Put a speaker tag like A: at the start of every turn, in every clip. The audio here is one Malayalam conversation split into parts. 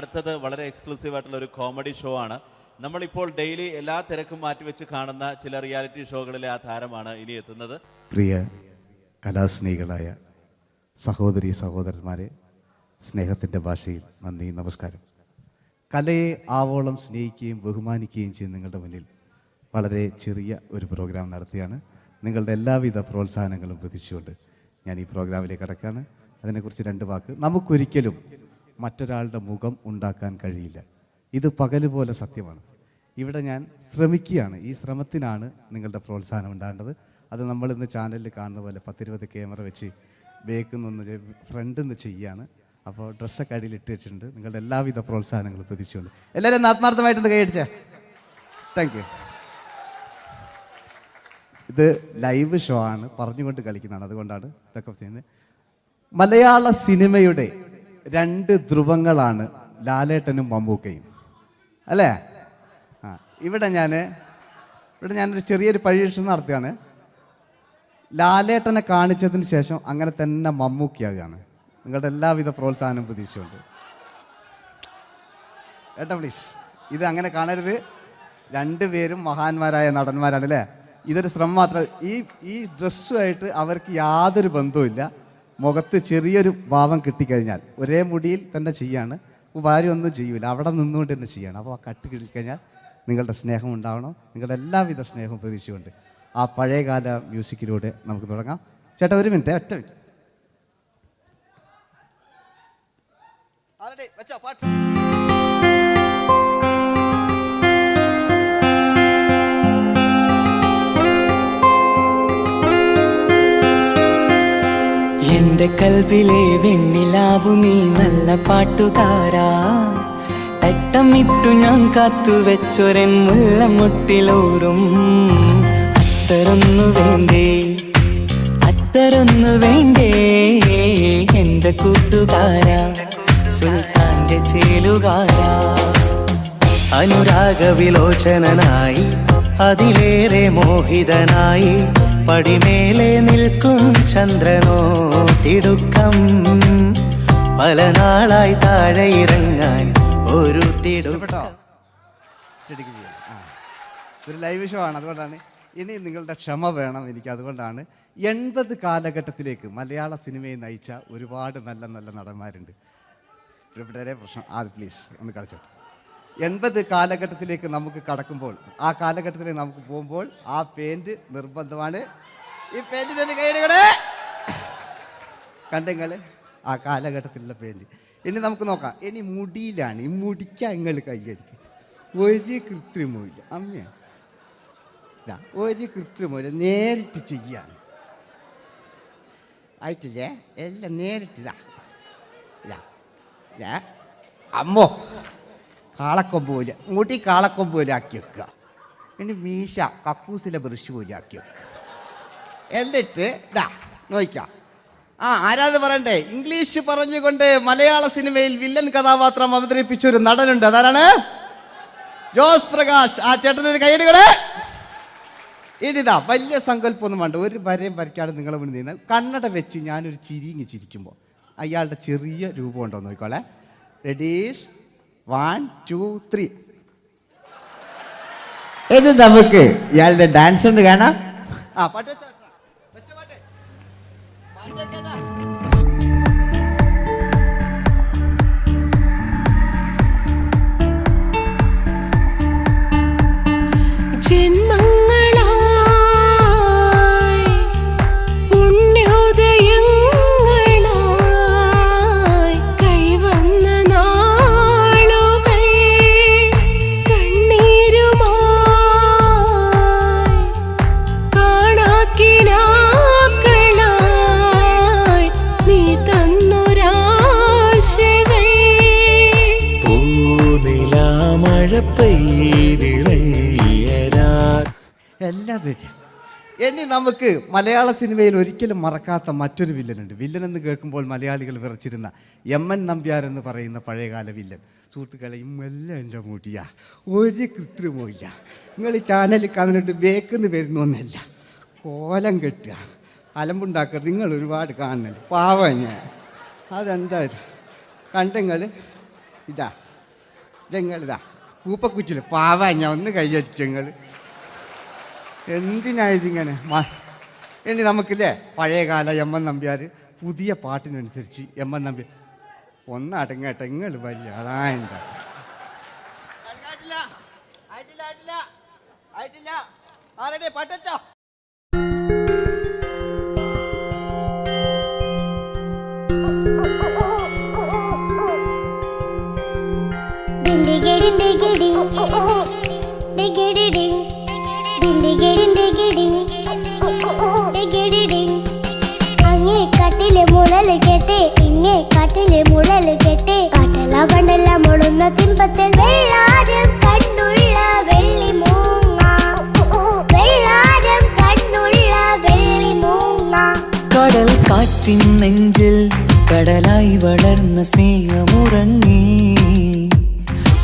A: അടുത്തത് വളരെ എക്സ്ക്ലൂസീവ് ആയിട്ടുള്ള ഒരു കോമഡി ഷോ ആണ്. നമ്മളിപ്പോൾ ഡെയിലി എല്ലാ തിരക്കും മാറ്റിവെച്ച് കാണുന്ന ചില റിയാലിറ്റി ഷോകളിലെ ആ താരമാണ് ഇനി എത്തുന്നത്.
B: പ്രിയ കലാസ്നേഹികളായ സഹോദരി സഹോദരന്മാരെ, സ്നേഹത്തിൻ്റെ ഭാഷയിൽ നന്ദി, നമസ്കാരം. കലയെ ആവോളം സ്നേഹിക്കുകയും ബഹുമാനിക്കുകയും ചെയ്യുന്ന നിങ്ങളുടെ മുന്നിൽ വളരെ ചെറിയ ഒരു പ്രോഗ്രാം നടത്തിയാണ്. നിങ്ങളുടെ എല്ലാവിധ പ്രോത്സാഹനങ്ങളും പ്രതീക്ഷിച്ചുകൊണ്ട് ഞാൻ ഈ പ്രോഗ്രാമിലേക്ക് കടക്കുകയാണ്. അതിനെക്കുറിച്ച് രണ്ട് വാക്ക്. നമുക്കൊരിക്കലും മറ്റൊരാളുടെ മുഖം ഉണ്ടാക്കാൻ കഴിയില്ല. ഇത് പകല് പോലെ സത്യമാണ്. ഇവിടെ ഞാൻ ശ്രമിക്കുകയാണ്. ഈ ശ്രമത്തിനാണ് നിങ്ങളുടെ പ്രോത്സാഹനം ഉണ്ടാകേണ്ടത്. അത് നമ്മളിന്ന് ചാനലിൽ കാണുന്ന പോലെ 10-20 ക്യാമറ വെച്ച് ബേക്കുന്നൊന്ന് ഫ്രണ്ടിൽ നിന്ന് ചെയ്യുകയാണ്. അപ്പോൾ ഡ്രസ്സൊക്കെ അടിയിൽ ഇട്ട് വെച്ചിട്ടുണ്ട്. നിങ്ങളുടെ എല്ലാവിധ പ്രോത്സാഹനങ്ങളും പ്രതീക്ഷിച്ചുകൊണ്ട് എല്ലാവരും ആത്മാർത്ഥമായിട്ടൊന്ന് കൈയടിച്ചേ. Thank you. ഇത് ലൈവ് ഷോ ആണ്, പറഞ്ഞുകൊണ്ട് കളിക്കുന്നതാണ്, അതുകൊണ്ടാണ് ഇതൊക്കെ ചെയ്യുന്നത്. മലയാള സിനിമയുടെ 2 ധ്രുവങ്ങളാണ് ലാലേട്ടനും മമ്മൂക്കയും, അല്ലേ? ഇവിടെ ഞാനൊരു ചെറിയൊരു പരീക്ഷണം നടത്തുകയാണ്. ലാലേട്ടനെ കാണിച്ചതിന് ശേഷം അങ്ങനെ തന്നെ മമ്മൂക്കയാകുകയാണ്. നിങ്ങളുടെ എല്ലാവിധ പ്രോത്സാഹനം പ്രതീക്ഷിച്ചുകൊണ്ട് ഏട്ടാ പ്ലീസ്, ഇത് അങ്ങനെ കാണരുത്. 2 പേരും മഹാന്മാരായ നടന്മാരാണ്, അല്ലേ? ഇതൊരു ശ്രമം മാത്രം. ഈ ഡ്രസ്സുമായിട്ട് അവർക്ക് യാതൊരു ബന്ധവുമില്ല. മുഖത്ത് ചെറിയൊരു ഭാവം കിട്ടിക്കഴിഞ്ഞാൽ ഒരേ മുടിയിൽ തന്നെ ചെയ്യാണ്, ഭാര്യ ഒന്നും ചെയ്യൂല, അവിടെ നിന്നുകൊണ്ട് തന്നെ ചെയ്യണം. അപ്പോൾ ആ കട്ട് കിട്ടിക്കഴിഞ്ഞാൽ നിങ്ങളുടെ സ്നേഹം ഉണ്ടാവണം. നിങ്ങളുടെ എല്ലാവിധ സ്നേഹവും പ്രതീക്ഷിച്ചുകൊണ്ട് ആ പഴയകാല മ്യൂസിക്കിലൂടെ നമുക്ക് തുടങ്ങാം. ചേട്ടാ ഒരു മിനിറ്റ്, ഒറ്റ മിനിറ്റ്.
C: എന്റെ കൽവിലെ വെണ്ണിലാവു നീ നല്ല പാട്ടുകാരാ, തട്ടമിട്ടു ഞാൻ കാത്തുവെച്ചൊരൻ മുല്ലമുട്ടിലോറും. അത്തരൊന്നു വേണ്ടേ എന്റെ കൂട്ടുകാരാ, സുൽത്താന്റെ ചേലുകാരാ. അനുരാഗവിലോചനായി അതിലേറെ മോഹിതനായി പടിമേലെ നിൽക്കും ചന്ദ്രനോ തിടുക്കം. പല നാളായി താഴെ ഇറങ്ങാൻ ഒരു തിടുക്കം.
B: ഒരു ലൈവ് ഷോ ആണ്, അതുകൊണ്ടാണ്. ഇനി നിങ്ങളുടെ ക്ഷമ വേണം എനിക്ക്. അതുകൊണ്ടാണ് 80 കാലഘട്ടത്തിലേക്ക് മലയാള സിനിമയെ നയിച്ച ഒരുപാട് നല്ല നല്ല നടന്മാരുണ്ട്. ഇവിടെ പ്രശ്നം പ്ലീസ് ഒന്ന് കളിച്ചോട്ടെ. 80 കാലഘട്ടത്തിലേക്ക് നമുക്ക് കടക്കുമ്പോൾ, ആ കാലഘട്ടത്തിലേക്ക് നമുക്ക് പോകുമ്പോൾ ആ പെയിന്റ് നിർബന്ധമാണ്. ഈ പെയിന്റിന് കൈയ്യടികളെ കണ്ടെങ്കിൽ ആ കാലഘട്ടത്തിലുള്ള പെയിന്റ്. ഇനി നമുക്ക് നോക്കാം. ഇനി മുടിയിലാണ്. ഈ മുടിക്ക് നിങ്ങൾ കൈയ്യടിക്കും. ഒരു കൃത്രിമമില്ല അമ്മ, ഒരു കൃത്രിമമില്ല, നേരിട്ട് ചെയ്യാണ്. ആയിട്ടില്ലേ? എല്ലാം നേരിട്ടിതാ. അമ്മോ, കാളക്കൊമ്പ് പോലെ മുടി കാളക്കൊമ്പ് പോലെ ആക്കി വെക്കുക. ഇനി മീശ കക്കൂസിലെ ബ്രഷ് പോലെ ആക്കി വെക്കുക. എന്നിട്ട് നോക്കാം. ആരാത് പറയണ്ടേ? ഇംഗ്ലീഷ് പറഞ്ഞുകൊണ്ട് മലയാള സിനിമയിൽ വില്ലൻ കഥാപാത്രം അവതരിപ്പിച്ച ഒരു നടനുണ്ട്. അതാരാണ്? ജോസ് പ്രകാശ്. ആ ചേട്ടനൊരു കൈയ്യടികളെ. ഇനിതാ വലിയ സങ്കല്പമൊന്നും വേണ്ട, ഒരു വരയും വരയ്ക്കാതെ നിങ്ങളെ മുന്നിൽ നിന്ന് കണ്ണട വെച്ച് ഞാനൊരു ചിരിങ്ങി ചിരിക്കുമ്പോൾ അയാളുടെ ചെറിയ രൂപം ഉണ്ടോ നോക്കിക്കോളെ. റെഡീസ് 1 2 3. ഇനി നമുക്ക് ഇയാളുടെ ഡാൻസ് ഉണ്ട് കാണാം. പാട്ട് വെച്ച പാട്ട് എല്ലാം റെഡി. ഇനി നമുക്ക് മലയാള സിനിമയിൽ ഒരിക്കലും മറക്കാത്ത മറ്റൊരു വില്ലനുണ്ട്. വില്ലൻ എന്ന് കേൾക്കുമ്പോൾ മലയാളികൾ വിറച്ചിരുന്ന MN നമ്പ്യാർ എന്ന് പറയുന്ന പഴയകാല വില്ലൻ. സുഹൃത്തുക്കളെ, എല്ലാം എൻ്റെ മുടിയാ, ഒരു കൃത്രിമമില്ല. നിങ്ങൾ ഈ ചാനലിൽ കാണുന്നിട്ട് ബേക്കെന്ന് വരുന്നൊന്നല്ല, കോലം കെട്ടുക, അലമ്പുണ്ടാക്കുക. നിങ്ങൾ ഒരുപാട് കാണുന്നുണ്ട്. പാവം ഞാൻ. അതെന്താ കണ്ടെങ്കിൽ ഇതാ
D: നിങ്ങളിതാ കൂപ്പക്കുച്ചില് പാവാ ഞാൻ ഒന്ന് കൈയടിച്ചു നിങ്ങൾ എന്തിനായതിങ്ങനെ ഇനി നമുക്കില്ലേ പഴയകാല എം എൻ നമ്പ്യാർ പുതിയ പാട്ടിനനുസരിച്ച് എം എൻ നമ്പ്യാർ ഒന്നടങ്ങട്ടെ നിങ്ങൾ വലിയ ആളായിട്ടാ പറ്റോ
E: അങ്ങേ കാട്ടിലെ മുളല് കേട്ട് ഇങ്ങേ കാട്ടിലെ മുളല് കേട്ട് കാട്ടല പണ്ടല്ല മുളുന്ന സിംഹത്തിൽ വെള്ളാരം കണ്ണുള്ള വെള്ളി മൂങ്ങ വെള്ളാരം കണ്ണുള്ള വെള്ളി മൂങ്ങ
C: കടൽ കാറ്റിൻ നെഞ്ചിൽ കടലായി വളർന്ന സ്നേഹമുറങ്ങി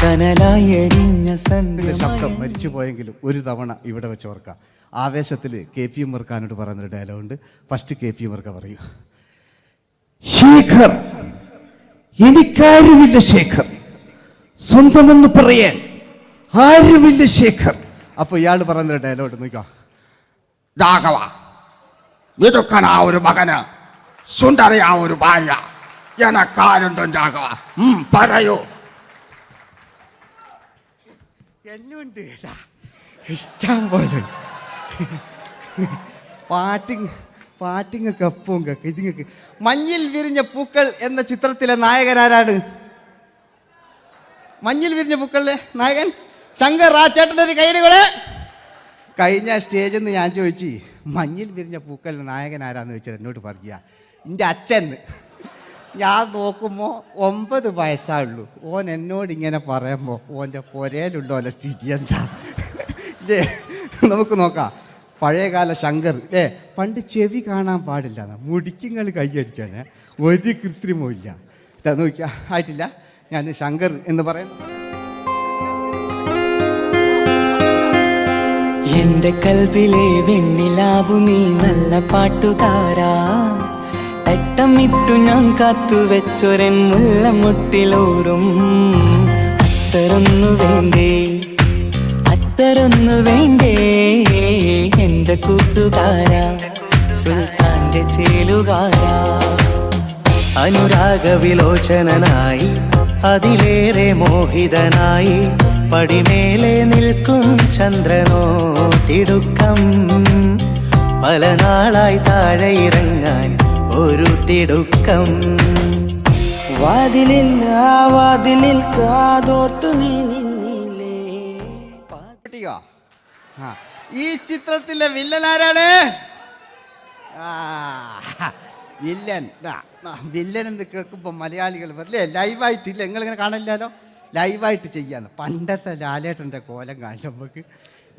C: കനലായി എരിഞ്ഞ
B: ഇതിന്റെ ശബ്ദം
C: സന്ധ്യ
B: മരിച്ചു പോയെങ്കിലും ഒരു തവണ ഇവിടെ വെച്ച് ഓർക്കാം. ആവേശത്തിൽ KP ഉമ്മർഖാനോട് പറയുന്നൊരു ഡയലോഗുണ്ട്. ഫസ്റ്റ് KP ഉമ്മർഖ പറയൂ. ശേഖർ, എനിക്കാരുമില്ല ശേഖർ, സ്വന്തമെന്ന് പറയാൻ ആരുമില്ല ശേഖർ. അപ്പൊ ഇയാൾ പറയുന്നൊരു ഡയലോഗ് നോക്കാം.
D: രാഘവ, മിടുക്കനാ ഒരു മകന്, സുന്ദരയാ ഒരു ഭാര്യ, എനക്കാരുണ്ടോ രാഘവ? പറയൂ. എന്നുണ്ട് ഇഷ്ടം പോലെ പാട്ടിങ്ങൊക്കെ അപ്പവും കേക്ക് ഇതിങ്ങക്ക്. മഞ്ഞിൽ വിരിഞ്ഞ പൂക്കൾ എന്ന ചിത്രത്തിലെ നായകനാരാണ്? മഞ്ഞിൽ വിരിഞ്ഞ പൂക്കളിലെ നായകൻ ശങ്കർ. ആ ചേട്ടൻ്റെ ഒരു കയ്യിൽ കൂടെ. കഴിഞ്ഞ സ്റ്റേജിൽ നിന്ന് ഞാൻ ചോദിച്ചു മഞ്ഞിൽ വിരിഞ്ഞ പൂക്കളിലെ നായകൻ ആരാന്ന് ചോദിച്ചാൽ എന്നോട് പറയുക എൻ്റെ അച്ഛന്ന്. ഞാൻ നോക്കുമ്പോൾ 9 വയസ്സായുള്ളൂ. ഓൻ എന്നോട് ഇങ്ങനെ പറയുമ്പോൾ ഓൻ്റെ പുരയിലുണ്ടോ അല്ല സ്ഥിതി എന്താ ഇല്ലേ? നമുക്ക് നോക്കാം. പഴയകാല ശങ്കർ അല്ലേ? പണ്ട് ചെവി കാണാൻ പാടില്ല, മുടിക്കുങ്ങൾ കൈയടിക്കാണ്, ഒരു കൃത്രിമവും ഇല്ല. നോക്കിയാ ആയിട്ടില്ല. ഞാൻ ശങ്കർ എന്ന് പറയുന്നു.
C: എന്റെ കൽവിലെ വെണ്ണിലാവു നീ നല്ല പാട്ടുകാരാ, തട്ടമിട്ടു ഞാൻ കാത്തുവെച്ചൊരൻ മുല്ലമുട്ടിലോറും. അത്തരൊന്നു വേണ്ടേ, അത്തരൊന്നു വേണ്ടേ എന്റെ കൂട്ടുകാരാ, സുൽത്താന്റെ ചേലുകാരാ. അനുരാഗവിലോചനായി അതിലേറെ മോഹിതനായി പടിമേലെ നിൽക്കും ചന്ദ്രനോ തിടുക്കം. പല നാളായി താഴെ ഇറങ്ങാൻ ഒരു തിടുക്കം. വാതിലിൽ ആ വാതിലിൽ കാതോർത്തു നീ നിന്നില്ലേ.
D: ഈ ചിത്രത്തിലെ വില്ലൻ ആരാണ്? വില്ലൻ വില്ലൻ എന്ന് കേൾക്കുമ്പോൾ മലയാളികൾ വരില്ലേ ലൈവായിട്ടില്ല. നിങ്ങളിങ്ങനെ കാണില്ലല്ലോ, ലൈവായിട്ട് ചെയ്യാന്ന്. പണ്ടത്തെ ലാലേട്ടൻ്റെ കോലം കാണും നമുക്ക്.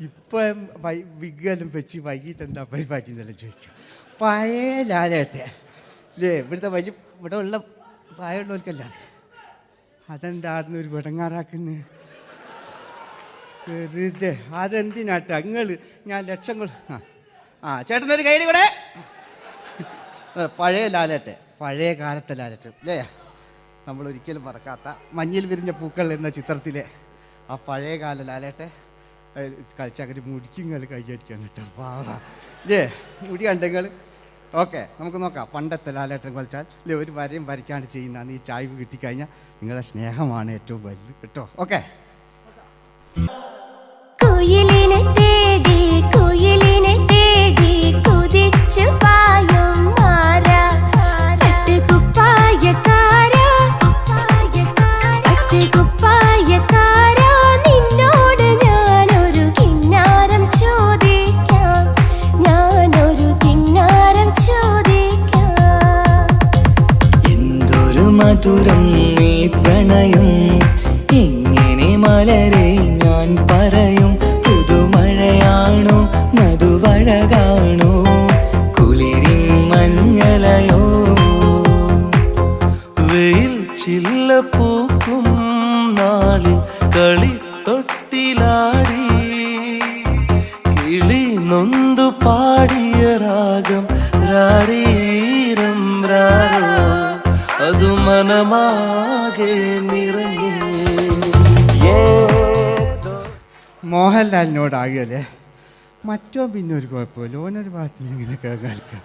D: ഇപ്പം വിഗ്ഗെല്ലാം വെച്ച് വൈകിട്ട് എന്താ പരിപാടി എന്നെല്ലാം ചോദിക്കും. പഴയ ലാലേട്ടെ അല്ലേ? ഇവിടെ ഉള്ള പ്രായമുള്ളവർക്കല്ല. അതെന്തായിരുന്നു ഒരു വിടങ്ങാറാക്കുന്നത്? വെറുതെ അതെന്തിനാട്ടാ നിങ്ങൾ? ഞാൻ ലക്ഷങ്ങൾ ചേട്ടനൊരു കൈഡി കൂടെ. പഴയ ലാലേട്ടെ, പഴയ കാലത്തെ ലാലേട്ട് അല്ലേ? നമ്മളൊരിക്കലും മറക്കാത്ത മഞ്ഞിൽ വിരിഞ്ഞ പൂക്കൾ എന്ന ചിത്രത്തിലെ ആ പഴയ കാല ലാലേട്ടെ കളിച്ചങ്ങനെ മുടിക്കുങ്ങൾ കൈയടിക്കാൻ കിട്ടും. വാ ഇല്ലേ? മുടി കണ്ടെങ്കിൽ ഓക്കെ. നമുക്ക് നോക്കാം. പണ്ടത്തെ ലാലേട്ടൻ കളിച്ചാൽ ഇല്ലേ ഒരു വരയും വരയ്ക്കാണ്ട് ചെയ്യുന്നതാണ്. ഈ ചായ്വ് കിട്ടിക്കഴിഞ്ഞാൽ നിങ്ങളുടെ സ്നേഹമാണ് ഏറ്റവും വലുത് കേട്ടോ. ഓക്കെ.
E: കുയിലിനെ തേടി കുയിലിനെ തേടി കുതിച്ചു പായും മാറാ, പട്ടുകുപ്പായക്കാരാ പട്ടുകുപ്പായക്കാരാ, നിന്നോട് ഞാനൊരു കിന്നാരം ചോദിക്കാം, ഞാനൊരു കിന്നാരം ചോദിക്കാം.
C: എന്തൊരു മധുരം നീ പ്രണയം, എങ്ങനെ മലരെ ഞാൻ പറയും. പുതുമഴയാണോ മധുവഴകാണോ കുളിരിൻ മഞ്ഞലയോ. വെയിൽ ചില്ല പൂക്കും നാളിൽ കളി തൊട്ടിലാടി കിളി നൊന്തു പാടിയ രാഗം രാരീരം രാരോ, അതു മനമാകെ നിറഞ്ഞേ.
D: മോഹൻലാലിനോടാകുകയല്ലേ. മറ്റോ പിന്നെ ഒരു കുഴപ്പമില്ല, ഓനൊരു ഭാഗത്ത് ഇങ്ങനെയൊക്കെ കളിക്കാം,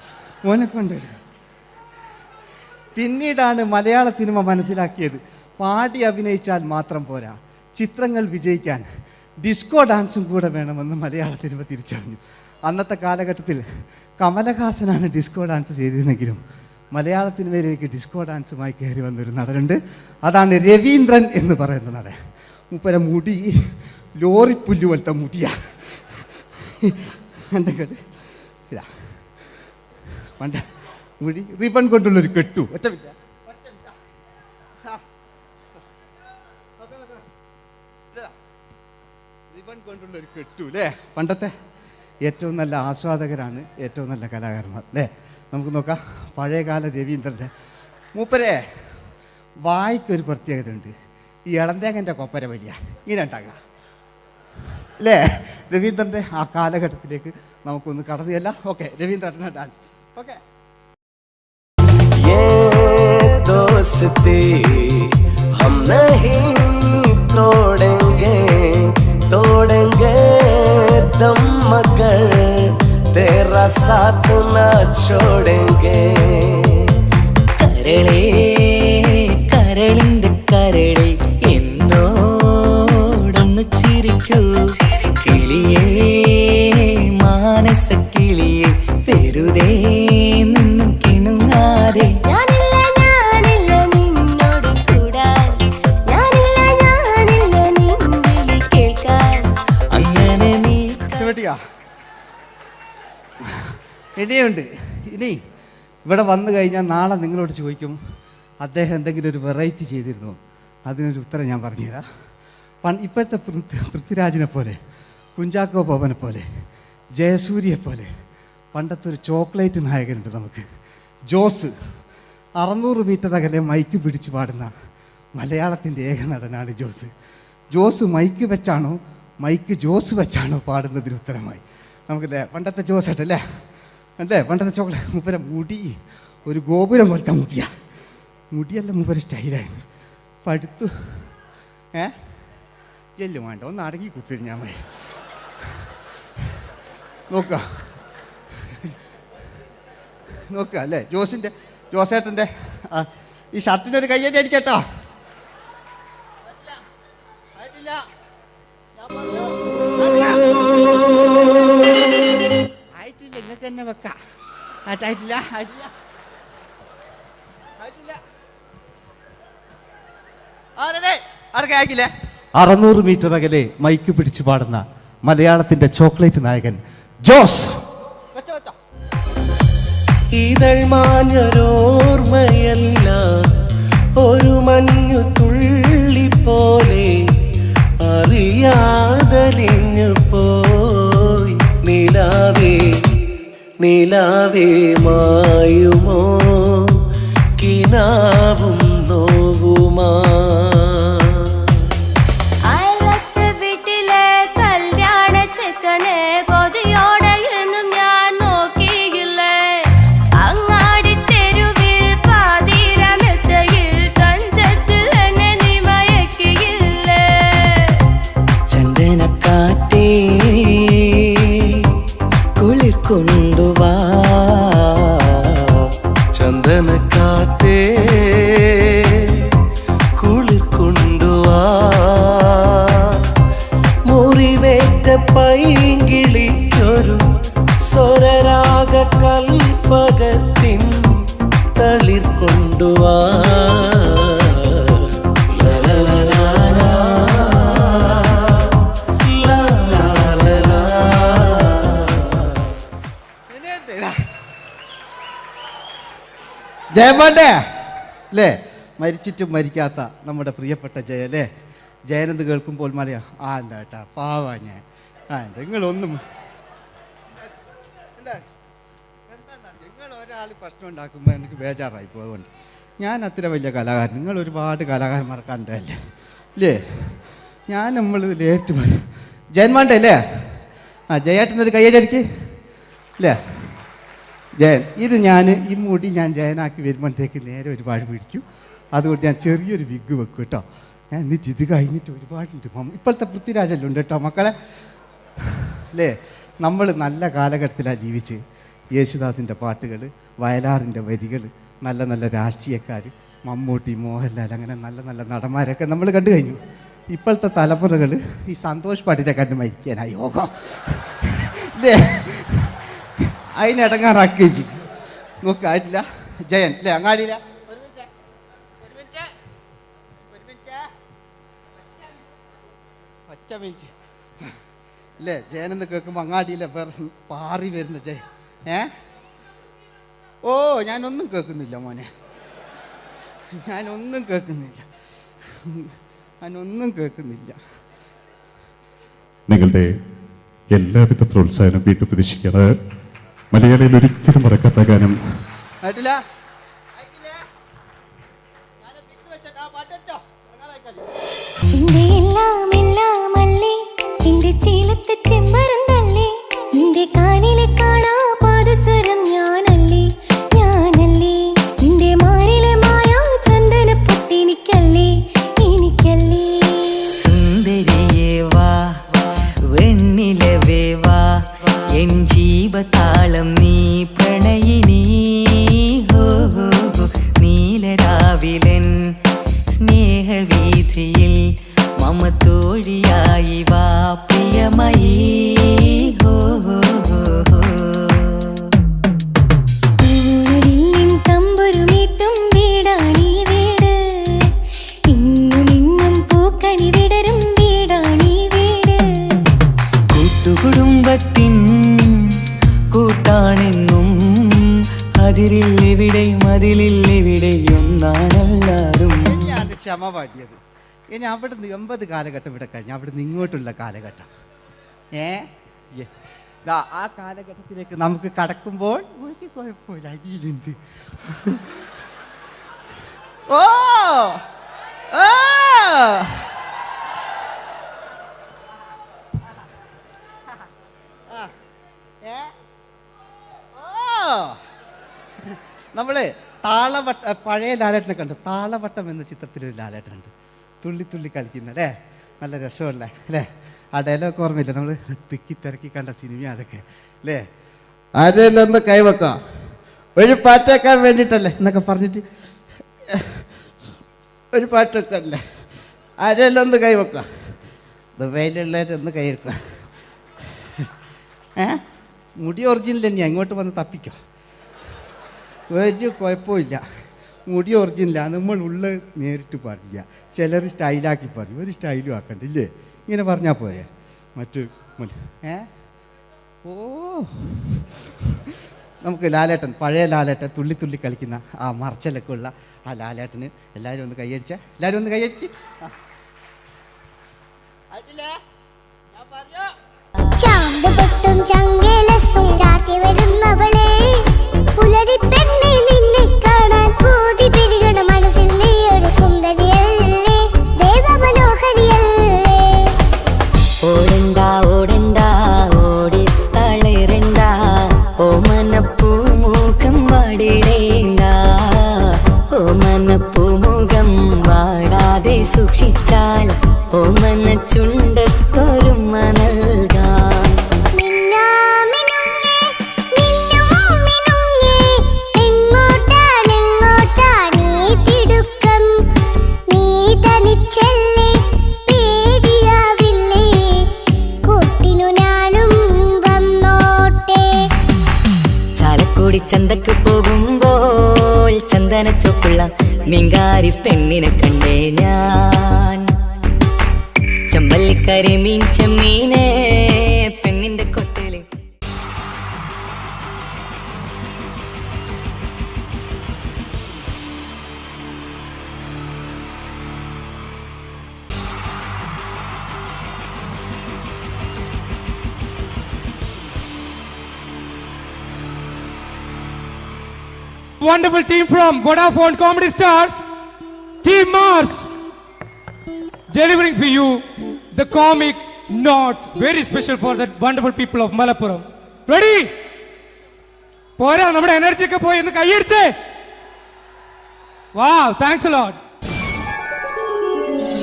D: ഓനെ കൊണ്ടുവരിക. പിന്നീടാണ് മലയാള സിനിമ മനസ്സിലാക്കിയത് പാടി അഭിനയിച്ചാൽ മാത്രം പോരാ, ചിത്രങ്ങൾ വിജയിക്കാൻ ഡിസ്കോ ഡാൻസും കൂടെ വേണമെന്ന് മലയാള സിനിമ തിരിച്ചറിഞ്ഞു. അന്നത്തെ കാലഘട്ടത്തിൽ കമലഹാസനാണ് ഡിസ്കോ ഡാൻസ് ചെയ്തിരുന്നെങ്കിലും മലയാള സിനിമയിലേക്ക് ഡിസ്കോ ഡാൻസുമായി കയറി വന്നൊരു നടനുണ്ട്. അതാണ് രവീന്ദ്രൻ എന്ന് പറയുന്ന നടൻ. മൂപ്പര മുടി ലോറിപ്പുല്ല് പോലത്തെ മുടിയാ. എൻ്റെ കേട്ട് ഇതാ പണ്ട് മുടി റിബൺ കൊണ്ടുള്ളൊരു കെട്ടു. ഒറ്റ റിബൺ കൊണ്ടുള്ളൊരു കെട്ടു അല്ലേ. പണ്ടത്തെ ഏറ്റവും നല്ല ആസ്വാദകരാണ് ഏറ്റവും നല്ല കലാകാരന്മാർ അല്ലേ. നമുക്ക് നോക്കാം പഴയകാല രവീന്ദ്രൻ്റെ. മൂപ്പരെ വായിക്കൊരു പ്രത്യേകത ഉണ്ട്, ഈ ഇളന്തേങ്ങൻ്റെ കൊപ്പര വലിയ ഇങ്ങനെ ഉണ്ടാകുക അല്ലേ. രവീന്ദ്രൻ്റെ ആ കാലഘട്ടത്തിലേക്ക് നമുക്കൊന്ന് കടന്നുചെല്ല. ഓക്കെ, രവീന്ദ്രൻ്റെ ഡാൻസ്. ഓക്കെ.
C: दोस्ती हम नहीं तोड़ेंगे तोड़ेंगे दम मगर तेरा साथ न छोड़ेंगे കരളേ കരളിന്റെ കരളേ എന്നോടൊന്ന് ചിരിക്കൂ കിളിയേ മാനസ കിളിയേ വെറുതെ നിന്നും കിണുങ്ങാതെ
D: ഇനിയുണ്ട്. ഇനി ഇവിടെ വന്നു കഴിഞ്ഞാൽ നാളെ നിങ്ങളോട് ചോദിക്കും അദ്ദേഹം എന്തെങ്കിലും ഒരു വെറൈറ്റി ചെയ്തിരുന്നു. അതിനൊരു ഉത്തരം ഞാൻ പറഞ്ഞുതരാം. ഇപ്പോഴത്തെ പൃഥ്വിരാജിനെ പോലെ, കുഞ്ചാക്കോ ബോബനെ പോലെ, ജയസൂര്യയെ പോലെ പണ്ടത്തെ ഒരു ചോക്ലേറ്റ് നായകനുണ്ട് നമുക്ക്, ജോസ്. 600 മീറ്റർ അകലെ മൈക്ക് പിടിച്ച് പാടുന്ന മലയാളത്തിൻ്റെ ഏക നടനാണ് ജോസ്. ജോസ് മൈക്ക് വെച്ചാണോ മൈക്ക് ജോസ് വെച്ചാണോ പാടുന്നതിന് ഉത്തരമായി നമുക്കല്ലേ പണ്ടത്തെ ജോസ് ആയിട്ടല്ലേ അല്ലേ. പണ്ടത്തെ ചോക്ലേറ്റ് മൂപ്പര മുടി ഒരു ഗോപുരം പോലത്തെ മുടിയാ. മുടിയല്ല മൂപ്പര സ്റ്റൈലായിരുന്നു. പടുത്തു എല്ലും വേണ്ട, ഒന്ന് അടങ്ങി കുത്തിരിഞ്ഞാൽ മതി. നോക്കുക അല്ലേ ജോസേട്ടൻ്റെ ഈ ഷർട്ടിനൊരു കയ്യടി അടിക്കട്ടോ. ആയിട്ടില്ല, നിങ്ങൾക്ക് തന്നെ വെക്കാം. ആയിട്ടില്ല. 600 മീറ്റർ അകലെ മൈക്ക് പിടിച്ചു പാടുന്ന മലയാളത്തിന്റെ ചോക്ലേറ്റ് നായകൻ ജോസ്.
C: ഇതൾ മാഞ്ഞൊരോർമ്മയല്ല ഒരു മഞ്ഞു തുള്ളി പോലെ അറിയാതലിഞ്ഞു പോയി നിലാവേ മായുമോ കിനാവും നോവുമാ. കൊണ്ടുവാ ചന്ദനക്കാറ്റേ കുളിർ കൊണ്ടുവാ മുറിവേറ്റ പൈങ്കിളിക്കൊരു സ്വരരാഗ കൽപ്പകത്തിൻ തളിർ കൊണ്ടുവാ.
D: ജയമോൻ്റെ അല്ലേ, മരിച്ചിട്ടും മരിക്കാത്ത നമ്മുടെ പ്രിയപ്പെട്ട ജയ അല്ലേ. ജയനെന്ന് കേൾക്കുമ്പോൾ മലയാ എന്താ കേട്ടാ പാവാ ഞാൻ. നിങ്ങളൊന്നും നിങ്ങൾ ഒരാൾ പ്രശ്നം ഉണ്ടാക്കുമ്പോൾ എനിക്ക് ബേജാറായി പോകുന്നുണ്ട്. ഞാൻ അത്ര വലിയ കലാകാരൻ, നിങ്ങൾ ഒരുപാട് കലാകാരന്മാർ കണ്ടല്ലേ അല്ലേ. നമ്മൾ ലേറ്റ് പറയും ജയന്മാൻ്റെ അല്ലേ. ജയേട്ടനൊരു കയ്യടിക്ക് അല്ലേ. ജയൻ ഇത് ഈ മുടി ഞാൻ ജയനാക്കി വരുമ്പോഴത്തേക്ക് നേരെ ഒരുപാട് പിടിക്കും. അതുകൊണ്ട് ഞാൻ ചെറിയൊരു വിഗ് വെക്കും കേട്ടോ. എന്നിട്ട് ഇത് കഴിഞ്ഞിട്ട് ഒരുപാടുണ്ട്. ഇപ്പോഴത്തെ പൃഥ്വിരാജെല്ലാം ഉണ്ട് കേട്ടോ മക്കളെ. അല്ലേ? നമ്മൾ നല്ല കാലഘട്ടത്തിലാണ് ജീവിച്ച്. യേശുദാസിൻ്റെ പാട്ടുകൾ, വയലാറിൻ്റെ വരികൾ, നല്ല നല്ല രാഷ്ട്രീയക്കാർ, മമ്മൂട്ടി, മോഹൻലാൽ, അങ്ങനെ നല്ല നല്ല നടന്മാരൊക്കെ നമ്മൾ കണ്ടു കഴിഞ്ഞു. ഇപ്പോഴത്തെ തലമുറകൾ ഈ സന്തോഷ് പാട്ടിനെ കണ്ട് മരിക്കാനായി യോഗം അല്ലേ? അതിനിടങ്ങാറാക്കി വെച്ചു നോക്കായിട്ടില്ല. ജയൻ അല്ലേ? അങ്ങാടിയില്ല ഒറ്റ മിനിറ്റ് അല്ലേ? ജയനെന്ന് കേൾക്കുമ്പോൾ അങ്ങാടിയിലെ പാറി വരുന്ന ജയൻ. ഓ ഞാനൊന്നും കേൾക്കുന്നില്ല മോനെ, ഞാനൊന്നും കേൾക്കുന്നില്ല.
F: നിങ്ങളുടെ എല്ലാവിധ പ്രോത്സാഹനം വീണ്ടും പ്രതീക്ഷിക്കാറ്. മലയാളിയിൽ ഒരിക്കലും മറക്കാത്ത ഗാനം
C: ജീവതാളം നീ പ്രണയിനി ഹോ നീലരാവിലൻ സ്നേഹവീഥിയിൽ മമ തോഴിയായി വാ പ്രിയമയീ ഹോ തമ്പുരുമീട്ടും വീടാണീ വീട്, ഇന്നും ഇന്നും പൂക്കണി വിടരും വീടാണീ വീട്. കൂട്ടുകുടുംബത്തിൻ കൂട്ടാണെന്നും അതിരില്ലെവിടെ മതിലില്ലെവിടെ ഒന്നാണെല്ലാരും.
D: ഞാൻ ക്ഷമ പാടിയത്. ഇനി അവിടുന്ന് 80 കാലഘട്ടം ഇവിടെ കഴിഞ്ഞു, അവിടുന്ന് ഇങ്ങോട്ടുള്ള കാലഘട്ടം. ആ കാലഘട്ടത്തിലേക്ക് നമുക്ക് കടക്കുമ്പോൾ ഒരു കുഴപ്പമില്ല, അടിയിലുണ്ട്. ഓ ഓ നമ്മള് താളവട്ട പഴയ ലാലേട്ടനെ കണ്ടു. താളവട്ടം എന്ന ചിത്രത്തിലൊരു ലാലേട്ടനുണ്ട്, തുള്ളി തുള്ളി കളിക്കുന്ന അല്ലേ? നല്ല രസമല്ല അല്ലേ? ആ ഡയലോഗ് ഓർമ്മയില്ല? നമ്മൾ തിക്കി തിരക്കി കണ്ട സിനിമ അതൊക്കെ അല്ലേ? ആരെല്ലാം ഒന്ന് കൈവെക്കാം, ഒരു പാട്ട് വെക്കാൻ വേണ്ടിയിട്ടല്ലേ എന്നൊക്കെ പറഞ്ഞിട്ട് ഒരു പാട്ട് വെക്കല്ലേ? ആരെല്ലാം ഒന്ന് കൈവെക്കാം, ദുബൈയിലുള്ളവരൊന്ന് കൈവെക്കാം. മുടി ഒറിജിനൽ തന്നെയാണ്, ഇങ്ങോട്ട് വന്ന് തപ്പിക്കോ, ഒരു കുഴപ്പമില്ല. മുടി ഒറിജിനലാണ്, നമ്മൾ ഉള്ള നേരിട്ട് പറയുക. ചിലർ സ്റ്റൈലാക്കി പറയും, ഒരു സ്റ്റൈലും ആക്കണ്ടില്ലേ? ഇങ്ങനെ പറഞ്ഞാൽ പോരെ? മറ്റു ഓ നമുക്ക് ലാലേട്ടൻ, പഴയ ലാലേട്ടൻ, തുള്ളി തുള്ളി കളിക്കുന്ന ആ മറച്ചലൊക്കെ ഉള്ള ആ ലാലേട്ടന് എല്ലാവരും ഒന്ന് കൈയടിച്ച, എല്ലാവരും ഒന്ന് കൈയടിച്ച്.
E: ചാമ്പ് പൊട്ടും ചങ്കേലസും ചാർത്തി വരുന്നവളെ, പുലരി പെണ്ണെ നിന്നെ കാണാൻ പൂതി പിടികണ മനസ്സിൽ നീ ഒരു സുന്ദരിയല്ലേ, ദേവമനോഹരിയല്ലേ.
C: ഓടണ്ട ഓടണ്ട ഓടിത്തളരണ്ട, ഓമനപ്പൂമുഖം വാടിടേണ്ട, ഓമനപ്പൂമുഖം വാടാതെ സൂക്ഷിച്ചാൽ ഓമന ചുണ്ടത്തൊരുമ നൽകാം. ചന്തക്ക് പോകുമ്പോൾ ചന്ദന ചോപ്പുള്ള മീൻകാരി പെണ്ണിനെ കണ്ടേ ഞാൻ, ചമ്പല്ലിക്കരി മീൻ ചെമ്മീനെ പെണ്ണിന്റെ കൊട്ടയില്.
G: Wonderful team from Vodafone Comedy Stars, Team Mars, delivering for you the comic notes, very special for the wonderful people of Malappuram. Ready? Pora, nammade energy ke poi ennu kaiyediche. Wow, thanks a lot.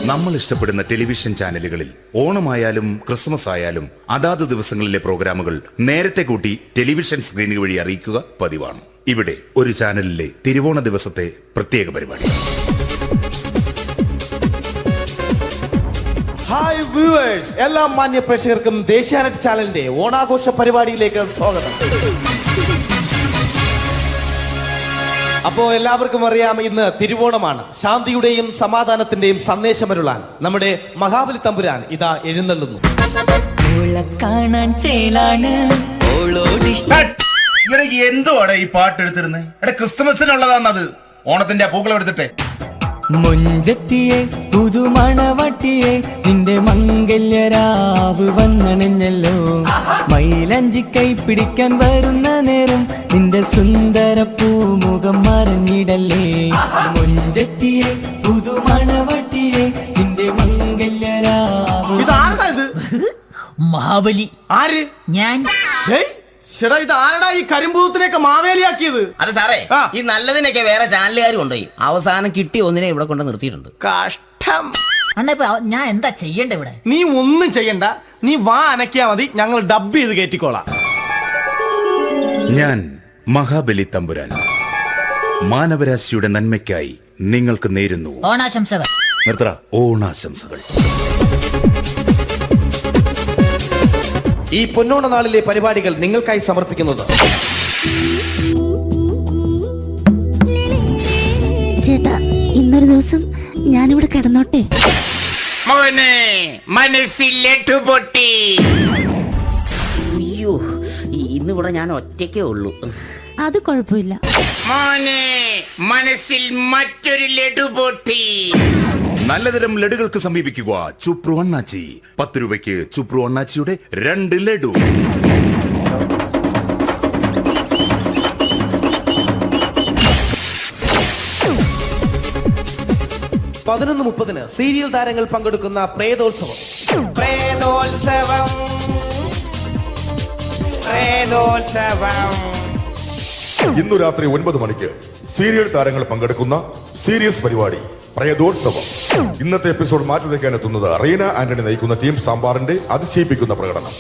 H: നമ്മൾ ഇഷ്ടപ്പെടുന്ന ടെലിവിഷൻ ചാനലുകളിൽ ഓണമായാലും ക്രിസ്മസ് ആയാലും അതാത് ദിവസങ്ങളിലെ പ്രോഗ്രാമുകൾ നേരത്തെ കൂട്ടി ടെലിവിഷൻ സ്ക്രീനുകൾ വഴി അറിയിക്കുക പതിവാണ്. ഇവിടെ ഒരു ചാനലിലെ തിരുവോണ ദിവസത്തെ പ്രത്യേക പരിപാടി.
I: ഹായ് വ്യൂവേഴ്സ്, എല്ലാ മാന്യ പ്രേക്ഷകർക്കും ദേശീയാനെറ്റ് ചാനലിന്റെ ഓണാഘോഷ പരിപാടിയിലേക്ക് സ്വാഗതം. അപ്പോ എല്ലാവർക്കും അറിയാം, ഇന്ന് തിരുവോണമാണ്. ശാന്തിയുടെയും സമാധാനത്തിന്റെയും സന്ദേശമരുളാൻ നമ്മുടെ മഹാബലി തമ്പുരാൻ ഇതാ എഴുന്നള്ളുന്നു.
C: കാണാൻ ചേലാണ്
H: എന്തുവാടെ ഈ പാട്ട് എടുത്തിരുന്നത്? ക്രിസ്മസിനുള്ളതാണത്. ഓണത്തിന്റെ പൂക്കളം എടുത്തിട്ടെ.
C: മുഞ്ചത്തിയെ പുതുമണവട്ടിയെ നിന്റെ മംഗല്യരാവ് വന്നണഞ്ഞല്ലോ. മൈലഞ്ചി കൈ പിടിക്കാൻ വരുന്ന നേരം നിന്റെ സുന്ദര പൂമുഖം മറഞ്ഞിടല്ലേ. മുഞ്ചത്തിയെ പുതുമണവട്ടിയെ നിന്റെ മംഗല്യരാവ്.
I: ഇതാരടാ ഇത്?
J: മഹാബലി.
I: ആര്?
J: ഞാൻ.
I: ചേട്ടാ, ഇത് ആരടാ ഈ കരിമ്പൂത്തിനെയൊക്കെ മാവേലിയാക്കിയത്?
J: അത് സാറേ, ഈ നല്ലതിനൊക്കെ വേറെ ചാനലുകാർ കൊണ്ടുപോയി അവസാനം കിട്ടി ഒന്നിനെ ഇവിടെ കൊണ്ട് നിർത്തിയിട്ടുണ്ട്.
I: കഷ്ടം.
J: അണ്ണ ഇപ്പൊ ഞാൻ എന്താ ചെയ്യണ്ടേ ഇവിടെ?
I: നീ ഒന്നും ചെയ്യണ്ട, നീ വാ അനക്കിയാ മതി, ഞങ്ങൾ ഡബ് ചെയ്ത് കയറ്റിക്കോളാം.
H: ഞാൻ മഹാബലി തമ്പുരാൻ മാനവരാശിയുടെ നന്മയ്ക്കായി നിങ്ങൾക്ക് നേരുന്നു
J: ഓണാശംസകൾ.
H: നിർത്തറ ഓണാശംസകൾ.
I: ഈ പൊന്നോണ നാളിലെ പരിപാടികൾ നിങ്ങൾക്കായി സമർപ്പിക്കുന്നത്
E: ചേട്ടാ, ഇന്നൊരു ദിവസം ഞാനിവിടെ കിടന്നോട്ടെ?
J: പൊട്ടി. അയ്യോ, ഇന്നിവിടെ ഞാൻ ഒറ്റയ്ക്കേ ഉള്ളൂ.
E: അത് കുഴപ്പമില്ല.
J: മനസ്സിൽ മറ്റൊരു ലഡു പൊട്ടി.
H: നല്ലതരം ലഡുകൾക്ക് സമീപിക്കുക ചുപ്രു അണ്ണാച്ചി. 10 രൂപയ്ക്ക് ചുപ്രു അണ്ണാച്ചിയുടെ 2 ലഡു.
I: (11:30) സീരിയൽ താരങ്ങൾ പങ്കെടുക്കുന്ന പ്രേതോത്സവം.
K: ഇന്നു രാത്രി 9 മണിക്ക് സീരിയൽ താരങ്ങൾ പങ്കെടുക്കുന്ന സീരിയസ് പരിപാടി പ്രേതോത്സവം. ഇന്നത്തെ എപ്പിസോഡ് മാറ്റി വയ്ക്കാൻ എത്തുന്നത് റീന ആന്റണി നയിക്കുന്ന ടീം സാമ്പാറിന്റെ അതിശയിപ്പിക്കുന്ന പ്രകടനം.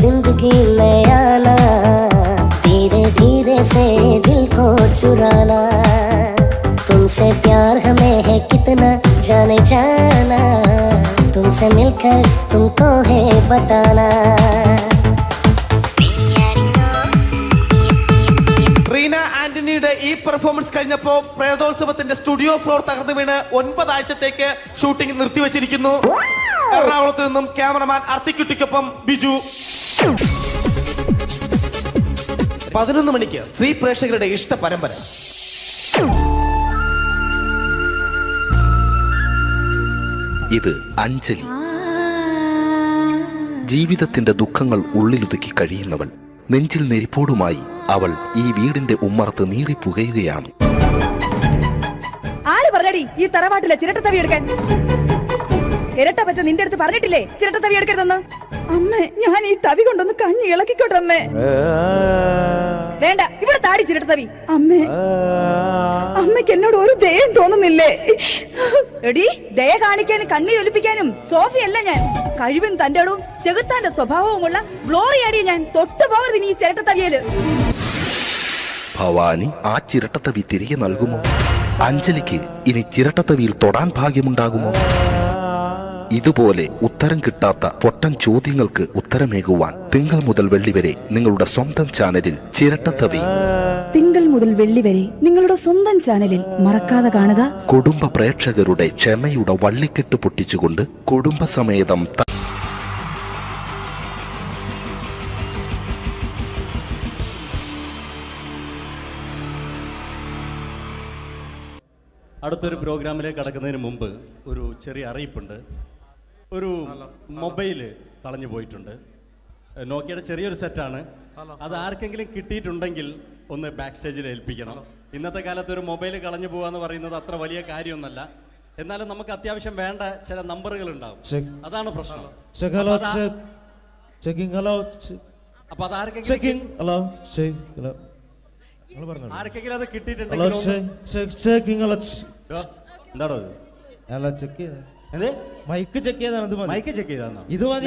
E: जिंदगी में आना, धीरे धीरे से दिल को चुराना, तुमसे प्यार हमें है कितना जाने जाना, तुमसे मिलकर तुमको है बताना.
I: റീന ആന്റണിയുടെ ഈ പെർഫോമൻസ് കഴിഞ്ഞപ്പോ പ്രേതോത്സവത്തിന്റെ സ്റ്റുഡിയോ ഫ്ലോർ തകർന്നു വീണ് 9 ആഴ്ചത്തേക്ക് ഷൂട്ടിംഗ് നിർത്തിവെച്ചിരിക്കുന്നു. എറണാകുളത്ത് നിന്നും ക്യാമറമാൻ അർത്തിക്കുട്ടിക്കൊപ്പം ബിജു. 11 മണിക്ക് സ്ത്രീ പ്രേക്ഷകരുടെ ഇഷ്ട പരമ്പര.
L: ഇത് അഞ്ജലി. ജീവിതത്തിന്റെ ദുഃഖങ്ങൾ ഉള്ളിലൊതുക്കി കഴിയുന്നവൾ. നെഞ്ചിൽ നെരിപ്പോടുമായി അവൾ ഈ വീടിന്റെ ഉമ്മറത്ത് നീറി പുകയുകയാണ്.
M: ആര് പറഞ്ഞടി ഈ തറവാട്ടിലെ ചിരട്ട തവി എടുക്കാൻ? ഇരട്ട പറ്റ നിന്റെ അടുത്ത് പറഞ്ഞിട്ടില്ലേ ചിരട്ട തവി എടുക്കരുതെന്ന്? അമ്മേ, ഞാൻ ഈ തവി കൊണ്ടൊന്ന് കഞ്ഞി ഇളക്കിക്കോട്ടെ അമ്മേ. വേണ്ട, ഇവിടെ താടി ചിരട്ട തവി. അമ്മേ, അമ്മയ്ക്ക് എന്നോട് ഒരു ദയം തോന്നുന്നില്ലേ? എടി, ദയ കാണിക്കാനും കണ്ണീരൊലിപ്പിക്കാനും സോഫിയല്ല ഞാൻ. കഴിവും തന്റെടും ചെകുത്താന്റെ സ്വഭാവവുമുള്ള ഗ്ലോറിയാടിയ ഞാൻ. തൊട്ടു പോകരുത് നീ ചിരട്ട തവിയല്.
L: ഭവാനി ആ ചിരട്ടത്തവി തിരികെ നൽകുമോ? അഞ്ജലിക്ക് ഇനി ചിരട്ടത്തവിയിൽ തൊടാൻ ഭാഗ്യമുണ്ടാകുമോ? ഇതുപോലെ ഉത്തരം കിട്ടാത്ത പൊട്ടൻ ചോദ്യങ്ങൾക്ക് ഉത്തരമേകുവാൻ തിങ്കൾ മുതൽ വെള്ളി വരെ നിങ്ങളുടെ സ്വന്തം ചാനലിൽ ചിരട്ടത്തവി.
M: തിങ്കൾ മുതൽ വെള്ളി വരെ നിങ്ങളുടെ സ്വന്തം ചാനലിൽ മറക്കാതെ കാണുക.
L: കുടുംബ പ്രേക്ഷകരുടെ ക്ഷമയുടെ വള്ളിക്കെട്ട് പൊട്ടിച്ചുകൊണ്ട് കുടുംബസമേതം
N: അടുത്തൊരു പ്രോഗ്രാമിലേക്ക് കടക്കുന്നതിന് മുമ്പ് ഒരു ചെറിയ അറിയിപ്പുണ്ട്. ഒരു മൊബൈല് കളഞ്ഞു പോയിട്ടുണ്ട്. നോക്കിയുടെ ചെറിയൊരു സെറ്റാണ്. അത് ആർക്കെങ്കിലും കിട്ടിയിട്ടുണ്ടെങ്കിൽ ഒന്ന് ബാക്ക് സ്റ്റേജിൽ ഏൽപ്പിക്കണം. ഇന്നത്തെ കാലത്ത് ഒരു മൊബൈൽ കളഞ്ഞു പോകാന്ന് പറയുന്നത് അത്ര വലിയ കാര്യമൊന്നുമല്ല. എന്നാലും നമുക്ക് അത്യാവശ്യം വേണ്ട ചില നമ്പറുകൾ ഉണ്ടാവും. അതാണ് പ്രശ്നം. അപ്പൊ അത് ആർക്കെങ്കിലും അത് കിട്ടിയിട്ടുണ്ടെങ്കിൽ എന്താണോ
O: മൈക്ക് ചെക്ക് ചെയ്താണ്.
N: മൈക്ക് ചെക്ക് ചെയ്താണോ?
O: ഇത് മതി.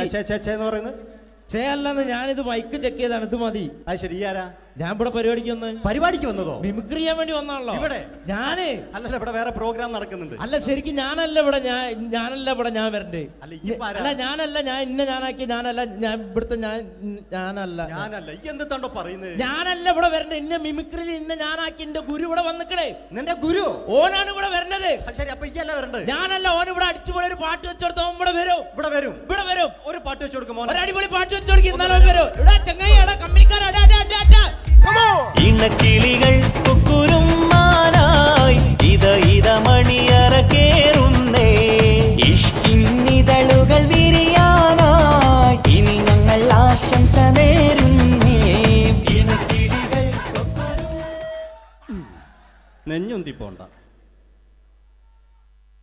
N: എന്ന് പറയുന്നത്
O: ചെയ്യല്ലെന്ന് ഞാനിത് മൈക്ക് ചെക്ക് ചെയ്താണ്. ഇത് മതി.
N: അത് ശരി. ആരാ?
O: ഞാൻ ഇവിടെ പരിപാടിക്ക്
N: വന്നതോ?
O: മിമിക്രി ചെയ്യാൻ വേണ്ടി വന്നാണല്ലോ
N: ഇവിടെ.
O: ഞാന്
N: അല്ലല്ല, ഇവിടെ വേറെ പ്രോഗ്രാം നടക്കുന്നുണ്ട്.
O: അല്ല ശരിക്കും ഞാനല്ല ഇവിടെ. ഞാൻ വരണ്ടേ? അല്ല ഞാനല്ല. ഞാൻ ഞാനാക്കി ഞാനല്ല. ഞാൻ ഇവിടുത്തെ ഞാനല്ല.
N: എന്തെത്താണ്ടോ പറയുന്നത്?
O: ഞാനല്ല ഇവിടെ വരണ്ടേ. ഇന്ന മിമിക്രിയിൽ ഞാനാക്കി എന്റെ ഗുരു ഇവിടെ വന്നിക്കണേ.
N: നിന്റെ ഗുരു
O: ഓനാണ് ഇവിടെ വരണത്.
N: ശരി, അപ്പൊ ഈ അല്ല വരണ്ടേ?
O: ഞാനല്ല. ഓൻ ഇവിടെ അടിച്ചുപൊളി ഒരു പാട്ട് വെച്ചെടുത്ത ഇവിടെ വരും.
N: ഒരു പാട്ട് വെച്ചു കൊടുക്കും.
O: ഒരു അടിപൊളി പാട്ട് വെച്ചു കൊടുക്കും. ഇന്നാലും വരും. ഇവിടെ ചങ്ങായി കമ്പനിക്കാരാ.
C: ഇണക്കിളികൾ കുക്കുരുമാനായി ഇത മണിയറ കേറുന്നേ. ഇഷ്കിന്നിതളുകൾ വിരിയാനായി ഇനി ഞങ്ങൾ ആശംസ നേരുന്നേ. ഇണക്കിളികൾ
N: നെഞ്ഞുന്തി പോണ്ട.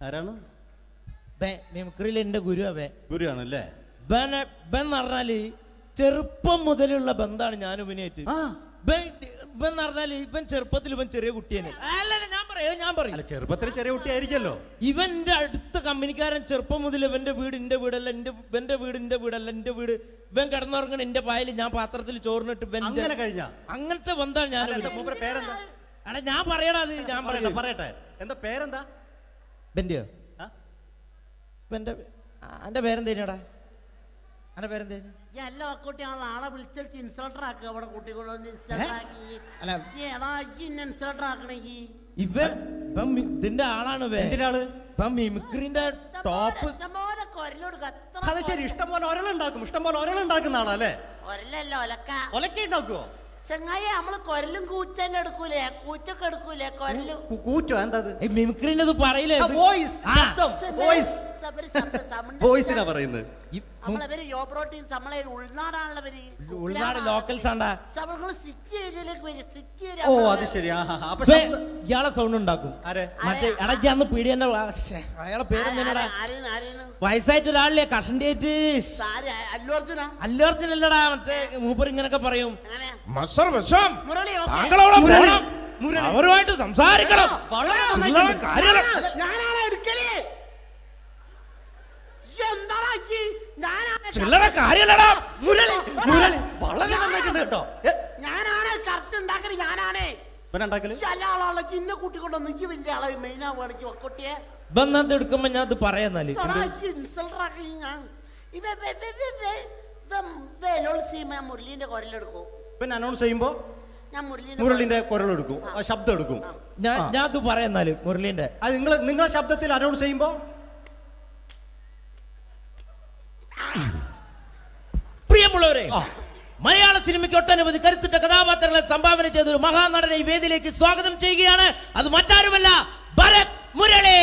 N: ആരാണ്?
O: മിമിക്രിയിൽ എന്റെ
N: ഗുരുവാണല്ലേ?
O: ബൻ പറഞ്ഞാല് ചെറുപ്പം മുതലുള്ള ബന്ധാണ് ഞാൻ ഇവനായിട്ട്. ഇവൻ പറഞ്ഞാല് ഇവൻ ചെറുപ്പത്തിൽ ഇവൻ ചെറിയ കുട്ടിയാണ്. ഞാൻ പറയും
N: ചെറുപ്പത്തിൽ ചെറിയ കുട്ടിയായിരിക്കല്ലോ.
O: ഇവന്റെ അടുത്ത കമ്പനിക്കാരൻ ചെറുപ്പം മുതൽ ഇവന്റെ വീട് എന്റെ വീടല്ല, ഇവന്റെ വീട് എന്റെ വീടല്ല, എന്റെ വീട് ഇവൻ കിടന്നുറങ്ങണ എന്റെ പായൽ ഞാൻ പാത്രത്തിൽ ചോറിനിട്ട് അങ്ങനത്തെ ബന്ധാണ് ഞാൻ.
N: പേരെന്താ?
O: അല്ല ഞാൻ പറയടാ. അത് ഞാൻ
N: പറയട്ടെ. എന്താ പേരെന്താ?
O: ബെന്റെയോ? എന്റെ പേരെന്തേനാടാ? എന്റെ പേരെന്തേനാ?
P: എല്ലാ കുട്ടിയാണല്ലോ ആളെ വിളിച്ചാൽ ഇൻസൾട്ടർ ആക്കുക. അവിടെ കുട്ടികളൊന്ന് ഇൻസൾട്ടർ ആക്കണമെങ്കിൽ
O: ഇതിന്റെ ആളാണ്. മിമിക്രിന്റെ ടോപ്പ്.
N: അത് ശരി. ഇഷ്ടംപോലെ ഒരളുണ്ടാക്കുന്ന ആളല്ലേ?
P: ഒരലല്ലോ
N: ഒലക്ക ഉണ്ടാക്കുവോ?
P: ചെങ്ങായി നമ്മള് കൊരലും കൂറ്റന്നെ എടുക്കൂലേ? കൂറ്റൊക്കെ എടുക്കൂലേ? കൊരലും
N: കൂറ്റോ? എന്താ
O: മിമിക്രിന്റെ പറയില്ലേ?
N: വോയിസിനാ പറയുന്നത്.
P: നമ്മളവര് യോപ്രോട്ടീൻ നമ്മളെ ഉൾനാടാണുള്ളവര്.
O: ഉൾനാട് ലോക്കൽസ് ആണ്ടാ.
P: സിറ്റി ഏരിയയിലേക്ക് വരും. City area.
N: ഓ അത് ശരി.
O: ഇയാളെ സൗണ്ട് ഉണ്ടാക്കും. മറ്റേ ഇടയ്ക്ക് അന്ന് പീഡിയന്റെ അയാളെ പേരെന്താ? വയസ്സായിട്ട് ഒരാളില്ലേ? കഷണ്ടി ആയിട്ട്. അല്ലു അർജുൻ അല്ലടാ. മറ്റേ മൂപ്പർ ഇങ്ങനൊക്കെ പറയും. അവരുമായിട്ട് സംസാരിക്കണം. ചില്ലറ കാര്യല്ലടാ.
P: ഞാനാണ് കറക്റ്റ് ഉണ്ടാക്കല്. ഞാനാണേ ഇന്ന കൂട്ടിക്കൊണ്ടോ നിക്ക് വലിയ ആളായി മെയിൻ ആവുകയാണെങ്കിൽ ഒക്കൊട്ടിയെ
O: ബന്ധം എടുക്കുമ്പോ ഞാൻ അത് പറയാന്നാല്
P: മുരളീന്റെ കുരലെടുക്കും.
N: പിന്നെ അനൗൺസ് ചെയ്യുമ്പോ മുരളിന്റെ കുരലെടുക്കും, ശബ്ദം എടുക്കും.
O: ഞാൻ അത് പറയാന്നാല് മുരളീന്റെ
N: നിങ്ങളെ ശബ്ദത്തിൽ അനൗൺസ് ചെയ്യുമ്പോ
O: പ്രിയമുള്ളവരെ, മലയാള സിനിമയ്ക്ക് ഒട്ടനവധി കരുത്തുറ്റ കഥാപാത്രങ്ങളെ സംഭാവന ചെയ്ത ഒരു മഹാനടനെ ഈ വേദിയിലേക്ക് സ്വാഗതം ചെയ്യുകയാണ്. അത് മറ്റാരുമല്ല, ഭരത് മുരളി.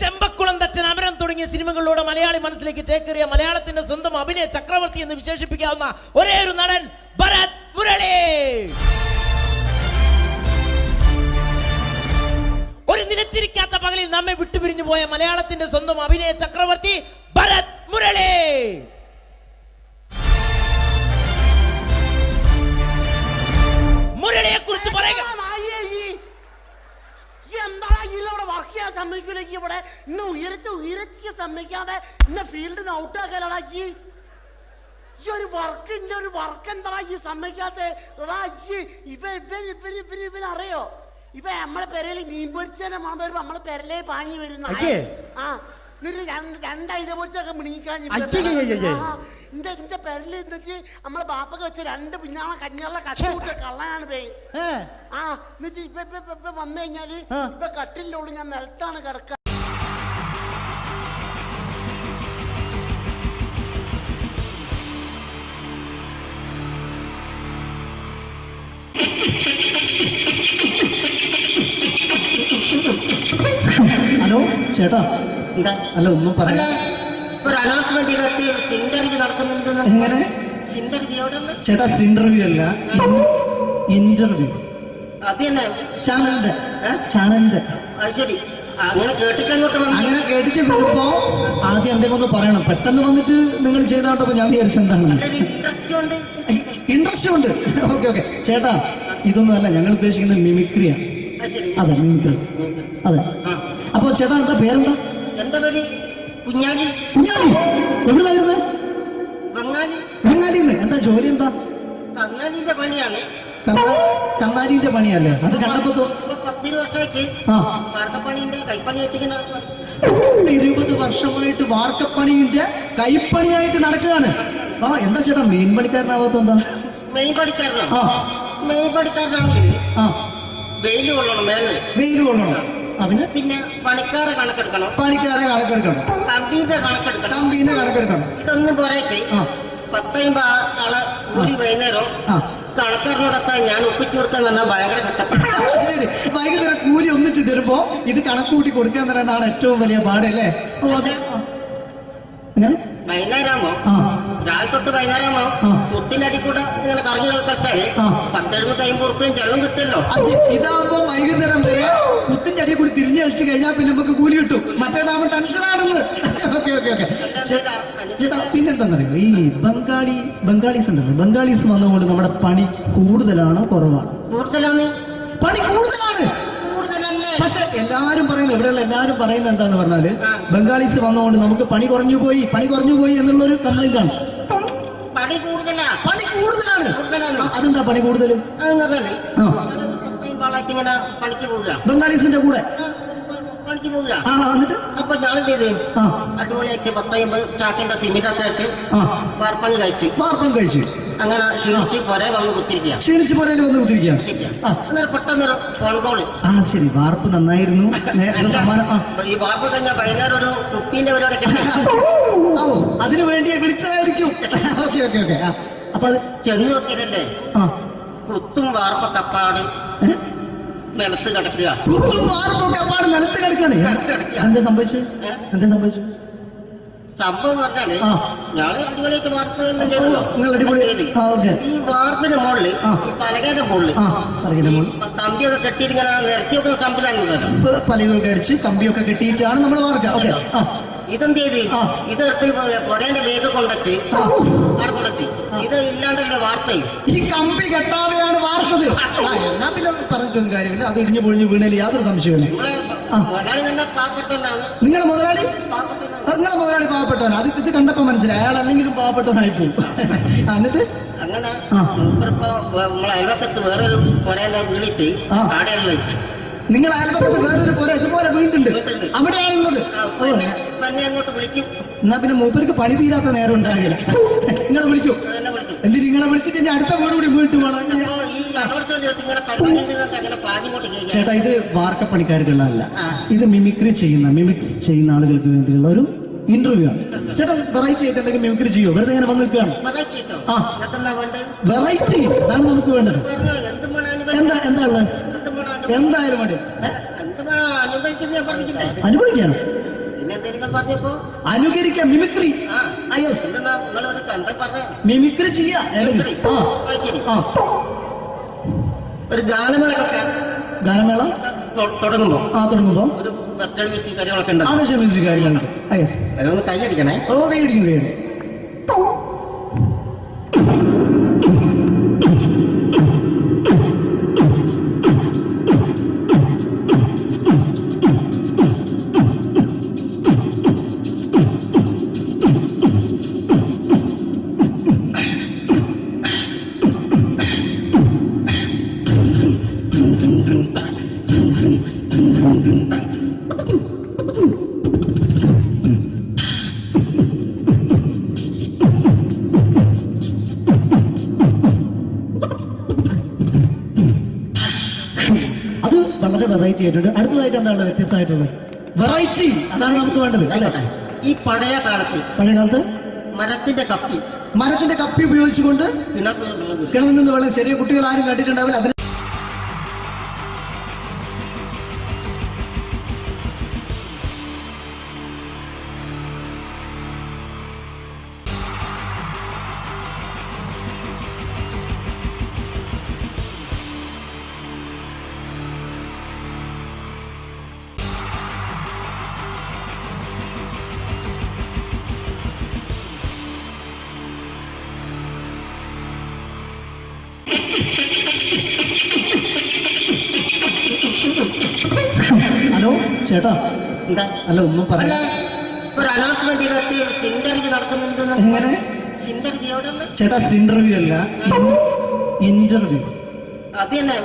O: ചെമ്പക്കുളം തച്ചൻ, അമരം തുടങ്ങിയ സിനിമകളിലൂടെ മലയാളി മനസ്സിലേക്ക് ചേക്കേറിയ മലയാളത്തിന്റെ സ്വന്തം അഭിനയ ചക്രവർത്തി എന്ന് വിശേഷിപ്പിക്കാവുന്ന ഒരേ ഒരു നടൻ ഭരത് മുരളി. ഒരു നിലച്ചിരിക്കാത്ത പകലിൽ നമ്മെ വിട്ടുപിരിഞ്ഞു പോയ മലയാളത്തിന്റെ സ്വന്തം അഭിനയ ചക്രവർത്തി ഭരത് മുരളി. മുരളിയെ കുറിച്ച് പറയുക.
P: വർക്ക് ചെയ്യാൻ സമ്മതിക്കൂല. ഇവിടെ ഇന്ന് ഉയരത്തിക്ക് സമ്മതിക്കാതെ ഇന്ന ഫീൽഡിന് ഔട്ടാക്കലാക്കി ഒരു വർക്ക് എന്താ ഈ സമ്മതിക്കാത്ത? ഇവനറിയോ? ഇവ നമ്മളെ പെരയിൽ മീൻ പൊരിച്ചതിനെ മണം വരുമ്പോ നമ്മളെ പെരലേ പാഞ്ഞു വരുന്ന രണ്ടൈതപൊരിച്ചൊക്കെ മിണിക്കാൻ എന്റെ പെരല് എന്നിട്ട് നമ്മളെ ബാപ്പൊക്കെ വെച്ച രണ്ട് പിന്നാളെ കഞ്ഞുള്ള കട്ടുകൂട്ട കള്ളനാണ് പേ. എന്നിട്ട് ഇപ്പൊ വന്നു കഴിഞ്ഞാല് ഇപ്പൊ കട്ടിലിന്റെ ഉള്ളിൽ ഞാൻ നിലത്താണ് കിടക്കുക.
Q: ഹലോ ചേട്ടാ, അല്ല ഒന്നും പറയാ.
P: ഒരു അനൗൺസ്മെന്റ് ഇന്റർവ്യൂ നടക്കുന്നുണ്ട്.
Q: എങ്ങനെ ചേട്ടാ? ഇന്റർവ്യൂ അല്ല, ഇന്റർവ്യൂ.
O: ചാനലിന്റെ
J: അത് ശരി. അങ്ങനെ കേട്ടിട്ട് അങ്ങോട്ട് വന്നു.
O: അങ്ങനെ കേട്ടിട്ട് വരുമ്പോ ആദ്യം എന്തെങ്കിലും ഒന്ന് പറയണം. പെട്ടെന്ന് വന്നിട്ട് നിങ്ങൾ ചെയ്താട്ടപ്പോ ഞാൻ വിചാരിച്ചു എന്താണ് ഇൻട്രസ്റ്റ് ഉണ്ട്. ഓക്കെ ഓക്കെ ചേട്ടാ, ഇതൊന്നുമല്ല ഞങ്ങൾ ഉദ്ദേശിക്കുന്നത് മിമിക്രിയാണ്. അതെ മിമിക്രി. അതെ. അപ്പൊ ചേട്ടാ എന്താ പേരെന്താ?
J: എന്റെ പേര് കുഞ്ഞാലി.
O: കുഞ്ഞാലി എവിടെയായിരുന്നു?
J: ബംഗാളി.
O: ബംഗാളിന്ന്. എന്താ ജോലി എന്താ?
J: കന്നാലിന്റെ പണിയാണ്.
O: കന്നാലിന്റെ പണിയല്ലേ? അത് കണ്ടപ്പോ
J: 10 വർഷമായിട്ട് വാർക്കപ്പണിന്റെ കൈപ്പണിയായിട്ട്
O: 20 വർഷമായിട്ട് വാർക്കപ്പണിന്റെ കൈപ്പണിയായിട്ട് നടക്കുകയാണ്. ആ എന്താ ചേട്ടാ മെയിൻ പണിക്കാരനാവാത്ത എന്താ?
J: മെയിൻ പണിക്കാരനാണ്. മെയിൻ പണിക്കാരനാണെങ്കിൽ വെയിൽ കൊള്ളണം. വെയിൽ കൊള്ളണം.
O: അതിന്
J: പിന്നെ പണിക്കാരെ കണക്കെടുക്കണം. കമ്പീന്റെ കണക്കെടുക്കണം. ഇതൊന്നും പോരായിട്ട് 10-50 ആളെ കൂടി വൈകുന്നേരം കണക്കാരനോടൊത്താൻ ഞാൻ ഒപ്പിച്ചു കൊടുക്കാൻ പറഞ്ഞാൽ ഭയങ്കര കഷ്ടപ്പെട്ടു.
O: വൈകുന്നേരം കൂലി ഒന്നിച്ച് തരുമ്പോ ഇത് കണക്ക് കൂട്ടി കൊടുക്കാൻ തരാനാണ് ഏറ്റവും വലിയ പാട് അല്ലേ?
J: വൈകുന്നേരമാകുമ്പോ രാവിലെ തൊട്ട് വൈകുന്നേരമാകുമ്പോ മുത്തിന്റെ അടി കൂടെ ഇങ്ങനെ കറങ്ങി കളിച്ചാല് 10-750 റുപ്യയും ചെള്ളം കിട്ടുമല്ലോ.
O: ഇതാകുമ്പോ വൈകുന്നേരം വരെ മുത്തിന്റെ അടി കൂടി തിരിഞ്ഞു കളിച്ചു കഴിഞ്ഞാൽ പിന്നെ നമുക്ക് കൂലി കിട്ടും. മറ്റേതാകുമ്പോ ടെൻഷനാണെന്ന്. ഓക്കെ ഓക്കെ ഓക്കെ ചേട്ടാ, പിന്നെന്താണെന്നറിയോ ഈ ബംഗാളീസ് ഉണ്ടല്ലോ, ബംഗാളീസ് വന്നുകൊണ്ട് നമ്മുടെ പണി കൂടുതലാണോ കുറവാണ്? പണി കൂടുതലാണ്. പക്ഷെ എല്ലാരും പറയുന്നത്, ഇവിടെയുള്ള എല്ലാരും പറയുന്നത് എന്താന്ന് പറഞ്ഞാല് ബംഗാളീസ് വന്നുകൊണ്ട് നമുക്ക് പണി കുറഞ്ഞു പോയി എന്നുള്ളൊരു കംപ്ലൈന്റ് ആണ്.
J: പണി കൂടുതലാണ്.
O: അതെന്താ പണി കൂടുതൽ?
J: ഇങ്ങനെ പണിക്ക് പോവുക
O: ബംഗാളീസിന്റെ കൂടെ
J: പണിക്ക് പോവുക.
O: എന്നിട്ട്
J: അപ്പൊ ഞാൻ ചെയ്ത് അടിപൊളിയായിട്ട് 10-50 ചാക്കിന്റെ സിമെന്റ് ഒക്കെ ആയിട്ട് വാർപ്പം കഴിച്ചു. അങ്ങനെ ക്ഷീണിച്ച് പുറേ വന്ന് കുത്തിരിക്കുക. അന്നേരം പെട്ടെന്നൊരു ഫോൺ കോള്.
O: ശരി, വാർപ്പ് നന്നായിരുന്നു.
J: ഈ വാർപ്പ് കഴിഞ്ഞാൽ വൈകുന്നേരം ഒരു കുപ്പീന്റെ പരിപാടി
O: അതിനു വേണ്ടിയാ വിളിച്ചതായിരിക്കും. Okay okay okay. അപ്പൊ അത്
J: ചെന്ന് നോക്കിയതല്ലേ കുത്തും വാർപ്പൊക്കെ അപ്പാട് നിലത്ത് കിടക്കുക.
O: നിലത്ത് കിടക്കാണ്. എന്താ സംഭവിച്ചു?
J: സംഭവം എന്ന് പറഞ്ഞാല് ഞങ്ങള് അടിപൊളിയായിട്ട് വാർപ്പ് ഈ വാർപ്പിന്റെ മുകളില് ഈ പലകയുടെ മുകളില് കമ്പിയൊക്കെ കെട്ടിയിട്ട് ഇങ്ങനെ നിരത്തി വെക്കുന്ന സംവിധാനം
O: പലകൊക്കെ അടിച്ച് കമ്പിയൊക്കെ കെട്ടിയിട്ടാണ് നമ്മൾ വാർക്കുക.
J: ഇതെന്ത് ചെയ്ത് ഇതെടുത്ത് പൊരേന്റെ ലേക്ക് കൊണ്ടച്ച് അവിടെ കൊണ്ടെത്തി. ഇത് ഇല്ലാണ്ടല്ലേ വാർത്തയും.
O: ഈ കമ്പി കെട്ടാതെയാണ് വാർത്തത്. എന്നാ പിന്നെ പറഞ്ഞിട്ടൊന്നും കാര്യമില്ല. അത് ഇടിഞ്ഞു പൊളിഞ്ഞു വീണേല് യാതൊരു സംശയമില്ല.
J: മുതലാളി തന്നെ പാവപ്പെട്ടവനാണ്.
O: നിങ്ങളെ മുതലാളി പാവപ്പെട്ടവനാണ്. അത് ഇത് കണ്ടപ്പോ മനസ്സിലായി അയാൾ അല്ലെങ്കിലും പാവപ്പെട്ടവനായി പോകും. എന്നിട്ട്
J: അങ്ങനെ മൂപ്പറിപ്പോ നമ്മളെ അയൽവക്കത്ത് വേറൊരു പൊരേന്റെ വീണിട്ട് ആടെയാണ് വെച്ചു.
O: നിങ്ങൾ അയൽപക്കത്ത് വേറൊരു പോലെ ഇതുപോലെ വീട്ടുണ്ട്, അവിടെയാണുള്ളത്.
J: അങ്ങോട്ട് വിളിക്കും.
O: എന്നാ പിന്നെ മൂപ്പർക്ക് പണി തീരാത്ത നേരം ഉണ്ടാകില്ല. നിങ്ങളെ വിളിക്കൂ. എന്തിന് നിങ്ങളെ വിളിച്ചിട്ട് ഇനി അടുത്ത വീട് കൂടി വീട്ടു വേണം. ചേട്ടാ, ഇത് വാർക്കപ്പണിക്കാർക്കുള്ളതല്ല. ഇത് മിമിക്സ് ചെയ്യുന്ന ആളുകൾക്ക് വേണ്ടിയുള്ള ഒരു ഇന്റർവ്യൂ ആണ്. ചേട്ടാ, വെറൈറ്റി ആയിട്ട് എന്തെങ്കിലും മിമിക്രി ചെയ്യോ? വെറുതെ ഇങ്ങനെ വന്ന് നിൽക്കുകയാണ്. വെറൈറ്റി അതാണ് നമുക്ക് വേണ്ടത്. എന്താ ഉള്ളത്? എന്തായാലും മതി. അനുഭവിക്കാണ്. അനുകരിക്കാം. മിമിക്രി. മിമിക്രി ചെയ്യാ.
J: ഒരു ഗാനമേള തുടങ്ങുമ്പോ ഒരു വെസ്റ്റേൺ മ്യൂസിക് കാര്യങ്ങളൊക്കെ ഉണ്ട്.
O: മ്യൂസിക് കാര്യങ്ങളുണ്ട്.
J: അതൊന്ന് കൈയടിക്കണേ.
O: കൈയടിക്കുന്നു. വെറൈറ്റി ആയിട്ടുണ്ട്. അടുത്തതായിട്ട് എന്താണ് വ്യത്യസ്തമായിട്ടുള്ളത്? വെറൈറ്റി. അതാണ് നമുക്ക് വേണ്ടത് അല്ലേ?
J: ഈ പഴയ കാലത്ത്
O: മരത്തിന്റെ കപ്പി ഉപയോഗിച്ചുകൊണ്ട് കിണറിൽ നിന്ന് വെള്ളം ചെറിയ കുട്ടികൾ ആരും കണ്ടിട്ടുണ്ടാവില്ല. അതിൽ
Q: ഹലോ ചേട്ടാ
J: എന്താ
Q: അല്ല ഒന്നും
J: അല്ല
Q: പറയാ
J: ഒരു അനൗൺസ്മെന്റ് ചെയ്തിട്ട് ഇന്റർവ്യൂ നടത്തുന്നുണ്ടെന്ന്
Q: എങ്ങനെ
J: ഇന്റർവ്യൂ എവിടെ ഉണ്ട്?
Q: ചേട്ടാ ഇന്റർവ്യൂ അല്ല ഇന്റർവ്യൂ
J: അത് തന്നെ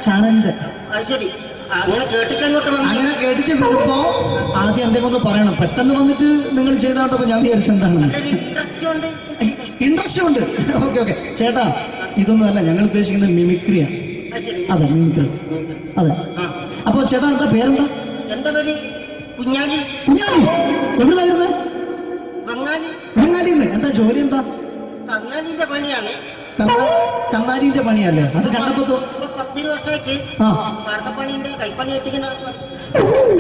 Q: ചാനലിന്റെ
J: അത് ശരി അങ്ങനെ കേട്ടിട്ട് അങ്ങോട്ട് വന്നു
Q: അങ്ങനെ കേട്ടിട്ട് വരുമ്പോ ആദ്യം എന്തെങ്കിലും ഒന്ന് പറയണം. പെട്ടെന്ന് വന്നിട്ട് നിങ്ങൾ ചെയ്താണ്ടപ്പോ ഞാൻ വിചാരിച്ച എന്താണ്
J: ഇൻട്രസ്റ്റ് ഉണ്ട്
Q: ഇൻട്രസ്റ്റ് ഉണ്ട്. ഓക്കെ ഓക്കെ ചേട്ടാ ഇതൊന്നും അല്ല ഞങ്ങൾ ഉദ്ദേശിക്കുന്നത് മിമിക്രിയാണ്.
J: അത് ശരി
Q: അതെ മിമിക്രി അതെ. അപ്പൊ ചേട്ടാ എന്താ പേരെന്താ?
J: എന്റെ പേര് കുഞ്ഞാലി.
Q: കുഞ്ഞാലി എവിടെയായിരുന്നു?
J: ബംഗാളി.
Q: ബംഗാളിന്ന്. എന്താ ജോലി എന്താ?
J: കന്നാലിന്റെ പണിയാണ്.
Q: കന്നാലിന്റെ പണിയല്ലേ? അത് കണ്ടപ്പോ
J: 10 വർഷമായിട്ട് വാർക്കപ്പണിന്റെ കൈപ്പണിയായിട്ട് ഇങ്ങനെ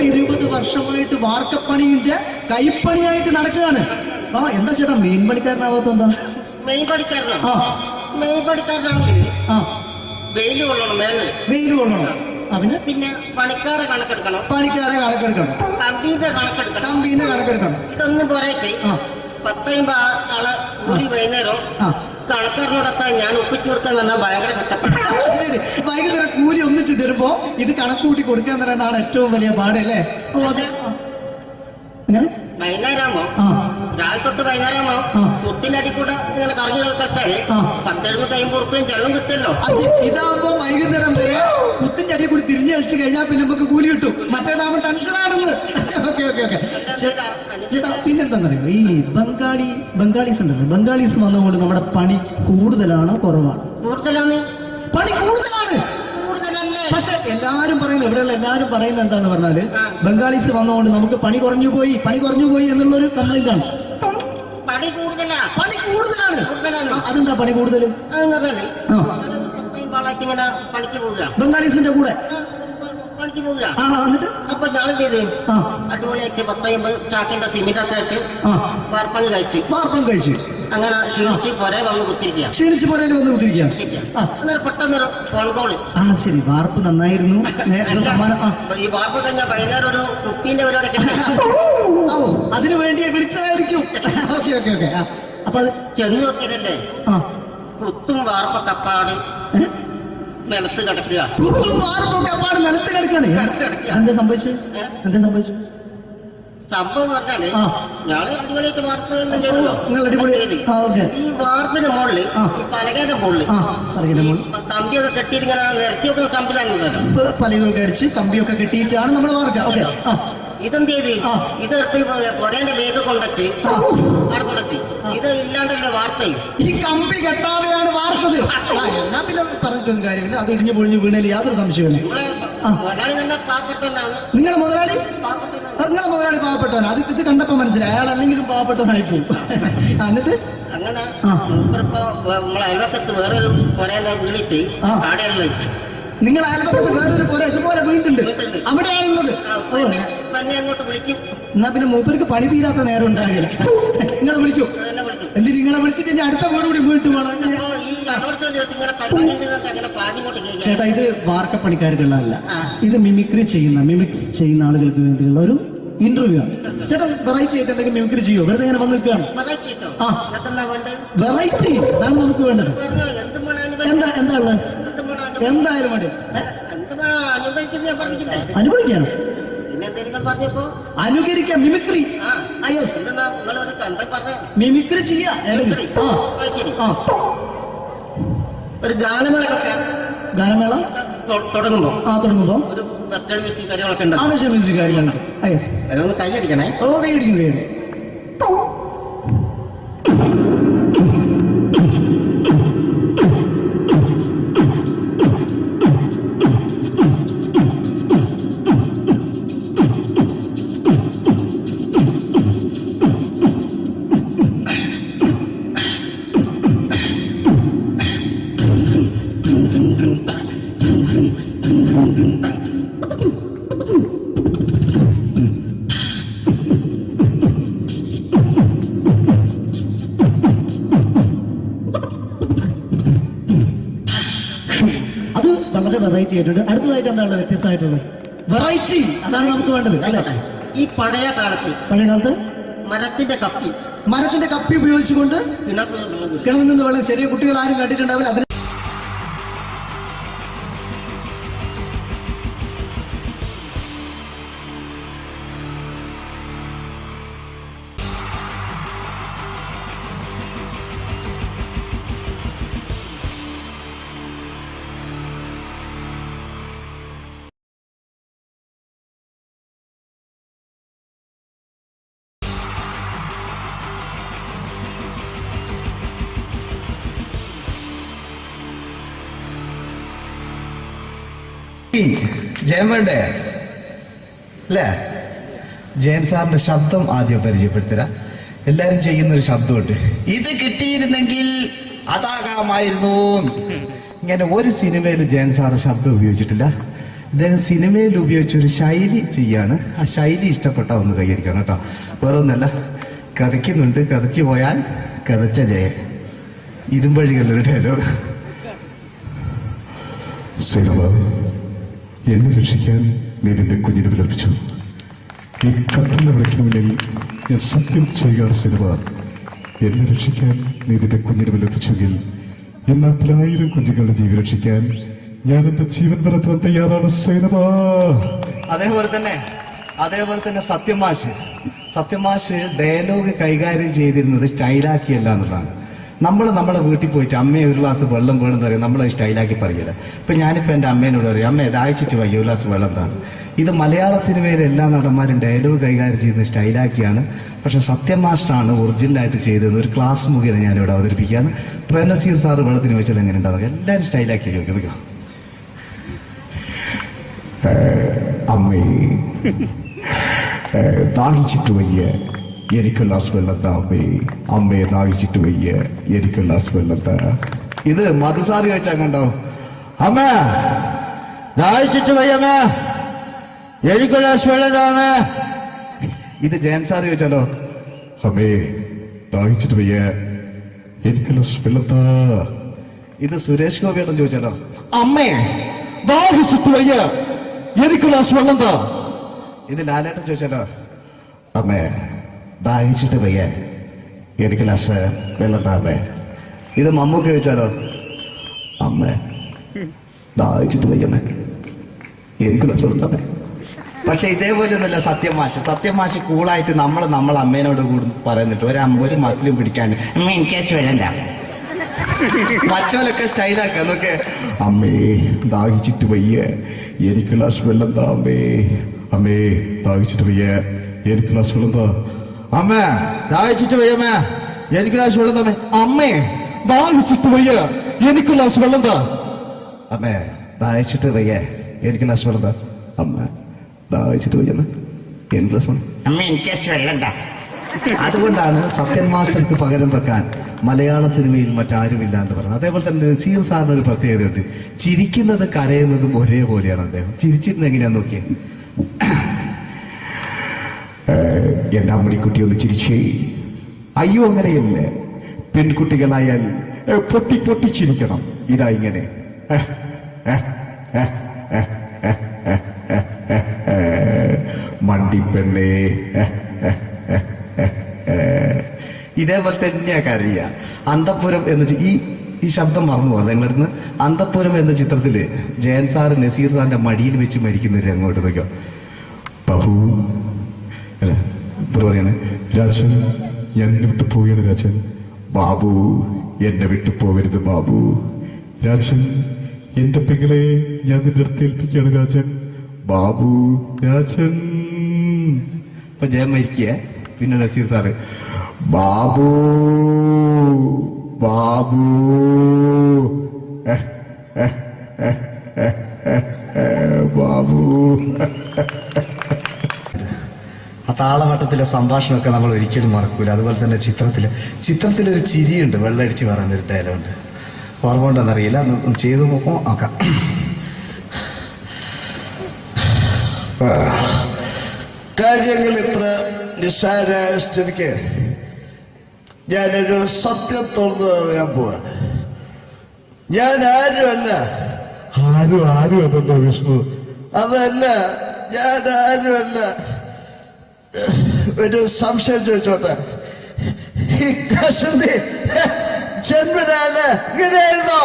Q: 20 വർഷമായിട്ട് വാർക്കപ്പണിന്റെ കൈപ്പണിയായിട്ട് നടക്കുകയാണ്. ആ എന്താ ചേട്ടാ മെയിൻ പണിക്കാരനാവാത്ത എന്താ?
J: മെയിൻ പണിക്കാരനാണ്. മെയിൻ പണിക്കാരനാണെങ്കിൽ വെയിൽ കൊള്ളണം.
Q: വെയിൽ കൊള്ളണം. അതിന്
J: പിന്നെ പണിക്കാരെ കണക്കെടുക്കണം.
Q: കണക്കെടുക്കണം.
J: കമ്പീന്റെ കണക്കെടുക്കണം. ഇതൊന്നും പോരായിട്ട് 10-50 ആളെ കൂടി വൈകുന്നേരം കണക്കാരനോടൊക്കെ ഞാൻ ഒപ്പിച്ചു കൊടുക്കാൻ പറഞ്ഞാൽ ഭയങ്കര കഷ്ടപ്പെട്ടു.
Q: വൈകുന്നേരം കൂലി ഒന്നിച്ച് തരുമ്പോ ഇത് കണക്കൂട്ടി കൊടുക്കാൻ തരുന്നതാണ് ഏറ്റവും വലിയ പാടല്ലേ?
J: വൈകുന്നേരമാകുമ്പോ രാവിലെ തൊട്ട് വൈകുന്നേരമാകുമ്പോ മുത്തിനടി കൂടെ ഇങ്ങനെ കറങ്ങി കളിച്ചാല് 10-70-50 ഉറുപ്പിയും ചെലവും കിട്ടുമല്ലോ.
Q: ഇതാവുമ്പോ വൈകുന്നേരം വരെ മുത്തിന്റെ അടി കൂടി തിരിഞ്ഞു കളിച്ചു കഴിഞ്ഞാൽ പിന്നെ നമുക്ക് കൂലി കിട്ടും. മറ്റേതാവുമ്പോ ടെൻഷനാണെന്ന്. ഓക്കെ ഓക്കെ ഓക്കെ ചേട്ടാ പിന്നെന്താണെന്നറിയോ ഈ ബംഗാളീസ് ഉണ്ടല്ലോ, ബംഗാളീസ് വന്നതുകൊണ്ട് നമ്മുടെ പണി കൂടുതലാണ് കുറവാണ്?
J: കൂടുതലാണ്.
Q: പണി കൂടുതലാണ്. പക്ഷെ എല്ലാരും പറയുന്നത് ഇവിടെയുള്ള എല്ലാരും പറയുന്നത് എന്താന്ന് പറഞ്ഞാല് ബംഗാളീസ് വന്നതുകൊണ്ട് നമുക്ക് പണി കുറഞ്ഞു പോയി എന്നുള്ളൊരു കംപ്ലൈന്റ് ആണ്.
J: പണി കൂടുതലാണ്.
Q: അതെന്താ പണി കൂടുതൽ?
J: ഇങ്ങനെ പണിക്ക് പോവുക
Q: ബംഗാളീസിന്റെ കൂടെ
J: പണിക്ക് പോവുക.
Q: എന്നിട്ട്
J: അപ്പൊ ഞാൻ ചെയ്ത് അടിപൊളിയായിട്ട് 10-50 ചാക്കിന്റെ സിമെന്റ് ഒക്കെ ആയിട്ട് വാർപ്പങ്ങ് കഴിച്ചു. അങ്ങനെ ക്ഷീണിച്ച് പുറേ വന്ന് കുത്തിരിക്കുക. അന്നേരം പെട്ടെന്നൊരു ഫോൺ കോള്.
Q: ശരി വാർപ്പ് നന്നായിരുന്നു.
J: ഈ വാർപ്പ് കഴിഞ്ഞാൽ വൈകുന്നേരം ഒരു കുപ്പീന്റെ പരിപാടി
Q: അതിനു വേണ്ടി വിളിച്ചതായിരിക്കും. Okay okay okay. അപ്പൊ അത്
J: ചെന്ന് നോക്കിയതല്ലേ കുത്തും വാർപ്പ കപ്പാട് നിലത്ത് കിടക്കുക.
Q: നിലത്ത് കിടക്കാണ്. എന്താ സംഭവിച്ചു?
J: സംഭവം എന്ന് പറഞ്ഞാല് ഞാള് അടിപൊളിയായിട്ട് വാർപ്പ് ഈ വാർപ്പിന്റെ മുകളില് ഈ പലകയുടെ മുകളില് കമ്പിയൊക്കെ കെട്ടിയിട്ട് ഇങ്ങനെ നിരത്തി വെക്കുന്ന സംവിധാനം
Q: പലകൊക്കെ അടിച്ച് കമ്പിയൊക്കെ കെട്ടിയിട്ടാണ് നമ്മൾ വാർക്കുക.
J: ഇതെന്ത് ചെയ്ത് ഇതെടുത്ത് കൊറേന്റെ വേഗം കൊണ്ടച്ച് അവിടെ കൊണ്ടെത്തി. ഇത് ഇല്ലാണ്ടല്ലേ വാർത്തയും
Q: ഈ കമ്പി കെട്ടാതെയാണ് വാർത്തത്. എന്നാ പിന്നെ പറഞ്ഞിട്ടൊന്നും കാര്യമില്ല. അത് ഇടിഞ്ഞു പൊളിഞ്ഞു വീണേൽ യാതൊരു സംശയമില്ല.
J: മുതലാളി തന്നെ പാവപ്പെട്ടവനാണ്.
Q: നിങ്ങളെ മുതലാളി പാവപ്പെട്ടവനാണ്. അത് ഇത് കണ്ടപ്പോ മനസ്സിലായി അയാൾ അല്ലെങ്കിലും പാവപ്പെട്ടവനായിപ്പോവും. എന്നിട്ട്
J: അങ്ങനെ നമ്മളെ അയൽവക്കത്ത് വേറൊരു കൊറേന്റെ വീണിട്ട് ആടെയാണ് വെച്ചു.
Q: നിങ്ങൾ അയൽപക്കത്ത് വേറൊരു പുര ഇതുപോലെ വീട്ടുണ്ട് അവിടെയാണുള്ളത്.
J: അങ്ങോട്ട് വിളിക്കും.
Q: എന്നാ പിന്നെ മൂപ്പർക്ക് പണി തീരാത്ത നേരം ഉണ്ടാകില്ല. നിങ്ങളെ വിളിക്കും. എന്നിട്ട് നിങ്ങളെ വിളിച്ചിട്ട് ഇനി അടുത്ത വീട് കൂടി വീട്ടു പോകണം. ചേട്ടാ ഇത് വാർക്കപ്പണിക്കാർക്കുള്ളതല്ല. ഇത് മിമിക്സ് ചെയ്യുന്ന ആളുകൾക്ക് വേണ്ടിയുള്ള ഒരു ഇന്റർവ്യൂ ആണ്. ചേട്ടാ വെറൈറ്റി ആയിട്ട് എന്തെങ്കിലും മിമിക്രി ചെയ്യോ? വെറുതെ ഇങ്ങനെ വന്ന് നിൽക്കുകയാണ്. വെറൈറ്റി അതാണ് നമുക്ക് വേണ്ടത്. എന്താ ഉള്ളത്? എന്തായാലും മതി. അനുഭവിക്കാണ്. അനുകരിക്കാം. മിമിക്രി മിമിക്രി ചെയ്യാ.
J: ഒരു ഗാനമേള തുടങ്ങുമ്പോ ഒരു വെസ്റ്റേൺ മ്യൂസിക് കാര്യങ്ങളൊക്കെ ഉണ്ട്.
Q: മ്യൂസിക് കാര്യങ്ങളുണ്ട്.
J: അതൊന്ന് കൈയടിക്കണേ.
Q: കൈയടിക്കും. അത് വളരെ വെറൈറ്റി ആയിട്ടുണ്ട്. അടുത്തതായിട്ട് എന്താണ് വ്യത്യസ്തമായിട്ടുള്ളത്? വെറൈറ്റി അതാണ് നമുക്ക് വേണ്ടത് അല്ലേ?
J: ഈ പഴയ കാലത്ത് മരത്തിന്റെ കപ്പി
Q: ഉപയോഗിച്ചുകൊണ്ട് കിണറിൽ നിന്ന് വെള്ളം ചെറിയ കുട്ടികൾ ആരും കണ്ടിട്ടുണ്ടാവില്ല. അതിന്
R: ജയൻ വേണ്ടേ അല്ലേ? ജയൻ സാറിന്റെ ശബ്ദം ആദ്യം പരിചയപ്പെടുത്തരാ. എല്ലാരും ചെയ്യുന്ന ഒരു ശബ്ദമുണ്ട്, ഇത് കിട്ടിയിരുന്നെങ്കിൽ അതാകാമായിരുന്നു. ഇങ്ങനെ ഒരു സിനിമയിൽ ജയൻ സാറ് ശബ്ദം ഉപയോഗിച്ചിട്ടില്ല. അദ്ദേഹം സിനിമയിൽ ഉപയോഗിച്ചൊരു ശൈലി ചെയ്യാണ്. ആ ശൈലി ഇഷ്ടപ്പെട്ട ഒന്ന് കൈയടിക്കണം കേട്ടോ. വേറെ ഒന്നല്ല, കഥയ്ക്കുന്നുണ്ട്, കഥയ്ക്ക് പോയാൽ കഥച്ച ജയൻ. ഇരുമ്പഴികളുടെ ഡയലോഗ്.
F: എന്നെ രക്ഷിക്കാൻ നീ നിന്റെ കുഞ്ഞിനെ വിലപിച്ചു. ഈ കത്തുന്ന വിളക്കിന് മുന്നിൽ ഞാൻ സത്യം ചെയ്യുകയാണ് സിനിമ. എന്നെ രക്ഷിക്കാൻ നീ നിന്റെ കുഞ്ഞിനെ വിലപിച്ചെങ്കിൽ എന്നാൽ 1000 കുഞ്ഞുങ്ങളുടെ ജീവൻ രക്ഷിക്കാൻ ഞാൻ എന്റെ ജീവൻ നടത്താൻ തയ്യാറാണ് സിനിമ.
R: അതേപോലെ തന്നെ സത്യമാഷ് ഡയലോഗ് കൈകാര്യം ചെയ്തിരുന്നത് സ്റ്റൈലാക്കിയല്ല എന്നുള്ളതാണ്. നമ്മളെ വീട്ടിൽ പോയിട്ട് അമ്മയെ ഒരു ഗ്ലാസ് വെള്ളം വേണമെന്ന് പറയും, നമ്മളത് സ്റ്റൈലാക്കി പറയില്ല. ഇപ്പൊ ഞാനിപ്പോ എന്റെ അമ്മേനോട് പറയും, അമ്മ ദാഹിച്ചിട്ട് വയ്യ, ഒരു ഗ്ലാസ് വെള്ളം എന്താണ്. ഇത് മലയാള സിനിമയിലെ എല്ലാ നടന്മാരും ഡയലോഗ് കൈകാര്യം ചെയ്യുന്നത് സ്റ്റൈലാക്കിയാണ്. പക്ഷെ സത്യമാഷ്ടാണ് ഒറിജിനലായിട്ട് ചെയ്തത്. ഒരു ക്ലാസ് മുഖേന ഞാനിവിടെ അവതരിപ്പിക്കുകയാണ്. പ്രേംനസീർ സാറ് വെള്ളത്തിന് വെച്ചാൽ എങ്ങനെ ഉണ്ടാവുക? എല്ലാവരും സ്റ്റൈലാക്കി ചോദിക്കുക.
F: അമ്മേ ദാഹിച്ചിട്ട് വയ്യ, എനിക്ക് ഗ്ലാസ് വെള്ളം താ അമ്മേ. അമ്മയെ ദാഹിച്ചിട്ട് വയ്യ, എനിക്ക് ഗ്ലാസ് വെള്ളം താ.
R: ഇത് മധുസാരി വെച്ചാൽ കണ്ടോ, അമ്മ ദാഹിച്ചിട്ട് വയ്യമ്മ, എനിക്ക് ഗ്ലാസ് വെള്ളം താ അമ്മ. ഇത് ജയൻ സാറി വെച്ചാലോ,
F: അമ്മേ ദാഹിച്ചിട്ട് വയ്യ, എനിക്ക് ഗ്ലാസ് വെള്ളം താ.
R: ഇത് സുരേഷ് ഗോപിയോടും ചോദിച്ചാലോ,
F: അമ്മേ ദാഹിച്ചിട്ട് വയ്യ, എനിക്ക് ഗ്ലാസ് വെള്ളം താ.
R: ഇത് ലാലേട്ടൻ ചോദിച്ചാലോ, അമ്മേ ദാഹിച്ചിട്ട് വയ്യ, എനിക്ക് ഗ്ലാസ് വെള്ളം താ അമ്മേ. ഇത് മമ്മൂക്ക് ചോദിച്ചാലോ, അമ്മേ ദാഹിച്ചിട്ട് വയ്യമ്മേ, എനിക്ക് ഗ്ലാസ് വെള്ളം താ അമ്മേ. പക്ഷെ ഇതേപോലെ ഒന്നുമല്ല സത്യമാഷ് കൂളായിട്ട് നമ്മളെ അമ്മേനോട് കൂടി പറയുന്നിട്ട് ഒരു മസിലും പിടിക്കാൻ അമ്മ എനിക്ക് വേണ്ട. മറ്റോലൊക്കെ സ്റ്റൈലാക്ക നോക്കെ,
F: അമ്മേ ദാഹിച്ചിട്ട് വയ്യ, എനിക്ക് ഗ്ലാസ് വെള്ളം താ അമ്മേ. അമ്മേ ദാഹിച്ചിട്ട് വയ്യ, എനിക്ക് ഗ്ലാസ് വെള്ളം താ.
R: അമ്മ ദാഹിച്ചിട്ട് വയ്യമ്മ, എനിക്ക് ഗ്ലാസ് വെള്ളം താ. അമ്മേ
F: ദാഹിച്ചിട്ട് വയ്യ, എനിക്ക് ഗ്ലാസ് വെള്ളം താ.
R: അമ്മേ ദാഹിച്ചിട്ട് വയ്യ, എനിക്ക് ഗ്ലാസ് വെള്ളം താ.
F: അമ്മ ദാഹിച്ചിട്ട് വയ്യമ്മ, എനിക്ക് ഗ്ലാസ് വെള്ളം.
R: അമ്മ എനിക്ക് വെള്ളം താ. അതുകൊണ്ടാണ് സത്യൻ മാസ്റ്റർക്ക് പകരം വെക്കാൻ മലയാള സിനിമയിൽ മറ്റാരുമില്ല എന്ന് പറയുന്നത്. അതേപോലെ തന്നെ നസീർ സാറിന് ഒരു പ്രത്യേകതയുണ്ട്, ചിരിക്കുന്നത് കരയുന്നതും ഒരേപോലെയാണ് അദ്ദേഹം. ചിരിച്ചിരുന്നത് എങ്ങനെയാന്ന് നോക്കിയേ.
F: എന്റെ അമ്മണിക്കുട്ടി ഒന്ന് ചിരിച്ചേ.
R: അയ്യോ അങ്ങനെയല്ലേ,
F: പെൺകുട്ടികളായാൽ പൊട്ടി പൊട്ടി ചിരിക്കണം. ഇതാ ഇങ്ങനെ മണ്ടിപ്പെണ്ണേ.
R: ഇതേപോലെ തന്നെയാ കരയ. അന്തപ്പുരം എന്ന് ഈ ശബ്ദം മറന്നു പോകാം നിങ്ങളിടുന്ന്. അന്തപ്പുരം എന്ന ചിത്രത്തില് ജയൻ സാറ് നസീർ സാറിന്റെ മടിയിൽ വെച്ച് മരിക്കുന്നവര് അങ്ങോട്ട് നോക്കോ.
F: ബാബു അല്ല പറയാണ്, രാജൻ ഞാൻ എന്നെ വിട്ടു പോവുകയാണ് രാജൻ. ബാബു എന്നെ വിട്ടു പോകരുത് ബാബു. രാജൻ എന്റെ പെങ്ങളെ ഞാൻ നിന്റെ അടുത്ത് ഏൽപ്പിക്കുകയാണ് രാജൻ. ബാബു രാജൻ.
R: ഇപ്പൊ ജയൻ മരിക്കുക, പിന്നെ നസീർ സാറ്
F: ബാബു ബാബു ബാബു.
R: ആ താളവട്ടത്തിലെ സംഭാഷണമൊക്കെ നമ്മൾ ഒരിക്കലും മറക്കൂല. അതുപോലെ തന്നെ ചിത്രത്തിലൊരു ചിരിയുണ്ട്, വെള്ളടിച്ച് പറയുന്ന ഒരു ഡയലോഗുണ്ട്. ഓർമ്മ ഉണ്ടെന്നറിയില്ല, ചെയ്തു നോക്കാം. കാര്യങ്ങൾ ഇത്ര നിസ്സാരമായ സ്ഥിതിക്ക് ഞാനൊരു സത്യം തുറന്നു പറയാൻ പോവാ. ഞാൻ ആരുമല്ല.
F: ആരും അതല്ലോ വിഷ്ണു.
R: അതല്ല, ഞാൻ ആരുമല്ല. ഒരു സംശയം ചോദിച്ചോട്ടെ, ഈ കസന്തി ജന്മനാല് ഇങ്ങനെയായിരുന്നോ?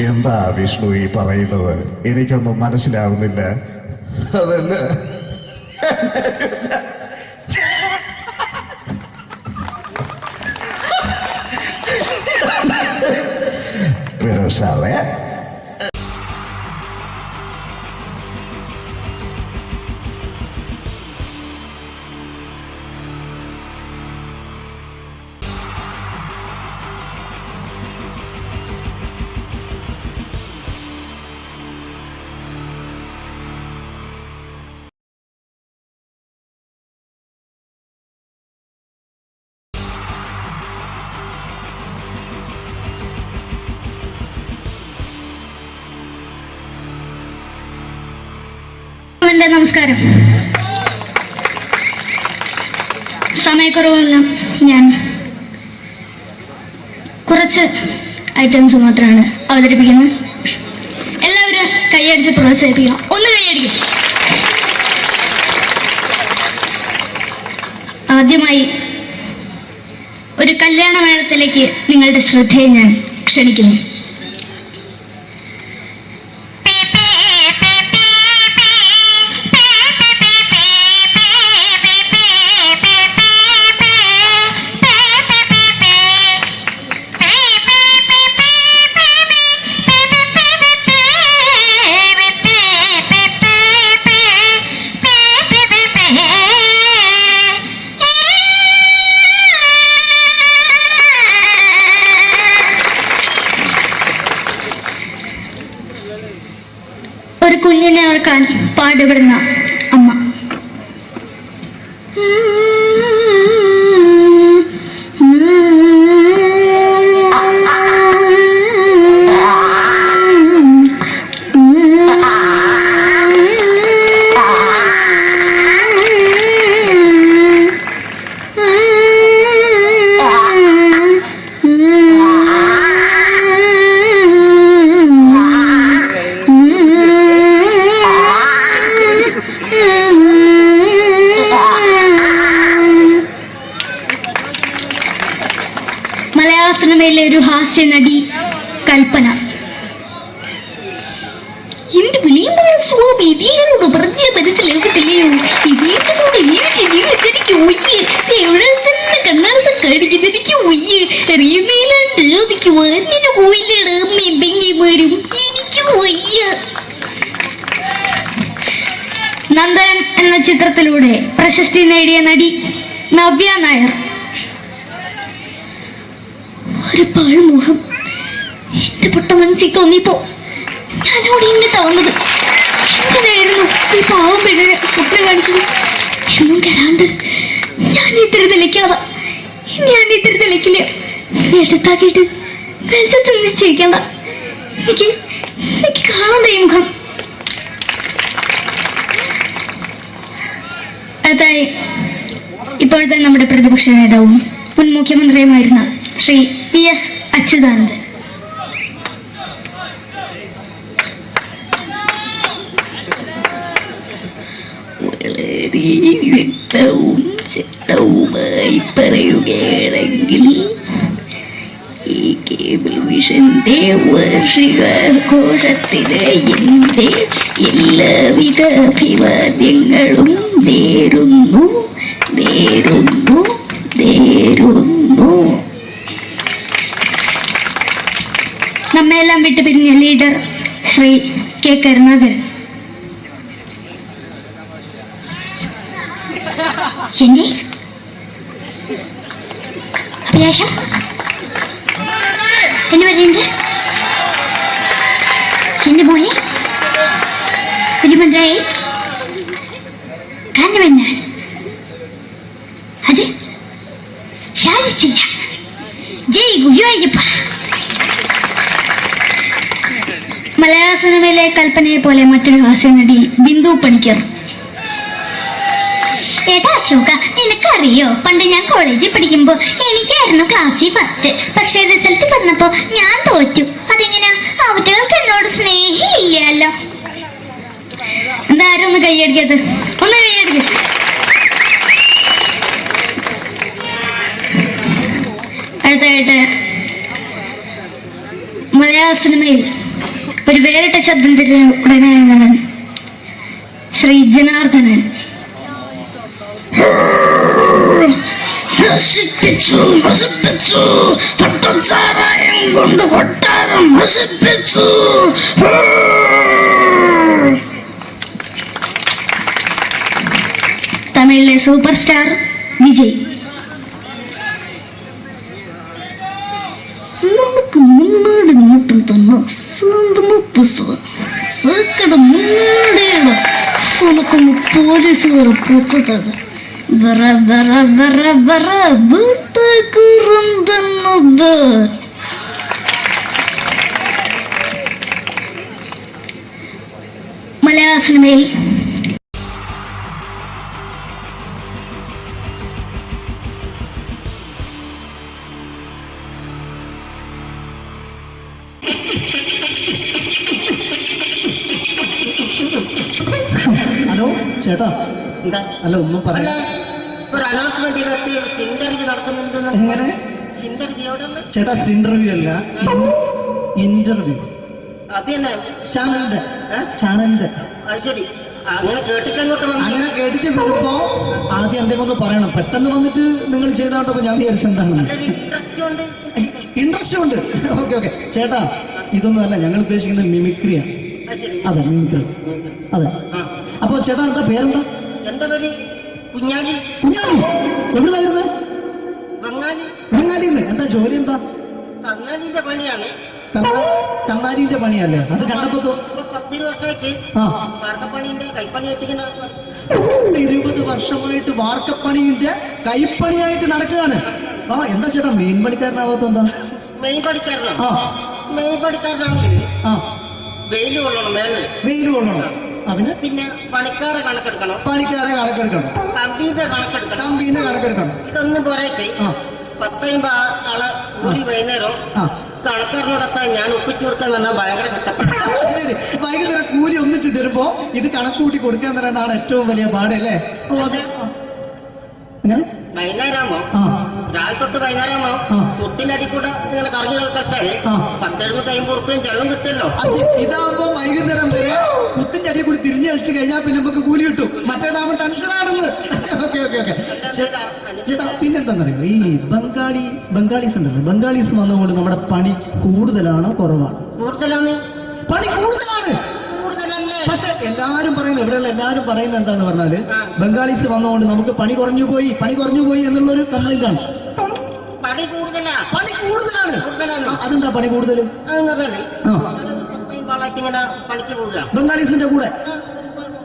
F: എന്താ വിഷ്ണു ഈ പറയുന്നത്? എനിക്കൊന്നും മനസ്സിലാവുന്നില്ല.
R: അതല്ല,
F: വിരോസാവേ
E: നമസ്കാരം. സമയക്കുറവെല്ലാം ഞാൻ കുറച്ച് ഐറ്റംസ് മാത്രമാണ് അവതരിപ്പിക്കുന്നത്. എല്ലാവരും കൈയടിച്ച് പ്രോത്സാഹിപ്പിക്കണം. ഒന്ന് കൈയടിക്കും. ആദ്യമായി ഒരു കല്യാണ മേളത്തിലേക്ക് നിങ്ങളുടെ ശ്രദ്ധയെ ഞാൻ ക്ഷണിക്കുന്നു. ഒരു കുഞ്ഞിനെ ഓർക്കാൻ പാടുപെടുന്ന അമ്മ. മലയാള സിനിമയിലെ ഒരു ഹാസ്യ നടി കൽപ്പന. എന്റെ വിളിയമാണ് സ്വാമി ഇതിനോട് പറഞ്ഞ മനസ്സിലാക്കത്തില്ലയോ? ഇതിനോട് എനിക്ക് ജീവിതത്തിലേക്ക് ഒയ്യ് എവിടെ തന്നെ കണ്ണാടത്ത് കടിക്കുന്നത് എനിക്ക് ഒയ്യ് അറിയുന്നതിലാണ്ട് ചോദിക്ക് വന്നിട്ട് പോയില്ലേടാ അമ്മയും പെങ്ങിമാരും എനിക്ക് ഒയ്യ. നന്ദനം എന്ന ചിത്രത്തിലൂടെ പ്രശസ്തി നേടിയ നടി നവ്യ നായർ. ഒരു പാഴ്മുഖം എന്റെ പൊട്ട മനസ്സിൽ തോന്നിയപ്പോ ഞാനോട് ഇന്നിട്ടാ വന്നത്. എങ്ങനെയായിരുന്നു ഈ പാവം പിഴ സ്വപ്നം കാണിച്ചത്? എന്നും കെടാണ്ട് ഞാൻ ഇത്തിരി തെളിക്കില്ല. എടുത്താക്കിയിട്ട് വെളിച്ചത്തിൽ നിശ്ചയിക്കണ്ട. എനിക്ക് കാണാൻ ഈ മുഖം. അതായി ഇപ്പോഴത്തെ നമ്മുടെ പ്രതിപക്ഷ നേതാവും മുൻ മുഖ്യമന്ത്രിയുമായിരുന്ന ശ്രീ PS അച്യുതാനന്ദൻ. വളരെ വ്യക്തവും ശക്തവുമായി പറയുകയാണെങ്കിൽ ഈ കേബിൾ വിഷന്റെ വാർഷികാഘോഷത്തിന് എന്റെ എല്ലാവിധ അഭിവാദ്യങ്ങളും നേരുന്നു. നമ്മെല്ലാം വിട്ടുപിരിഞ്ഞ ലീഡർ ശ്രീ കെ കരുണാകരൻ. എന്റെ അഭിലാഷം എന്ന് പറയുന്നത് എന്റെ മോനെ കുഞ്ഞുമന്ത്രായി കാഞ്ഞവന്നാണ്. അത് സാധിച്ചില്ല. ജയ് ഗുരുവായൂരപ്പ. മലയാള സിനിമയിലെ കൽപ്പനയെ പോലെ മറ്റൊരു ഹാസ്യ നടി ബിന്ദു പണിക്കർ. ഏട്ടാ അശോക, നിനക്കറിയോ പണ്ട് ഞാൻ കോളേജിൽ പഠിക്കുമ്പോ എനിക്കായിരുന്നു ക്ലാസ്സിൽ ഫസ്റ്റ്. പക്ഷെ റിസൾട്ട് വന്നപ്പോ ഞാൻ തോറ്റു. അതെങ്ങനെയാ? അവറ്റകൾക്ക് എന്നോട് സ്നേഹമില്ലല്ലോ. എന്താരും ഒന്ന് കൈയടിക്കത്? ഒന്ന് കൈയടിക്ക. അടുത്തായിട്ട് മലയാള സിനിമയിൽ ഒരു വേറിട്ട ശബ്ദം ഉടനായ ശ്രീ ജനാർദ്ദനൻ. പട്ടച്ചാരായം കൊണ്ട് കൊട്ടാരം നശിപ്പിച്ചു. തമിഴിലെ സൂപ്പർ സ്റ്റാർ വിജയ്. നമുക്ക് മുന്നാടി നോട്ടം തന്ന സ്വന്തം സക്കട മുന്നാടിയാണ് ഉനക്കൊന്ന് പോലീസുകാർ പൊത്തത്. വറ വറ വറ വറ വീട്ടുകുറുന്നത്. മലയാള സിനിമയിൽ
Q: ചേട്ടാ
J: എന്താ
Q: അല്ല ഒന്നും
J: അല്ല
Q: പറയാ
J: ഒരു അനൗൺസ്മെന്റ് ചെയ്തിട്ട് ഇന്റർവ്യൂ നടക്കുന്നുണ്ടെന്ന്
Q: എങ്ങനെ
J: ഇന്റർവ്യൂ എവിടെ
Q: ചേട്ടാ ഇന്റർവ്യൂ അല്ല ഇന്റർവ്യൂ
J: അത് തന്നെ
Q: ചാനലിന്റെ
J: അത് ശരി അങ്ങനെ കേട്ടിട്ട് അങ്ങോട്ട് വന്നു
Q: അങ്ങനെ കേട്ടിട്ട് വരുമ്പോ ആദ്യം എന്തെങ്കിലും ഒന്ന് പറയണം. പെട്ടെന്ന് വന്നിട്ട് നിങ്ങൾ ചെയ്താട്ടപ്പോ ഞാൻ വിചാരിച്ചെന്താണ്
J: ഇൻട്രസ്റ്റ് ഉണ്ട്
Q: ഇൻട്രസ്റ്റ് ഉണ്ട്. ഓക്കെ ഓക്കെ ചേട്ടാ ഇതൊന്നും അല്ല ഞങ്ങൾ ഉദ്ദേശിക്കുന്നത് മിമിക്രിയാണ്.
J: അത് ശരി
Q: അതെ മിമിക്രി അതെ. അപ്പൊ ചേട്ടാ എന്താ പേരെന്താ?
J: എന്റെ പേര് കുഞ്ഞാലി.
Q: കുഞ്ഞാലി എവിടുന്നായിരുന്നു?
J: ബംഗാളി.
Q: ബംഗാളിന്ന്. എന്താ ജോലി എന്താ?
J: കങ്ങാലിന്റെ പണിയാണ്.
Q: കന്നാലിന്റെ പണിയല്ലേ? അത് കണ്ടപ്പോ
J: 10 വർഷമായിട്ട് വാർക്കപ്പണിന്റെ കൈപ്പണിയായിട്ട് ഇങ്ങനെ
Q: 20 വർഷമായിട്ട് വാർക്കപ്പണിന്റെ കൈപ്പണിയായിട്ട് നടക്കുകയാണ്. എന്താ ചേട്ടാ മെയിൻ പണിക്കാരനാവാത്ത എന്താ?
J: മെയിൻ പണിക്കാരനാണ്. മെയിൻ പണിക്കാരനാണെങ്കിൽ വെയിൽ കൊള്ളണം. വെയിൽ കൊള്ളണം. അവന് പിന്നെ പണിക്കാരെ കണക്കെടുക്കണം. കമ്പീന്റെ കണക്കെടുക്കണം. ഇതൊന്നും പോരായിട്ട് 10-50 ആളെ കൂടി വൈകുന്നേരം കണക്കാരനോടൊക്കെ ഞാൻ ഒപ്പിച്ചു കൊടുക്കാൻ പറഞ്ഞാൽ ഭയങ്കര കഷ്ടപ്പെട്ടു.
Q: വൈകുന്നേരം കൂലി ഒന്നിച്ച് തരുമ്പോ ഇത് കണക്കൂട്ടി കൊടുക്കാൻ തരാനാണ് ഏറ്റവും വലിയ പാടല്ലേ?
J: വൈകുന്നേരമാകുമ്പോ രാവിലെ തൊട്ട് വൈകുന്നേരമാകുമ്പോ കുത്തിന്റെ അടി കൂടെ ഇങ്ങനെ കറങ്ങി കളിച്ചാല് 10-750 ഉറുപ്പിയും ചെലവും കിട്ടുമല്ലോ.
Q: ഇതാകുമ്പോ വൈകുന്നേരം വരെ കുത്തിന്റെ അടി കൂടി തിരിഞ്ഞു കളിച്ചു കഴിഞ്ഞാൽ പിന്നെ നമുക്ക് കൂലി കിട്ടും. മറ്റേതാകുമ്പോ ടെൻഷനാണെന്ന്. ഓക്കെ ഓക്കെ ഓക്കെ ചേട്ടാ പിന്നെന്താന്നറിയോ ഈ ബംഗാളീസ് ഉണ്ടല്ലോ, ബംഗാളീസ് വന്നുകൊണ്ട് നമ്മുടെ പണി കൂടുതലാണോ കുറവാണ്?
J: കൂടുതലാണ്.
Q: പണി കൂടുതലാണ്. പക്ഷെ എല്ലാരും പറയുന്നത് ഇവിടെയുള്ള എല്ലാരും പറയുന്നത് എന്താന്ന് പറഞ്ഞാല് ബംഗാളീസ് വന്നുകൊണ്ട് നമുക്ക് പണി കുറഞ്ഞു പോയി എന്നുള്ളൊരു കംപ്ലൈന്റ് ആണ്.
J: പണി
Q: കൂടുതലാണ്. അതെന്താ പണി കൂടുതൽ?
J: ഇങ്ങനെ പണിക്ക് പോവുക
Q: ബംഗാളീസിന്റെ കൂടെ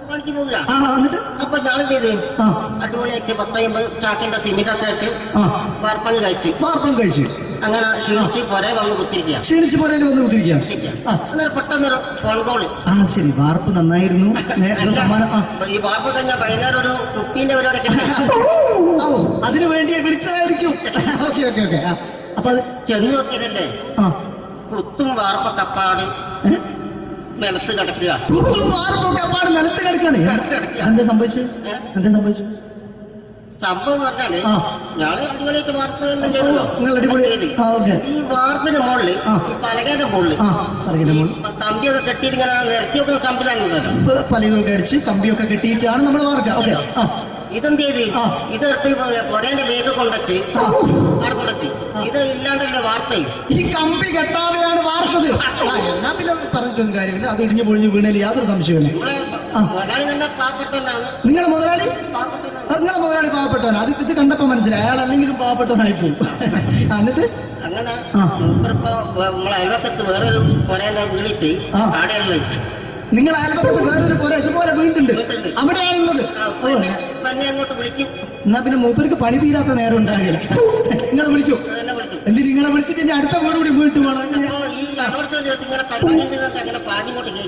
J: പണിക്ക് പോവുക.
Q: എന്നിട്ട്
J: അപ്പൊ ഞാൻ ചെയ്ത് അടിപൊളിയായിട്ട് 10-50 ചാക്കിന്റെ സിമെന്റൊക്കെ ആയിട്ട് വാർപ്പം കഴിച്ചു. അങ്ങനെ ക്ഷീണിച്ച് പുറേ വന്ന് കുത്തിരിക്കുക. പെട്ടെന്നൊരു ഫോൺ കോള്.
Q: ശരി വാർപ്പ് നന്നായിരുന്നു.
J: ഈ വാർപ്പ് കഴിഞ്ഞാൽ വൈകുന്നേരം ഒരു കുപ്പീന്റെ പരിപാടി
Q: അതിനു വേണ്ടി വിളിച്ചതായിരിക്കും. Okay okay okay. അപ്പൊ അത്
J: ചെന്ന് നോക്കിയതല്ലേ കുത്തും വാർപ്പ കപ്പാട് നിലത്ത് കിടക്കുക.
Q: നിലത്ത് കിടക്കാണ്. എന്താ സംഭവിച്ചു?
J: സംഭവം എന്ന് പറഞ്ഞാല് ഞാള് അടിപൊളിയായിട്ട് വാർപ്പ് ഈ വാർപ്പിന്റെ മുകളില് ഈ പലകയുടെ മുകളില് കമ്പിയൊക്കെ കെട്ടിയിട്ട് ഇങ്ങനെ നിരത്തിയൊക്കെ കമ്പിലാണ്
Q: പലകൊക്കെ അടിച്ച് കമ്പിയൊക്കെ കെട്ടിയിട്ടാണ് നമ്മൾ വാർക്കുക.
J: ഇതെന്ത് ചെയ്ത് ഇതെടുത്ത് പൊരേന്റെ വേഗ കൊണ്ടച്ച് അവിടെ കൊണ്ടച്ച് ഇത് ഇല്ലാണ്ടല്ലേ വാർത്ത.
Q: ഈ കമ്പി കെട്ടാതെയാണ് വാർത്തത്. എന്നാ പിന്നെ പറഞ്ഞിട്ടൊന്നും കാര്യമില്ല. അത് ഇടിഞ്ഞു പൊളിഞ്ഞു വീണേൽ യാതൊരു സംശയമില്ല.
J: മുതലാളി നല്ല പാവപ്പെട്ടവനാണ്.
Q: നിങ്ങളെ മുതലാളി പാവപ്പെട്ടവനാണ്. അത് ഇത് കണ്ടപ്പോ മനസ്സിലായി അയാൾ അല്ലെങ്കിലും പാവപ്പെട്ടവനായി പോകും. എന്നിട്ട്
J: അങ്ങനെ ഇപ്പൊ നമ്മളെ അയൽവക്കത്ത് വേറൊരു പൊരേന്റെ വീണിട്ട് ആടെയാണ് വെച്ചു.
Q: നിങ്ങൾ അയൽപക്കത്ത് വേറൊരു പോരാ ഇതുപോലെ വീണ്ടുണ്ട് അവിടെയാണുള്ളത്.
J: അങ്ങോട്ട് വിളിക്കും.
Q: എന്നാ പിന്നെ മൂപ്പർക്ക് പണി തീരാത്ത നേരം ഉണ്ടാകില്ല. നിങ്ങളെ വിളിക്കും. എന്തിന് നിങ്ങളെ വിളിച്ചിട്ട് ഇനി അടുത്ത വീട് കൂടി വീട്ടു പോകണം.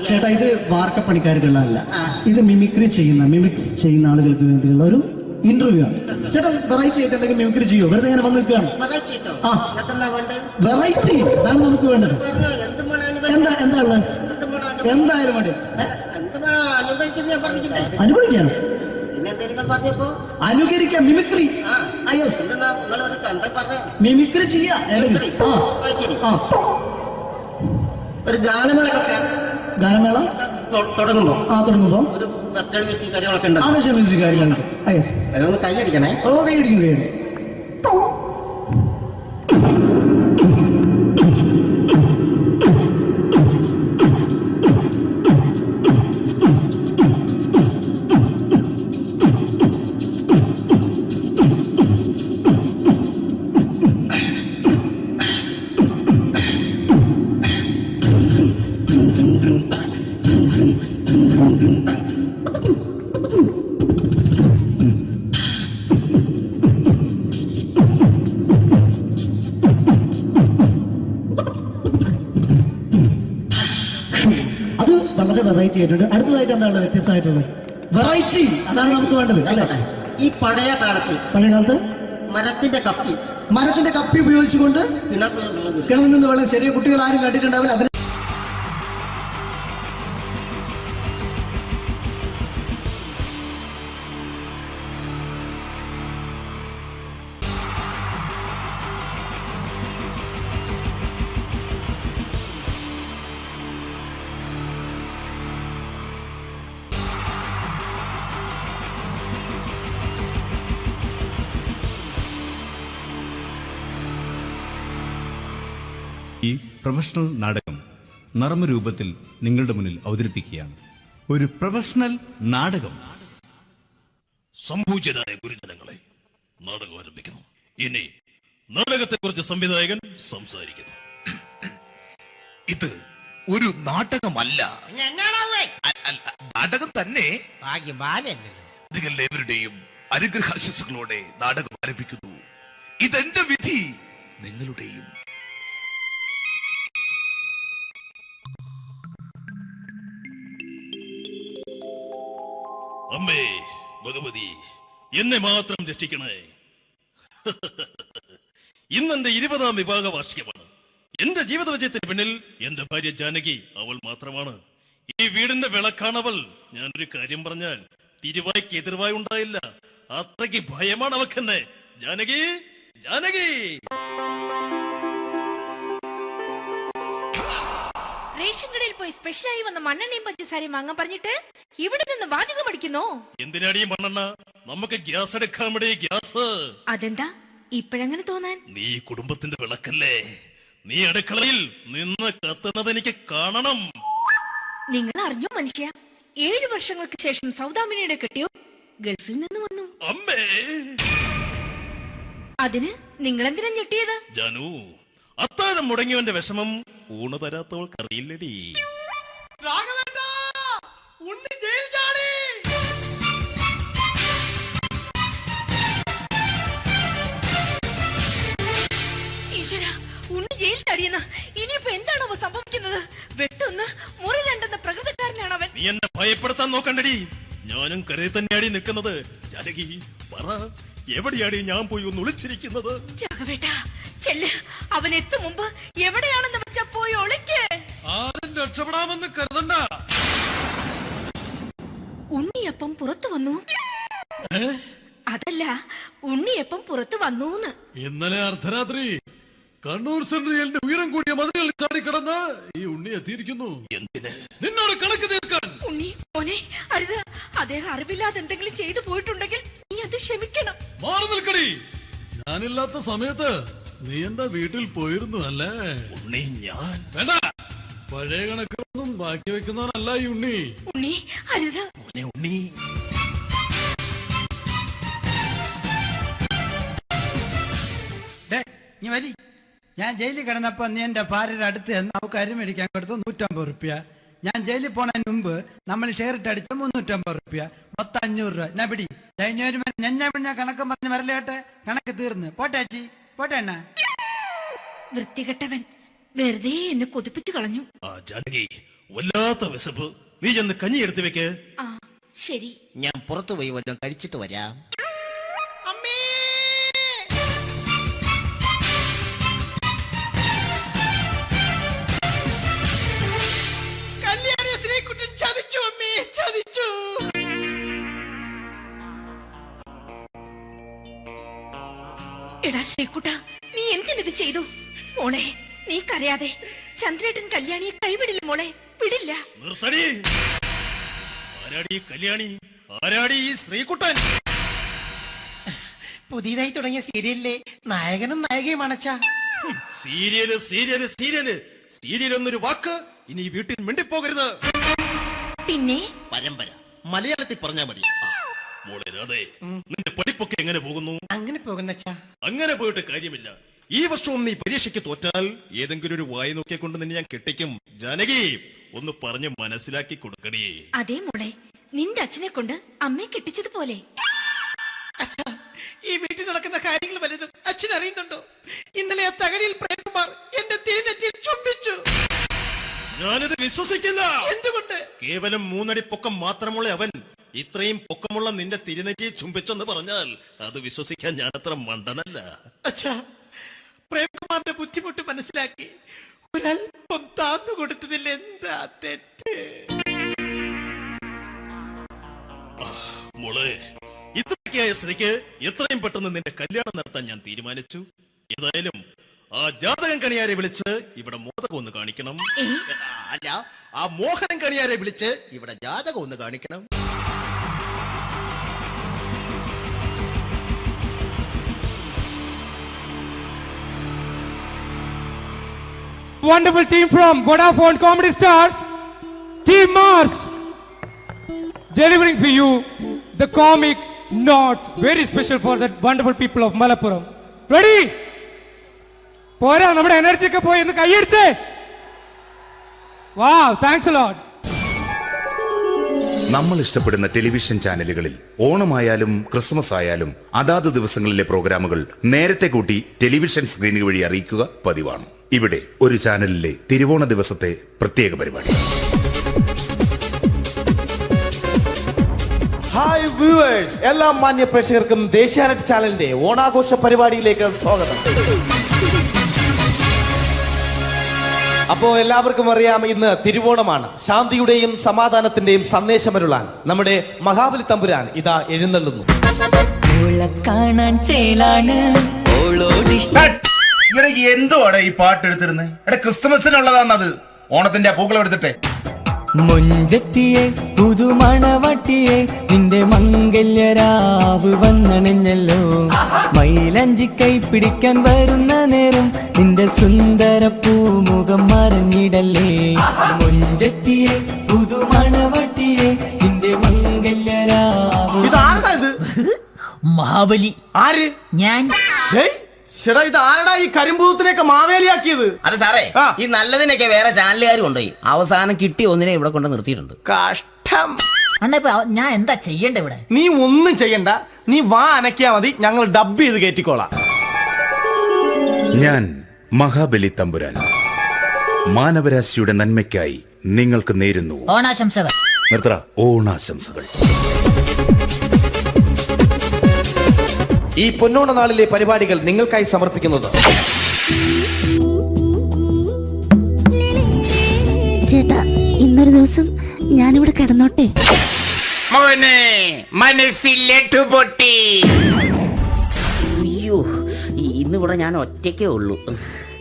Q: ചേട്ടാ ഇത് വാർക്കപ്പണിക്കാർക്കുള്ളതല്ല. ഇത് മിമിക്സ് ചെയ്യുന്ന ആളുകൾക്ക് വേണ്ടിയുള്ള ഒരു ഇന്റർവ്യൂ ആണ്. ചേട്ടാ വെറൈറ്റി ആയിട്ട് എന്തെങ്കിലും മിമിക്രി ചെയ്യോ? വെറുതെ ഇങ്ങനെ വന്ന് നിൽക്കുകയാണ്. വെറൈറ്റി അതാണ് നമുക്ക് വേണ്ടത്. എന്താ ഉള്ളത്? എന്തായാലും മതി. അനുഭവിക്കാണ്. അനുകരിക്കാം. മിമിക്രി മിമിക്രി ചെയ്യാ.
J: ഒരു ഗാനമേള തുടങ്ങുമ്പോ ഒരു വെസ്റ്റേൺ മ്യൂസിക് കാര്യങ്ങളൊക്കെ ഉണ്ട്.
Q: മ്യൂസിക് കാര്യങ്ങളുണ്ട്.
J: അതൊന്ന് കൈയടിക്കണേ.
Q: കൈയടിക്കും. അത് വളരെ വെറൈറ്റി ആയിട്ടുണ്ട്. അടുത്തതായിട്ട് എന്താണ് വ്യത്യസ്തമായിട്ടുള്ളത്? വെറൈറ്റി അതാണ് നമുക്ക് വേണ്ടത് അല്ലേ?
J: ഈ പഴയ കാലത്ത്
Q: മരത്തിന്റെ കപ്പി ഉപയോഗിച്ചുകൊണ്ട് കിണറിൽ നിന്ന് വെള്ളം ചെറിയ കുട്ടികൾ ആരും കണ്ടിട്ടുണ്ടാവില്ല. അതിന്
S: പ്രൊഫഷണൽ നാടകം നർമ്മരൂപത്തിൽ നിങ്ങളുടെ മുന്നിൽ അവതരിപ്പിക്കുകയാണ്. ഒരു പ്രൊഫഷണൽ നാടകം.
T: സംഭൂജനായ ഗുരുജനങ്ങളെ, നാടകം ആരംഭിക്കുന്നു. ഇനി നാടകത്തെക്കുറിച്ച് സംവിധായകൻ സംസാരിക്കുന്നു.
L: ഇത് ഒരു നാടകമല്ല, നാടകം തന്നെ. നിങ്ങളെവരുടെയും അനുഗ്രഹാശിസുകളോടെ നാടകം ആരംഭിക്കുന്നു. ഇതെന്റെ വിധി, നിങ്ങളുടെയും.
T: അമ്മേ ഭഗവതി, എന്നെ മാത്രം രക്ഷിക്കണേ. ഇന്നെന്റെ 20ാം വിവാഹ വാർഷികമാണ്. എന്റെ ജീവിത വിജയത്തിന് പിന്നിൽ എന്റെ ഭാര്യ ജാനകി അവൾ മാത്രമാണ്. ഈ വീടിന്റെ വിളക്കാണവൾ. ഞാനൊരു കാര്യം പറഞ്ഞാൽ തിരുവായ്ക്ക് എതിർവായി ഉണ്ടായില്ല. അത്രയ്ക്ക് ഭയമാണ് അവക്കെന്നെ. ജാനകി, ജാനകി.
U: റേഷൻ കടയിൽ പോയി സ്പെഷ്യലായി വന്ന മണ്ണെണ്ണയും പഞ്ചസാരയും വാങ്ങാൻ പറഞ്ഞിട്ട് ഇവിടെ നിന്ന് വാചകം അടിക്കുന്നു.
T: എന്തിനാടി മണ്ണെണ്ണ? നമുക്ക് ഗ്യാസ് എടുക്കാൻ വേണ്ടി ഗ്യാസ്.
U: അതെന്താ ഇപ്പോഴങ്ങനെ തോന്നാൻ?
T: നീ കുടുംബത്തിന്റെ വിളക്കല്ലേ. നീ അടുക്കളയിൽ നിന്ന് കത്തുന്നത് എനിക്ക് കാണണം.
U: നിങ്ങൾ അറിഞ്ഞോ മനുഷ്യ, 7 വർഷങ്ങൾക്ക് ശേഷം സൗദാമിനിയുടെ കെട്ടിയോ ഗൾഫിൽ നിന്ന് വന്നു.
T: അമ്മേ,
U: അതിന് നിങ്ങൾ എന്തിനാ ഞെട്ടിയത്?
T: ജാനു, അത്താഴം മുടങ്ങിയവന്റെ വിഷമം ഊണ് തരാത്തവൾക്കറിയില്ലടി.
U: ഈശ്വരാ, ഉണ്ണി ജയിൽ ചാടിയെന്ന്. ഇനിയിപ്പോ എന്താണോ സംഭവിക്കുന്നത്? വെട്ടൊന്ന് മുറി രണ്ടെന്ന പ്രകൃതക്കാരനാണ് അവൻ.
T: നീ എന്നെ ഭയപ്പെടുത്താൻ നോക്കണ്ടടി. ഞാനും കരയിൽ തന്നെയാടി നിൽക്കുന്നത്. ജാനകി, പറ, എവിടെയാടി ഞാൻ പോയി ഒന്ന് ഒളിച്ചിരിക്കുന്നത്?
U: രാഘവേട്ടാ, ചെല്ല്. അവൻ എത്തും മുമ്പ് എവിടെയാണെന്ന് വെച്ചാ പോയി ഒളിക്ക്.
T: ആരും രക്ഷപ്പെടാമെന്ന് കരുതണ്ട.
U: ഉണ്ണിയപ്പം പുറത്തു വന്നു. അതല്ല, ഉണ്ണിയപ്പം പുറത്തു വന്നൂന്ന്.
T: ഇന്നലെ അർദ്ധരാത്രി കണ്ണൂർ സെൻട്രലിന്റെ ഉയരം കൂടിയ മതിലുകളിൽ ചാടിക്കിടന്ന് ഈ ഉണ്ണി എത്തിയിരിക്കുന്നു. എന്തിന്? നിന്നോട് കണക്ക് തീർക്കാൻ.
U: ഉണ്ണി മോനെ, അരുത്. അദ്ദേഹം അറിവില്ലാതെ എന്തെങ്കിലും ചെയ്തു പോയിട്ടുണ്ടെങ്കിൽ നീ അത് ക്ഷമിക്കണം.
T: മാറി നിൽക്കടി. ഞാനില്ലാത്ത സമയത്ത് നീ എന്താ വീട്ടിൽ പോയിരുന്നു അല്ലേ? ഉണ്ണി, ഞാൻ വേണ്ട. പഴയ കണക്കൊന്നും ബാക്കി വെക്കുന്നവനല്ല ഈ ഉണ്ണി.
U: ഉണ്ണി, അരുത്.
T: ഉണ്ണി,
D: നീ വരി. ഞാൻ ജയിലിൽ കിടന്നപ്പോ നീ എന്റെ ഭാര്യയുടെ അടുത്ത് എന്ന് അവർക്ക് അരി മേടിക്കാൻ കൊടുത്തു 150 റുപ്യ. ഞാൻ ജയിലിൽ പോണതിന് മുമ്പ് നമ്മൾ ഷെയർ ഇട്ട് അടിച്ച 350 റുപ്യ, മൊത്തം 500 രൂപ. ഞാൻ പിടി ഞാൻ കണക്ക് പറഞ്ഞ് വരലേട്ടെ. കണക്ക് തീർന്ന് പോട്ടെ അച്ചി, പോട്ടെ അണ്ണ.
U: വൃത്തികെട്ടവൻ വെറുതെ എന്നെ കൊതിപ്പിച്ചു കളഞ്ഞു.
T: ജാനകി, വല്ലാത്ത വിശപ്പ്. നീ ചെന്ന് കഞ്ഞി എടുത്തു വെക്ക്.
U: ആ ശരി.
V: ഞാൻ പുറത്തു പോയി വല്ലതും കഴിച്ചിട്ട് വരാം.
U: എടാ ശ്രീകുട്ട, നീ എന്തിനിത് ചെയ്തു? മോളെ, നീ കരയാതെ. ചന്ദ്രേട്ടൻ കല്യാണിയെ കൈവിടില്ല മോളെ, വിടില്ല.
T: നിർത്തടി. ആരാടി കല്യാണി? ആരാടി ഈ ശ്രീകുട്ടൻ?
O: പുതിയതായി തുടങ്ങിയ സീരിയലിലെ നായകനും നായികയും അണച്ച.
T: സീരിയല് സീരിയല് സീരിയല് സീരിയൽ എന്നൊരു വാക്ക് ഇനി വീട്ടിൽ മിണ്ടിപ്പോകരുത്.
U: പിന്നെ
T: പരമ്പര മലയാളത്തിൽ പറഞ്ഞാ മതി. മോളെ രാധേ, നിന്റെ പഠിപ്പൊക്കെ എങ്ങനെ പോകുന്നു?
O: അങ്ങനെ പോകുന്ന.
T: അങ്ങനെ പോയിട്ട് കാര്യമില്ല. ഈ വർഷവും നീ പരീക്ഷയ്ക്ക് തോറ്റാൽ ഏതെങ്കിലും ഒരു വായി നോക്കിക്കൊണ്ട് നിന്നെ ഞാൻ കെട്ടിക്കും. ജാനകി, ഒന്ന് പറഞ്ഞ് മനസ്സിലാക്കി കൊടുക്കണേ.
U: അതേ മോളെ, നിന്റെ അച്ഛനെ കൊണ്ട് അമ്മയെ കെട്ടിച്ചതുപോലെ.
O: ഈ വീട്ടിൽ നടക്കുന്ന കാര്യങ്ങൾ വലുതും അച്ഛൻ അറിയുന്നുണ്ടോ? ഇന്നലെ ആ തകഴിയിൽ പ്രേംകുമാർ എന്റെ തിരിഞ്ഞെറ്റിൽ ചുംബിച്ചു.
T: ഞാനിത് വിശ്വസിക്കില്ല.
O: എന്തുകൊണ്ട്?
T: കേവലം 3 അടി പൊക്കം മാത്രമുള്ള അവൻ ഇത്രയും പൊക്കമുള്ള നിന്റെ തിരുനെറ്റിയെ ചുംബിച്ചെന്ന് പറഞ്ഞാൽ അത് വിശ്വസിക്കാൻ ഞാൻ അത്ര മണ്ടനല്ല.
O: അച്ഛാ, പ്രേംകുമാറിന്റെ ബുദ്ധിമുട്ട് മനസ്സിലാക്കി ഒരല്പം താന്നു കൊടുത്തതിൽ എന്താ തെറ്റ്?
T: മോളെ, ഇത്രയ്ക്കായ സ്ഥിതിക്ക് എത്രയും പെട്ടെന്ന് നിന്റെ കല്യാണം നടത്താൻ ഞാൻ തീരുമാനിച്ചു. ഏതായാലും ആ ജാതകം കണിയാരെ വിളിച്ച് ഇവിടെ മോദകം ഒന്ന് കാണിക്കണം.
V: അല്ല, ആ മോഹനം കണിയാരെ വിളിച്ച് ഇവിടെ ജാതകം ഒന്ന് കാണിക്കണം.
G: wonderful team from Vodafone Comedy Stars, Team Mars, delivering for you the comic notes, very special for the wonderful people of Malappuram. Ready? പോരാ, നമ്മുടെ എനർജി ഒക്കെ പോയി ഒന്ന് കൈയടിച്ചേ. Wow, thanks a lot.
H: നമ്മൾ ഇഷ്ടപ്പെടുന്ന ടെലിവിഷൻ ചാനലുകളിൽ ഓണമായാലും ക്രിസ്മസ് ആയാലും അതാത് ദിവസങ്ങളിലെ പ്രോഗ്രാമുകൾ നേരത്തെ കൂട്ടി ടെലിവിഷൻ സ്ക്രീനുകൾ വഴി അറിയിക്കുക പതിവാണ്. ഇവിടെ ഒരു ചാനലിലെ തിരുവോണ ദിവസത്തെ പ്രത്യേക പരിപാടി.
I: ഹായ് വ്യൂവേഴ്സ്, എല്ലാ മാന്യ പ്രേക്ഷകർക്കും ദേശീയാനെറ്റ് ചാനലിന്റെ ഓണാഘോഷ പരിപാടിയിലേക്ക് സ്വാഗതം. അപ്പോ എല്ലാവർക്കും അറിയാം, ഇന്ന് തിരുവോണമാണ്. ശാന്തിയുടെയും സമാധാനത്തിന്റെയും സന്ദേശമരുളാൻ നമ്മുടെ മഹാബലി തമ്പുരാൻ ഇതാ എഴുന്നള്ളുന്നു.
H: ഇവിടെ എന്തുവാടെ ഈ പാട്ട് എടുത്തിരുന്നത്? എടാ, ക്രിസ്തുമസിനുള്ളതാണത്. ഓണത്തിന്റെ പൂക്കളം എടുത്തിട്ടെ.
C: മുഞ്ചെത്തിയെ പുതുമണവട്ടിയെ നിന്റെ മംഗല്യരാവ് വന്നണിഞ്ഞല്ലോ. മൈലഞ്ചി കൈ പിടിക്കാൻ വരുന്ന നേരം നിന്റെ സുന്ദര പൂമുഖം മറഞ്ഞിടല്ലേ. മുഞ്ചെത്തിയെ പുതുമണവട്ടിയെ നിന്റെ മംഗല്യരാവ്.
I: ഇതാരടാ?
O: മഹാബലി.
I: ആര്?
O: ഞാൻ.
I: ചേട്ടാ, ഇത് ആരടാ ഈ കരിമ്പൂത്തിനെയൊക്കെ മാവേലിയാക്കിയത്?
J: അതെ സാറേ, ഈ നല്ലതിനൊക്കെ വേറെ ചാനലുകാർ കൊണ്ടുപോയി അവസാനം കിട്ടിയ ഒന്നിനെ ഇവിടെ കൊണ്ട് നിർത്തിയിട്ടുണ്ട്.
I: കഷ്ടം.
O: ഞാൻ എന്താ ചെയ്യണ്ട ഇവിടെ?
I: നീ ഒന്നും ചെയ്യണ്ട, നീ വാ അനക്കിയാ മതി, ഞങ്ങൾ ഡബ് ചെയ്ത് കയറ്റിക്കോളാം.
H: ഞാൻ മഹാബലി തമ്പുരാൻ മാനവരാശിയുടെ നന്മയ്ക്കായി നിങ്ങൾക്ക് നേരുന്നു
O: ഓണാശംസകൾ.
H: നിർത്തറ. ഓണാശംസകൾ.
I: ഈ പൊന്നോണ നാളിലെ പരിപാടികൾ നിങ്ങൾക്കായി സമർപ്പിക്കുന്നത്
E: ചേട്ടാ, ഇന്നൊരു ദിവസം ഞാനിവിടെ കിടന്നോട്ടെ.
J: മോനെ മനസ്സിലെട്ടു പൊട്ടി. അയ്യോ, ഇന്നിവിടെ ഞാൻ ഒറ്റയ്ക്കേ ഉള്ളൂ.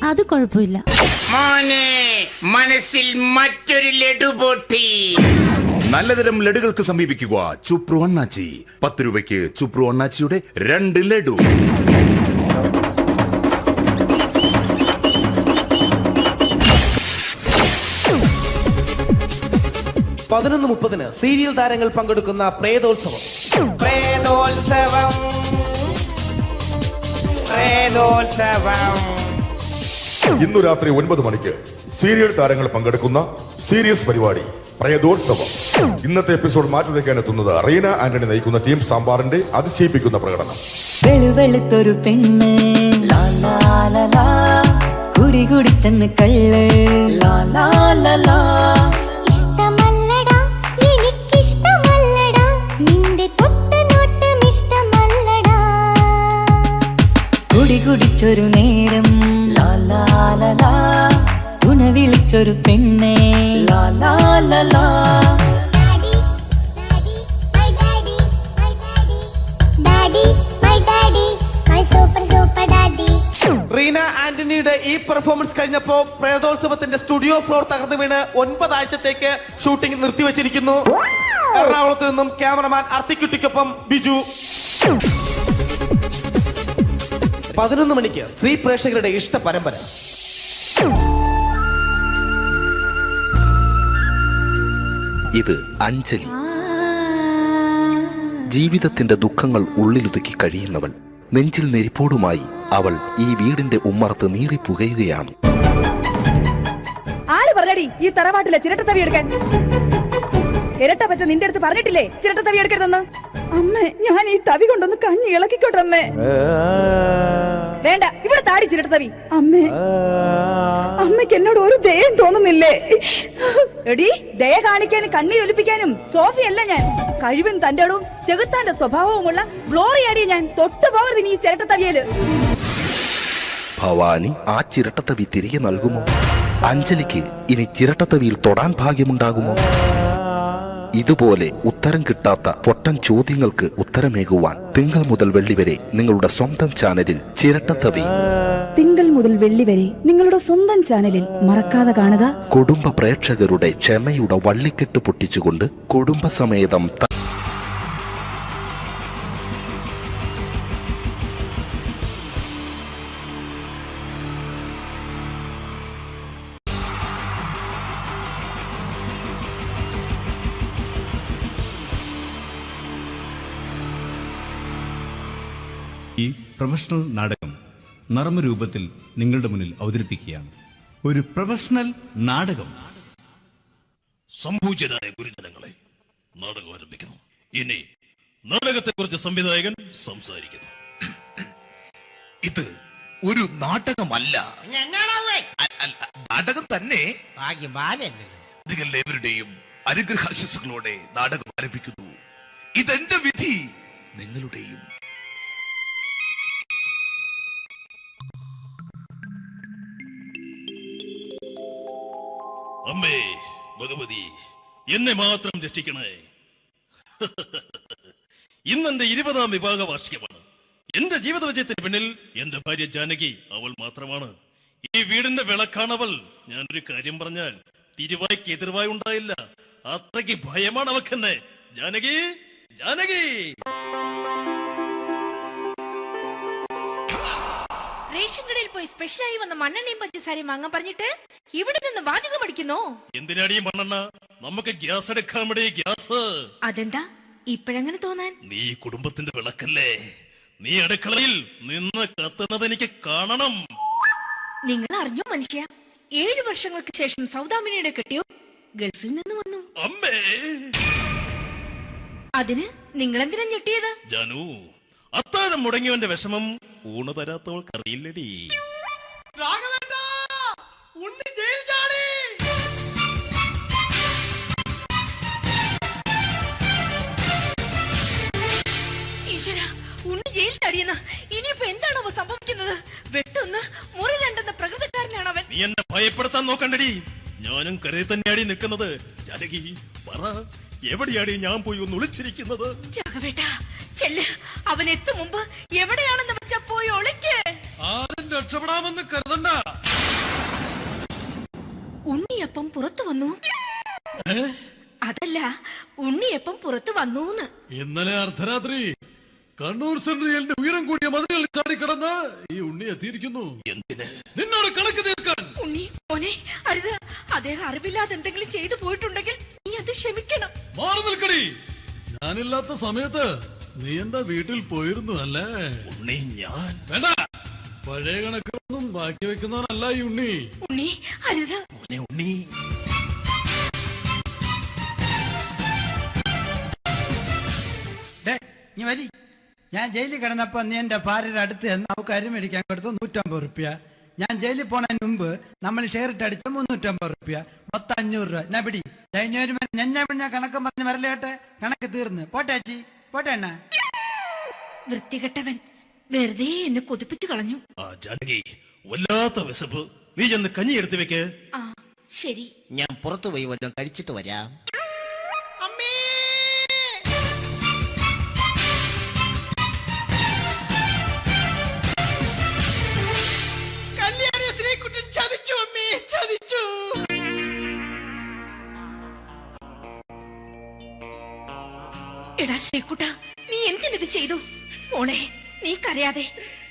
E: അത് കുഴപ്പമില്ല.
J: മോനെ മനസ്സിൽ മറ്റൊരു ലഡു പൊട്ടി.
H: നല്ലതരം ലഡുകൾക്ക് സമീപിക്കുക ചുപ്രു അണ്ണാച്ചി. 10 രൂപയ്ക്ക് ചുപ്രു അണ്ണാച്ചിയുടെ 2 ലഡു.
I: പതിനൊന്ന് 30 സീരിയൽ താരങ്ങൾ പങ്കെടുക്കുന്ന പ്രേതോത്സവം.
K: ഇന്നു രാത്രി 9 മണിക്ക് സീരിയൽ താരങ്ങൾ പങ്കെടുക്കുന്ന സീരിയസ് പരിപാടി പ്രേതോത്സവം. ഇന്നത്തെ എപ്പിസോഡ് മാറ്റി വയ്ക്കാൻ എത്തുന്നത് റീന ആന്റണി നയിക്കുന്ന ടീം സാമ്പാറിന്റെ അതിശയിപ്പിക്കുന്ന പ്രകടനം.
C: വെളുവെളുത്തൊരു പെണ്ണ് കുടി കുടിച്ചെന്ന് കള്ള്.
E: ഇഷ്ടമല്ലടാ, എനിക്കിഷ്ടമല്ലടാ, നിന്റെ തൊട്ട നോട്ടം ഇഷ്ടമല്ലടാ.
C: കുടി കുടിച്ചൊരു നേരം തുണ വിളിച്ചൊരു പെണ്ണെ.
I: റീന ആന്റണിയുടെ ഈ പെർഫോമൻസ് കഴിഞ്ഞപ്പോ പ്രേതോത്സവത്തിന്റെ സ്റ്റുഡിയോ ഫ്ലോർ തകർന്നു വീണ് 9 ആഴ്ചത്തേക്ക് ഷൂട്ടിംഗ് നിർത്തിവെച്ചിരിക്കുന്നു. എറണാകുളത്ത് നിന്നും ക്യാമറമാൻ അർത്തിക്കുട്ടിക്കൊപ്പം ബിജു. 11 മണിക്ക് സ്ത്രീ പ്രേക്ഷകരുടെ ഇഷ്ട പരമ്പര.
L: ഇത് അഞ്ജലി. ജീവിതത്തിന്റെ ദുഃഖങ്ങൾ ഉള്ളിലൊതുക്കി കഴിയുന്നവൾ. നെഞ്ചിൽ നെരിപ്പോടുമായി അവൾ ഈ വീടിന്റെ ഉമ്മറത്ത് നീറി പുകയുകയാണ്.
M: ആര് പറഞ്ഞടി ഈ തറവാട്ടിലെ ചിരട്ടത്തവി എടുക്കാൻ? ഇരട്ട പറ്റ നിന്റെ അടുത്ത് പറഞ്ഞിട്ടില്ലേ ചിരട്ടത്തവി എടുക്കരുതെന്ന്? അമ്മേ, ഞാൻ ഈ തവി കൊണ്ടൊന്ന് കഞ്ഞി ഇളക്കിക്കോട്ടെ അമ്മേ. വേണ്ട, ഇവിടെ താടി ചിരട്ടത്തവി. അമ്മേ, അമ്മയ്ക്ക് എന്നോട് ഒരു ദയം തോന്നുന്നില്ലേ? എടി, ദയ കാണിക്കാനും കണ്ണീരൊലിപ്പിക്കാനും സോഫിയല്ല ഞാൻ. കഴിവും തന്റെടും ചെകുത്താന്റെ സ്വഭാവവുമുള്ള ഗ്ലോറിയാടിയ ഞാൻ. തൊട്ടു പോകരുത് നീ ചിരട്ടത്തവിയല്.
L: ഭവാനി ആ ചിരട്ടത്തവി തിരികെ നൽകുമോ? അഞ്ജലിക്ക് ഇനി ചിരട്ടത്തവിയിൽ തൊടാൻ ഭാഗ്യമുണ്ടാകുമോ? ഇതുപോലെ ഉത്തരം കിട്ടാത്ത പൊട്ടൻ ചോദ്യങ്ങൾക്ക് ഉത്തരമേകുവാൻ തിങ്കൾ മുതൽ വെള്ളി വരെ നിങ്ങളുടെ സ്വന്തം ചാനലിൽ ചിരട്ടത്തവി.
M: തിങ്കൾ മുതൽ വെള്ളി വരെ നിങ്ങളുടെ സ്വന്തം ചാനലിൽ മറക്കാതെ കാണുക.
L: കുടുംബ പ്രേക്ഷകരുടെ ക്ഷമയുടെ വള്ളിക്കെട്ട് പൊട്ടിച്ചുകൊണ്ട് കുടുംബസമേതം
S: ഈ പ്രൊഫഷണൽ നാടകം നർമ്മരൂപത്തിൽ നിങ്ങളുടെ മുന്നിൽ അവതരിപ്പിക്കുകയാണ്. ഒരു പ്രൊഫഷണൽ നാടകം.
T: സംപൂജ്യരായ ഗുരുജനങ്ങളെ, നാടകം ആരംഭിക്കുന്നു. ഇനി നാടകത്തെ കുറിച്ച് സംവിധായകൻ സംസാരിക്കുന്നു.
L: ഇത് ഒരു നാടകമല്ല, നാടകം തന്നെ. നിങ്ങൾ ഏവരുടെയും അനുഗ്രഹാശിസുകളോടെ നാടകം ആരംഭിക്കുന്നു. ഇതെന്റെ വിധി, നിങ്ങളുടെയും.
T: അമ്മേ ഭഗവതി, എന്നെ മാത്രം രക്ഷിക്കണേ. ഇന്നെന്റെ 20ാം വിവാഹ വാർഷികമാണ്. എന്റെ ജീവിത വിജയത്തിന് പിന്നിൽ എന്റെ ഭാര്യ ജാനകി അവൾ മാത്രമാണ്. ഈ വീടിന്റെ വിളക്കാണവൾ. ഞാനൊരു കാര്യം പറഞ്ഞാൽ തിരുവായ്ക്ക് എതിർവായി ഉണ്ടായില്ല. അത്രയ്ക്ക് ഭയമാണ് അവക്കെന്നെ. ജാനകി, ജാനകി.
U: റേഷൻ കടയിൽ പോയി സ്പെഷ്യലായി വന്ന മണ്ണെണ്ണയും പഞ്ചസാരയും വാങ്ങാൻ പറഞ്ഞിട്ട് ഇവിടെ നിന്ന് വാചകം അടിക്കുന്നോ?
T: എന്തിനാടി മണ്ണെണ്ണ? നമുക്ക് ഗ്യാസ് എടുക്കാൻ വേണ്ടി ഗ്യാസ്.
U: അതെന്താ ഇപ്പഴങ്ങനെ തോന്നാൻ?
T: നീ കുടുംബത്തിന്റെ വിളക്കല്ലേ. നീ അടുക്കളയിൽ നിന്ന് കത്തുന്നത് എനിക്ക് കാണണം.
U: നിങ്ങൾ അറിഞ്ഞോ മനുഷ്യ, 7 വർഷങ്ങൾക്ക് ശേഷം സൗദാമിനിയുടെ കെട്ടിയോ ഗൾഫിൽ നിന്ന് വന്നു.
T: അമ്മേ,
U: അതിന് നിങ്ങൾ എന്തിനാ ഞെട്ടിയത്?
T: ജാനു, അത്താഴം മുടങ്ങിയവന്റെ വിഷമം ഊണ് തരാത്തവൾക്ക് അറിയില്ലടി.
U: ഈശ്വര, ഉണ്ണി ജയിൽ ചാടിയെന്ന്. ഇനിയിപ്പോ എന്താണോ സംഭവിക്കുന്നത്? വെട്ടൊന്ന് മുറി രണ്ടെന്ന പ്രകൃതക്കാരനാണ് അവൻ.
T: നീ എന്നെ ഭയപ്പെടുത്താൻ നോക്കണ്ടടി. ഞാനും കരയിൽ തന്നെയാടി നിൽക്കുന്നത്. ജാനകി, പറ, എവിടെയാടി ഞാൻ പോയി ഒന്ന് ഒളിച്ചിരിക്കുന്നത്?
U: രാഘവേട്ടാ, ചെല്ല്. അവൻ എത്തും മുമ്പ് എവിടെയാണെന്ന് വെച്ചാ പോയി ഒളിക്ക്.
T: ആരും രക്ഷപ്പെടാമെന്ന് കരുതണ്ട.
U: ഉണ്ണിയപ്പം പുറത്തു വന്നു. അതല്ല, ഉണ്ണിയപ്പം പുറത്തു വന്നൂന്ന്.
T: ഇന്നലെ അർദ്ധരാത്രി കണ്ണൂർ സെൻട്രലിന്റെ ഉയരം കൂടിയ മതിലുകളിൽ ചാടിക്കിടന്ന് ഈ ഉണ്ണി എത്തിയിരിക്കുന്നു. എന്തിന്? നിന്നോട് കണക്ക് തീർക്കാൻ.
U: ഉണ്ണി മോനെ, അരുത്. അദ്ദേഹം അറിവില്ലാതെ എന്തെങ്കിലും ചെയ്തു പോയിട്ടുണ്ടെങ്കിൽ നീ അത് ക്ഷമിക്കണം.
T: മാറി നിൽക്കടി. ഞാനില്ലാത്ത സമയത്ത് നീ എന്താ വീട്ടിൽ പോയിരുന്നു അല്ലേ? ഉണ്ണി, ഞാൻ വേണ്ട. പഴയ കണക്കൊന്നും ബാക്കി വെക്കുന്നവനല്ല ഈ ഉണ്ണി.
U: ഉണ്ണി, അരുത്.
T: മോനെ ഉണ്ണി.
A: ഞാൻ ജയിലിൽ കിടന്നപ്പോ നീ എന്റെ ഭാര്യയുടെ അടുത്ത് നമുക്ക് അരി മേടിക്കാൻ കൊടുത്തു 150 റുപ്യ. ഞാൻ ജയിലിൽ പോണതിന് മുമ്പ് നമ്മൾ ഷെയർ ഇട്ട് അടിച്ച 350 റുപ്യ, മൊത്തം 500 രൂപ. ഞാൻ പിടി ഞാൻ കണക്കം പറഞ്ഞ് വരലേട്ടെ. കണക്ക് തീർന്ന് പോട്ടെ അച്ചി, പോട്ടെ അണ്ണ.
U: വൃത്തികെട്ടവൻ വെറുതെ എന്നെ കൊതിപ്പിച്ചു കളഞ്ഞു.
T: ജാനകി, വല്ലാത്ത വിശപ്പ്. നീ ചെന്ന് കഞ്ഞി എടുത്തു വെക്ക്.
U: ആ ശരി,
V: ഞാൻ പുറത്തു പോയി വല്ലതും കഴിച്ചിട്ട് വരാം.
U: എടാ ശ്രീകുട്ടാ, നീ എന്തിനിത് ചെയ്തു? മോളെ, നീ കരയാതെ.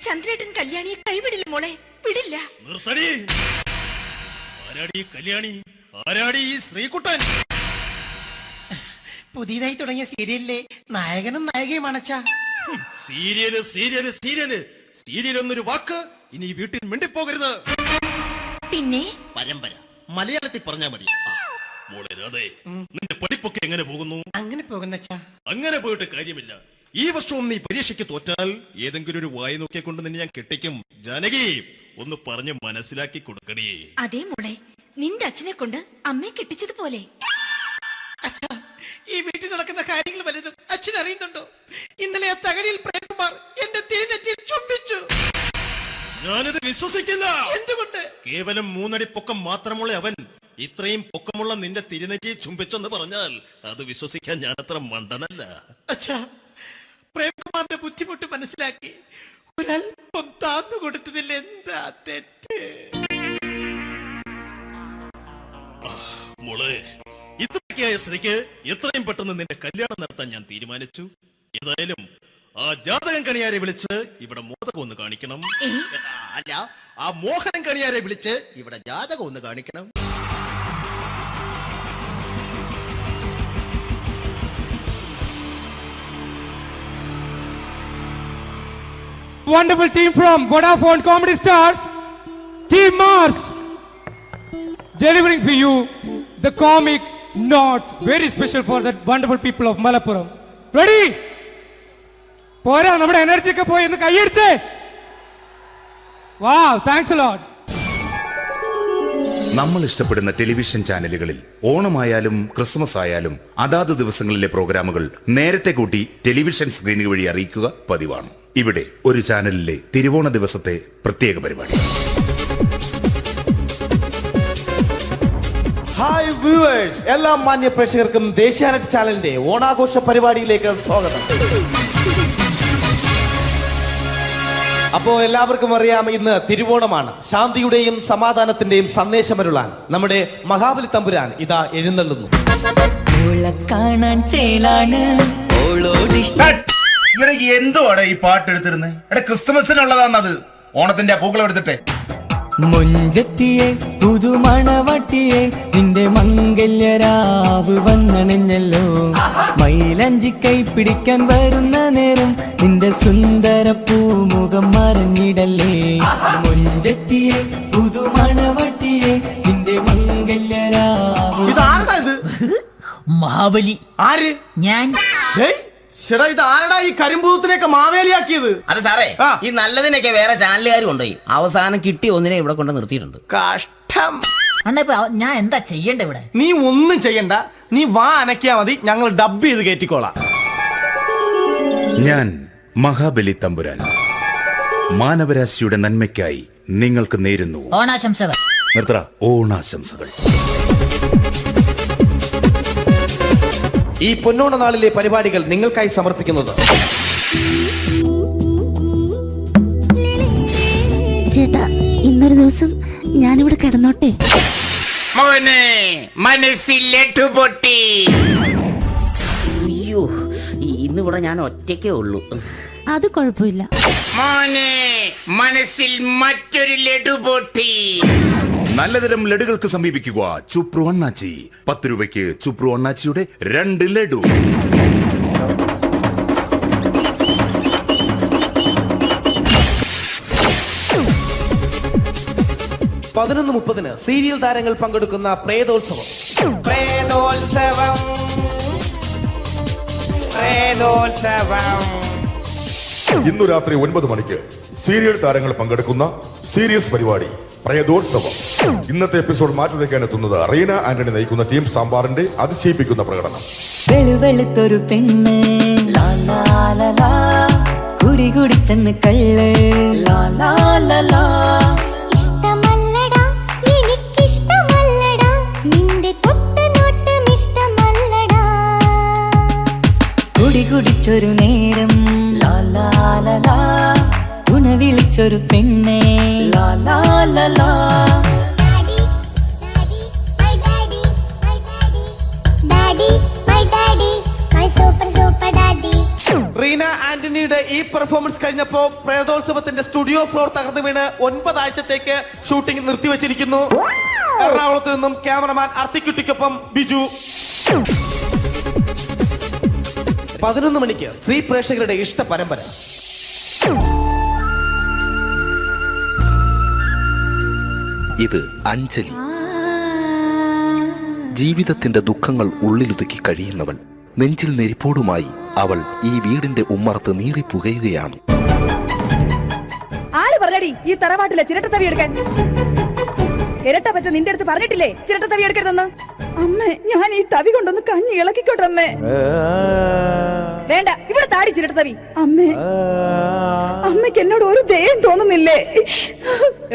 U: ചന്ദ്രേട്ടൻ കല്യാണിയെ കൈവിടില്ല മോളെ, വിടില്ല.
T: നിർത്തടി. ആരാടി കല്യാണി? ആരാടി ഈ ശ്രീകുട്ടൻ?
O: പുതിയതായി തുടങ്ങിയ സീരിയലിലെ നായകനും നായികയും അണച്ചാ.
T: സീരിയല് സീരിയല് സീരിയല് സീരിയൽ എന്നൊരു വാക്ക് ഇനി ഈ വീട്ടിൽ മിണ്ടിപ്പോകരുത്.
U: പിന്നെ
V: പരമ്പര മലയാളത്തിൽ പറഞ്ഞാ മതി.
T: മോളെ രാധേ, നിന്റെ പഠിപ്പൊക്കെ എങ്ങനെ പോകുന്നു?
O: അങ്ങനെ പോകുന്നച്ചാ.
T: അങ്ങനെ പോയിട്ട് കാര്യമില്ല. ഈ വർഷവും നീ പരീക്ഷയ്ക്ക് തോറ്റാൽ ഏതെങ്കിലും ഒരു വായി നോക്കിയെ കൊണ്ട് നിന്നെ ഞാൻ കെട്ടിക്കും. ജാനകി, ഒന്ന് പറഞ്ഞ് മനസ്സിലാക്കി കൊടുക്കണേ.
U: അതേ മോളെ, നിന്റെ അച്ഛനെ കൊണ്ട് അമ്മയെ കെട്ടിച്ചതുപോലെ.
O: ഈ വീട്ടിൽ നടക്കുന്ന കാര്യങ്ങൾ വലുതും അച്ഛൻ അറിയുന്നുണ്ടോ? ഇന്നലെ ആ തകഴിയിൽ പ്രേംകുമാർ എന്റെ തിരിഞ്ഞെറ്റിയിൽ ചുംബിച്ചു.
T: ഞാനിത് വിശ്വസിക്കില്ല.
O: എന്തുകൊണ്ട്?
T: കേവലം 3 അടി പൊക്കം മാത്രമുള്ള അവൻ ഇത്രയും പൊക്കമുള്ള നിന്റെ തിരുനെറ്റിയെ ചുംബിച്ചെന്ന് പറഞ്ഞാൽ അത് വിശ്വസിക്കാൻ ഞാൻ അത്ര മണ്ടനല്ല.
O: അച്ഛാ, പ്രേംകുമാറിന്റെ ബുദ്ധിമുട്ട് മനസ്സിലാക്കി ഒരല്പം താന്നു കൊടുത്തതിൽ എന്താ തെറ്റ്?
T: മോളെ, ഇത്രയ്ക്കായ സ്ഥിതിക്ക് എത്രയും പെട്ടെന്ന് നിന്റെ കല്യാണം നടത്താൻ ഞാൻ തീരുമാനിച്ചു. ഏതായാലും ആ ജാതകം കണിയാരെ വിളിച്ച് ഇവിടെ മോദകം ഒന്ന് കാണിക്കണം.
V: അല്ല, ആ മോഹനം കണിയാരെ വിളിച്ച് ഇവിടെ ജാതകം ഒന്ന് കാണിക്കണം.
G: wonderful team from Vodafone Comedy Stars, Team Mars, delivering for you the comic notes, very special for the wonderful people of Malappuram. Ready? പോരാ, നമ്മുടെ എനർജി ഒക്കെ പോയി ഒന്ന് കൈയടിച്ചേ. Wow, thanks a lot.
H: നമ്മൾ ഇഷ്ടപ്പെടുന്ന ടെലിവിഷൻ ചാനലുകളിൽ ഓണമായാലും ക്രിസ്മസ് ആയാലും അതാത് ദിവസങ്ങളിലെ പ്രോഗ്രാമുകൾ നേരത്തെ കൂട്ടി ടെലിവിഷൻ സ്ക്രീനുകൾ വഴി അറിയിക്കുക പതിവാണ്. ഇവിടെ ഒരു ചാനലിലെ തിരുവോണ ദിവസത്തെ പ്രത്യേക പരിപാടി.
I: ഹായ് വ്യൂവേഴ്സ്, എല്ലാ മാന്യ പ്രേക്ഷകർക്കും ദേശീയാനെറ്റ് ചാനലിന്റെ ഓണാഘോഷ പരിപാടിയിലേക്ക് സ്വാഗതം. അപ്പോ എല്ലാവർക്കും അറിയാം, ഇന്ന് തിരുവോണമാണ്. ശാന്തിയുടെയും സമാധാനത്തിന്റെയും സന്ദേശമരുളാൻ നമ്മുടെ മഹാബലി തമ്പുരാൻ ഇതാ എഴുന്നള്ളുന്നു.
C: കാണാൻ ചേലാണ്
H: എന്തുവാടെ ഈ പാട്ട് എടുത്തിരുന്നത്? ക്രിസ്മസിനുള്ളതാണത്. ഓണത്തിന്റെ പൂക്കളം എടുത്തിട്ടെ.
C: മുഞ്ചത്തിയെ പുതുമണവട്ടിയെ നിന്റെ മംഗല്യരാവ് വന്നണിഞ്ഞല്ലോ. മൈലഞ്ചി കൈ പിടിക്കാൻ വരുന്ന നേരം നിന്റെ സുന്ദര പൂമുഖം മറിഞ്ഞിടല്ലേ. മുഞ്ചത്തിയെ പുതുമണവട്ടിയെ നിന്റെ മംഗല്യരാവ്.
I: ഇതാരടാ ഇത്?
O: മഹാബലി.
I: ആര്?
O: ഞാൻ.
I: ചേട്ടാ, ഇത് ആരടാ ഈ കരിമ്പൂത്തിനെയൊക്കെ മാവേലിയാക്കിയത്?
J: അത് സാറേ, ഈ നല്ലതിനൊക്കെ വേറെ ചാനലുകാർ കൊണ്ടുപോയി അവസാനം കിട്ടി ഒന്നിനെ ഇവിടെ കൊണ്ട് നിർത്തിയിട്ടുണ്ട്.
I: കഷ്ടം.
O: അണ്ണ ഇപ്പൊ ഞാൻ എന്താ ചെയ്യണ്ട ഇവിടെ?
I: നീ ഒന്നും ചെയ്യണ്ട, നീ വാ അനക്കിയാ മതി, ഞങ്ങൾ ഡബ് ചെയ്ത് കയറ്റിക്കോളാം.
H: ഞാൻ മഹാബലി തമ്പുരാൻ മാനവരാശിയുടെ നന്മയ്ക്കായി നിങ്ങൾക്ക് നേരുന്നു
O: ഓണാശംസകൾ.
H: നിർത്തറ. ഓണാശംസകൾ.
I: ഈ പൊന്നോണ നാളിലെ പരിപാടികൾ നിങ്ങൾക്കായി സമർപ്പിക്കുന്നത്
E: ചേട്ടാ, ഇന്നൊരു ദിവസം ഞാനിവിടെ കിടന്നോട്ടെ.
J: മോനെ മനസ്സിലെട്ടു പൊട്ടി. അയ്യോ, ഇന്നിവിടെ ഞാൻ ഒറ്റയ്ക്കേ ഉള്ളൂ.
E: അത് കുഴപ്പമില്ല.
J: മോനെ മനസ്സിൽ മറ്റൊരു ലഡു പൊട്ടി.
H: നല്ലതരം ലഡുകൾക്ക് സമീപിക്കുക ചുപ്രു അണ്ണാച്ചി. 10 രൂപയ്ക്ക് ചുപ്രു അണ്ണാച്ചിയുടെ 2 ലഡു.
I: (11:30) സീരിയൽ താരങ്ങൾ പങ്കെടുക്കുന്ന പ്രേതോത്സവം. പ്രേതോത്സവം, പ്രേതോത്സവം.
K: ഇന്നു രാത്രി 9 മണിക്ക് സീരിയൽ താരങ്ങൾ പങ്കെടുക്കുന്ന സീരിയസ് പരിപാടി പ്രേതോത്സവം. ഇന്നത്തെ എപ്പിസോഡ് മാറ്റി വയ്ക്കാൻ എത്തുന്നത് റീന ആന്റണി നയിക്കുന്ന ടീം സാമ്പാറിന്റെ അതിശയിപ്പിക്കുന്ന പ്രകടനം.
C: വെളുവെളുത്തൊരു പെണ്ണ് കുടി കുടിച്ചെന്ന് കള്ള്.
E: ഇഷ്ടമല്ലടാ, എനിക്കിഷ്ടമല്ലടാ, നിന്റെ തൊട്ടനോട്ടം ഇഷ്ടമല്ലടാ.
C: കുടി കുടിച്ചൊരു നേരം തുണ വിളിച്ചൊരു പെണ്ണെ.
I: റീന ആന്റണിയുടെ ഈ പെർഫോമൻസ് കഴിഞ്ഞപ്പോ പ്രേതോത്സവത്തിന്റെ സ്റ്റുഡിയോ ഫ്ലോർ തകർന്നു വീണ് 9 ആഴ്ചത്തേക്ക് ഷൂട്ടിംഗ് നിർത്തിവെച്ചിരിക്കുന്നു. എറണാകുളത്ത് നിന്നും ക്യാമറമാൻ അർത്തിക്കുട്ടിക്കൊപ്പം ബിജു. 11 മണിക്ക് സ്ത്രീ പ്രേക്ഷകരുടെ ഇഷ്ട പരമ്പര.
L: ഇത് അഞ്ജലി. ജീവിതത്തിന്റെ ദുഃഖങ്ങൾ ഉള്ളിലുതുക്കി കഴിയുന്നവൾ. നെഞ്ചിൽ നെരിപ്പോടുമായി അവൾ ഈ വീടിന്റെ ഉമ്മറത്ത് നീറിപ്പുകയുകയാണ്.
M: ആര് പറഞ്ഞടി ഈ തറവാട്ടിലെ ചിരട്ടത്തവി എടുക്കാൻ? ഇരട്ട പറ്റ നിന്റെ അടുത്ത് പറഞ്ഞിട്ടില്ലേ ചിരട്ടത്തവി എടുക്കരുതെന്ന്? അമ്മേ, ഞാൻ ഈ തവി കൊണ്ടൊന്ന് കഞ്ഞി ഇളക്കിക്കോട്ടെ അമ്മേ. വേണ്ട, ഇവിടെ താടി ചിരട്ടത്തവി. അമ്മേ, അമ്മയ്ക്ക് എന്നോട് ഒരു ദയം തോന്നുന്നില്ലേ?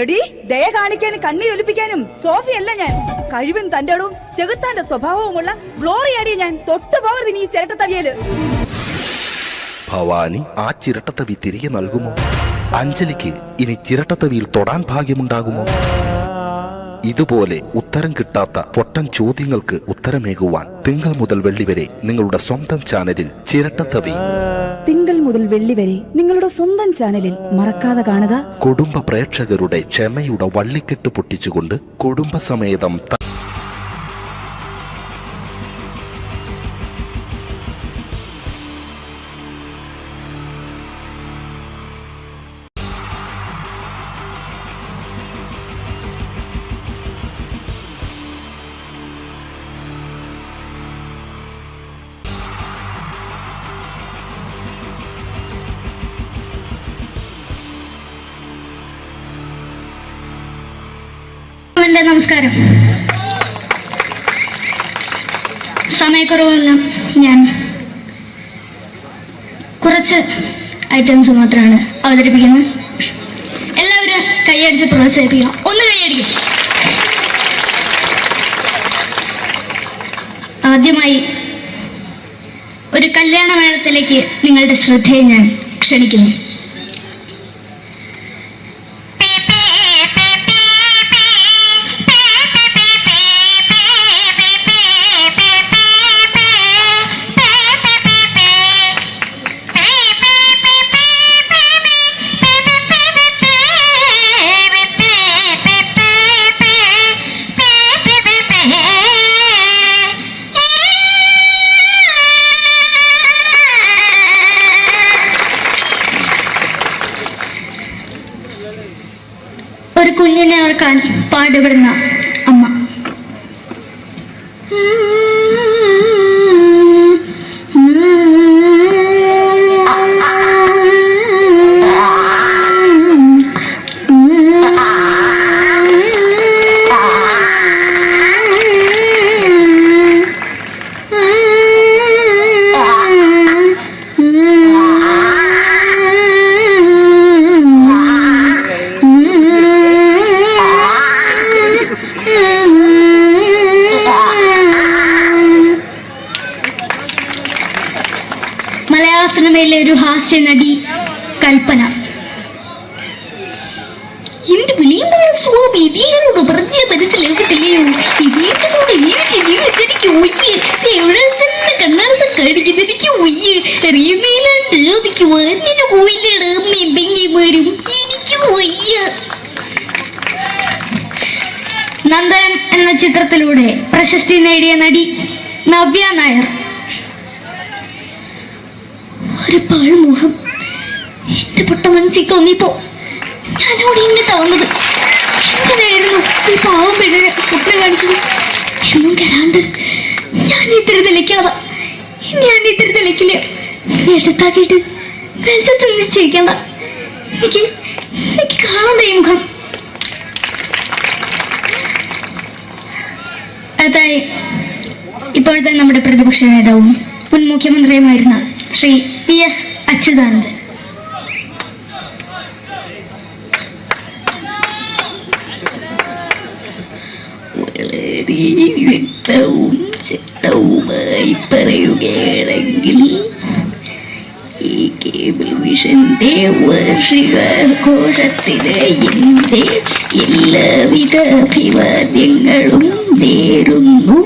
M: എടി, ദയ കാണിക്കാനും കണ്ണീരൊലിപ്പിക്കാനും സോഫിയല്ല ഞാൻ. കഴിവും തന്റെ ഇടവും ചെകുത്താന്റെ സ്വഭാവവുമുള്ള ഗ്ലോറിയാടിയ ഞാൻ. തൊട്ടുപോകരുത് നീ ഈ ചിരട്ടത്തവിയല്.
L: ഭവാനി ആ ചിരട്ടത്തവി തിരികെ നൽകുമോ? അഞ്ജലിക്ക് ഇനി ചിരട്ടത്തവിയിൽ തൊടാൻ ഭാഗ്യമുണ്ടാകുമോ? ഇതുപോലെ ഉത്തരം കിട്ടാത്ത പൊട്ടൻ ചോദ്യങ്ങൾക്ക് ഉത്തരമേകുവാൻ തിങ്കൾ മുതൽ വെള്ളി വരെ നിങ്ങളുടെ സ്വന്തം ചാനലിൽ ചിരട്ടത്തവി.
M: തിങ്കൾ മുതൽ വെള്ളി വരെ നിങ്ങളുടെ സ്വന്തം ചാനലിൽ മറക്കാതെ കാണുക.
L: കുടുംബ പ്രേക്ഷകരുടെ ക്ഷമയുടെ വള്ളിക്കെട്ട് പൊട്ടിച്ചുകൊണ്ട് കുടുംബസമേതം
E: എല്ലാവർക്കും നമസ്കാരം. സമയക്കുറവെല്ലാം ഞാൻ കുറച്ച് ഐറ്റംസ് മാത്രമാണ് അവതരിപ്പിക്കുന്നത്. എല്ലാവരും കൈയടിച്ച് പ്രോത്സാഹിപ്പിക്കണം. ഒന്ന് കൈയടിക്കും. ആദ്യമായി ഒരു കല്യാണ മേളത്തിലേക്ക് നിങ്ങളുടെ ശ്രദ്ധയെ ഞാൻ ക്ഷണിക്കുന്നു. ഒരു കുഞ്ഞിനെ ഓർക്കാൻ പാടുപെടുന്ന അമ്മ. മലയാള സിനിമയിലെ ഒരു ഹാസ്യ നടി കൽപ്പന. എന്റെ വിളിയുമ്പോൾ സ്വാമി ഇതിനോട് പറഞ്ഞ മനസ്സിലാകത്തില്ലയോ? ഇതിനോട് ജീവിച്ചിരിക്കും ഒയ്യ്. എവിടെ തന്നെ കണ്ണാടത്ത് കടിക്കുന്നത് എനിക്ക് ഒയ്യ്. അറിയുന്നതിലാണ്ട് എനിക്ക് വന്നിന് പോയില്ലേടാ അമ്മയും പെങ്ങിമാരും. എനിക്ക് ഒയ്യ. നന്ദനം എന്ന ചിത്രത്തിലൂടെ പ്രശസ്തി നേടിയ നടി നവ്യ നായർ. ഒരു പാഴ്മോഹം എന്റെ പൊട്ട മനസ്സിൽ തോന്നിയപ്പോ ഞാനവിടെ ഇങ്ങോട്ടാ വന്നത്. എങ്ങനെയായിരുന്നു ഈ പാവം പെണ്ണിന് സ്വപ്നം കാണിച്ചത്? എന്നും കെടാണ്ട് ഞാൻ ഇത്തിരി തെളിക്കാതെ എടുത്താക്കിയിട്ട് വെളിച്ചത്ത് നിശ്ചയിക്കണ്ട. എനിക്ക് കാണാൻ ഈ മുഖം. അതായി ഇപ്പോഴത്തെ നമ്മുടെ പ്രതിപക്ഷ നേതാവും മുൻ മുഖ്യമന്ത്രിയുമായിരുന്ന ശ്രീ PS അച്യുതാനന്ദൻ. വളരെ വ്യക്തവും ശക്തവുമായി പറയുകയാണെങ്കിൽ ഈ കേബിൾ വിഷന്റെ വാർഷികാഘോഷത്തിന് എന്റെ എല്ലാവിധ അഭിവാദ്യങ്ങളും നേരുന്നു.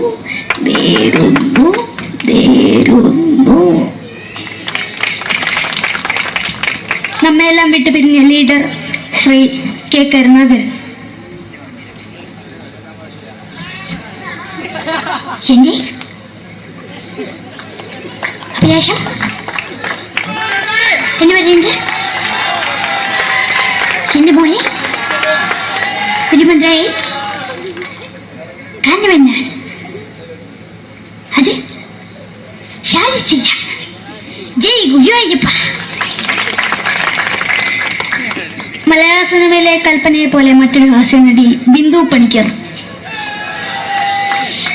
E: നമ്മെല്ലാം വിട്ടുപിരിഞ്ഞ ലീഡർ ശ്രീ K. കരുണാകരൻ. എന്റെ അഭിലാഷം എന്ന് പറയുന്നത് എന്റെ മോനെ കുഞ്ഞുമന്ത്രായി കാണുമെന്നാണ്. അത് സാധിച്ചില്ല. ജയ് ഗുരുവായൂരപ്പ. മലയാള സിനിമയിലെ കൽപ്പനയെ പോലെ മറ്റൊരു ഹാസ്യ നടി ബിന്ദു പണിക്കർ.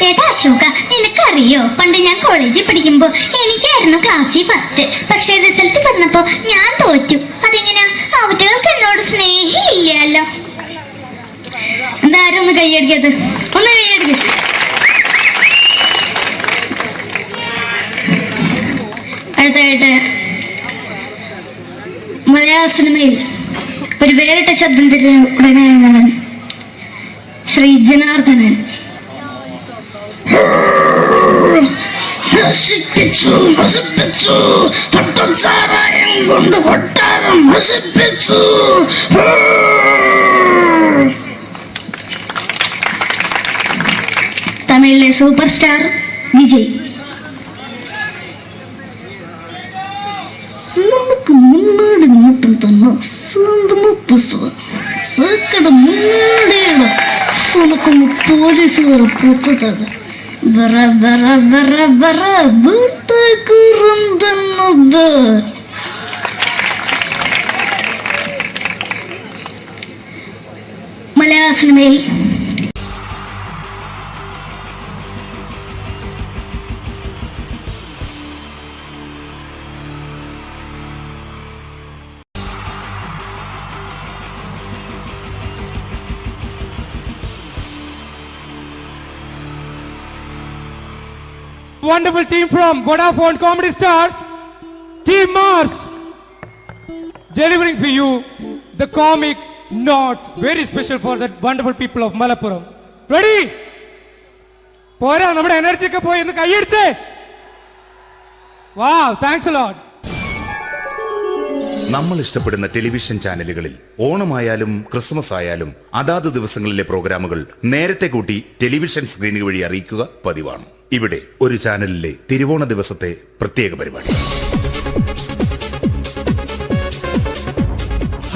E: ഏതാ അശോക, നിനക്കറിയോ പണ്ട് ഞാൻ കോളേജിൽ പഠിക്കുമ്പോ എനിക്കായിരുന്നു ക്ലാസ്സിൽ ഫസ്റ്റ്. പക്ഷെ റിസൾട്ട് വന്നപ്പോ ഞാൻ തോറ്റു. അതെങ്ങനെയാ? അവറ്റകൾക്ക് എന്നോട് സ്നേഹമില്ലല്ലോ. എന്താരും ഒന്ന് കൈയടിക്കത്? ഒന്ന് കൈയടിക്ക. അടുത്തായിട്ട് മലയാള സിനിമയിൽ ഒരു വേറിട്ട ശബ്ദത്തിന്റെ ഉടനെയാണ് ശ്രീ ജനാർദ്ദനൻ. പട്ടച്ചാരായം കൊണ്ട് കൊട്ടാരം നശിപ്പിച്ചു. തമിഴിലെ സൂപ്പർ സ്റ്റാർ വിജയ്. നമുക്ക് മുന്നോടി നോട്ടം തന്നെ സ്വന്തമോ സേക്കട മുന്നോടിയാണ് ഉനക്കൊന്ന് പോലീസുകാർ പൂത്തത്. വറ വറ വറ വറ വീട്ടേക്കുറന്നത്. മലയാള സിനിമയിൽ
G: wonderful team from Vodafone Comedy Stars, Team Mars, delivering for you the comic notes, very special for that wonderful people of Malappuram. Ready? പോരാ, നമ്മുടെ എനർജി ഒക്കെ പോയി ഒന്ന് കൈയടിച്ചേ. Wow, thanks a lot.
H: നമ്മൾ ഇഷ്ടപ്പെടുന്ന ടെലിവിഷൻ ചാനലുകളിൽ ഓണമായാലും ക്രിസ്മസ് ആയാലും അതാത് ദിവസങ്ങളിലെ പ്രോഗ്രാമുകൾ നേരത്തെ കൂട്ടി ടെലിവിഷൻ സ്ക്രീനുകൾ വഴി അറിയിക്കുക പതിവാണ്. ഇവിടെ ഒരു ചാനലിലെ തിരുവോണ ദിവസത്തെ പ്രത്യേക പരിപാടി.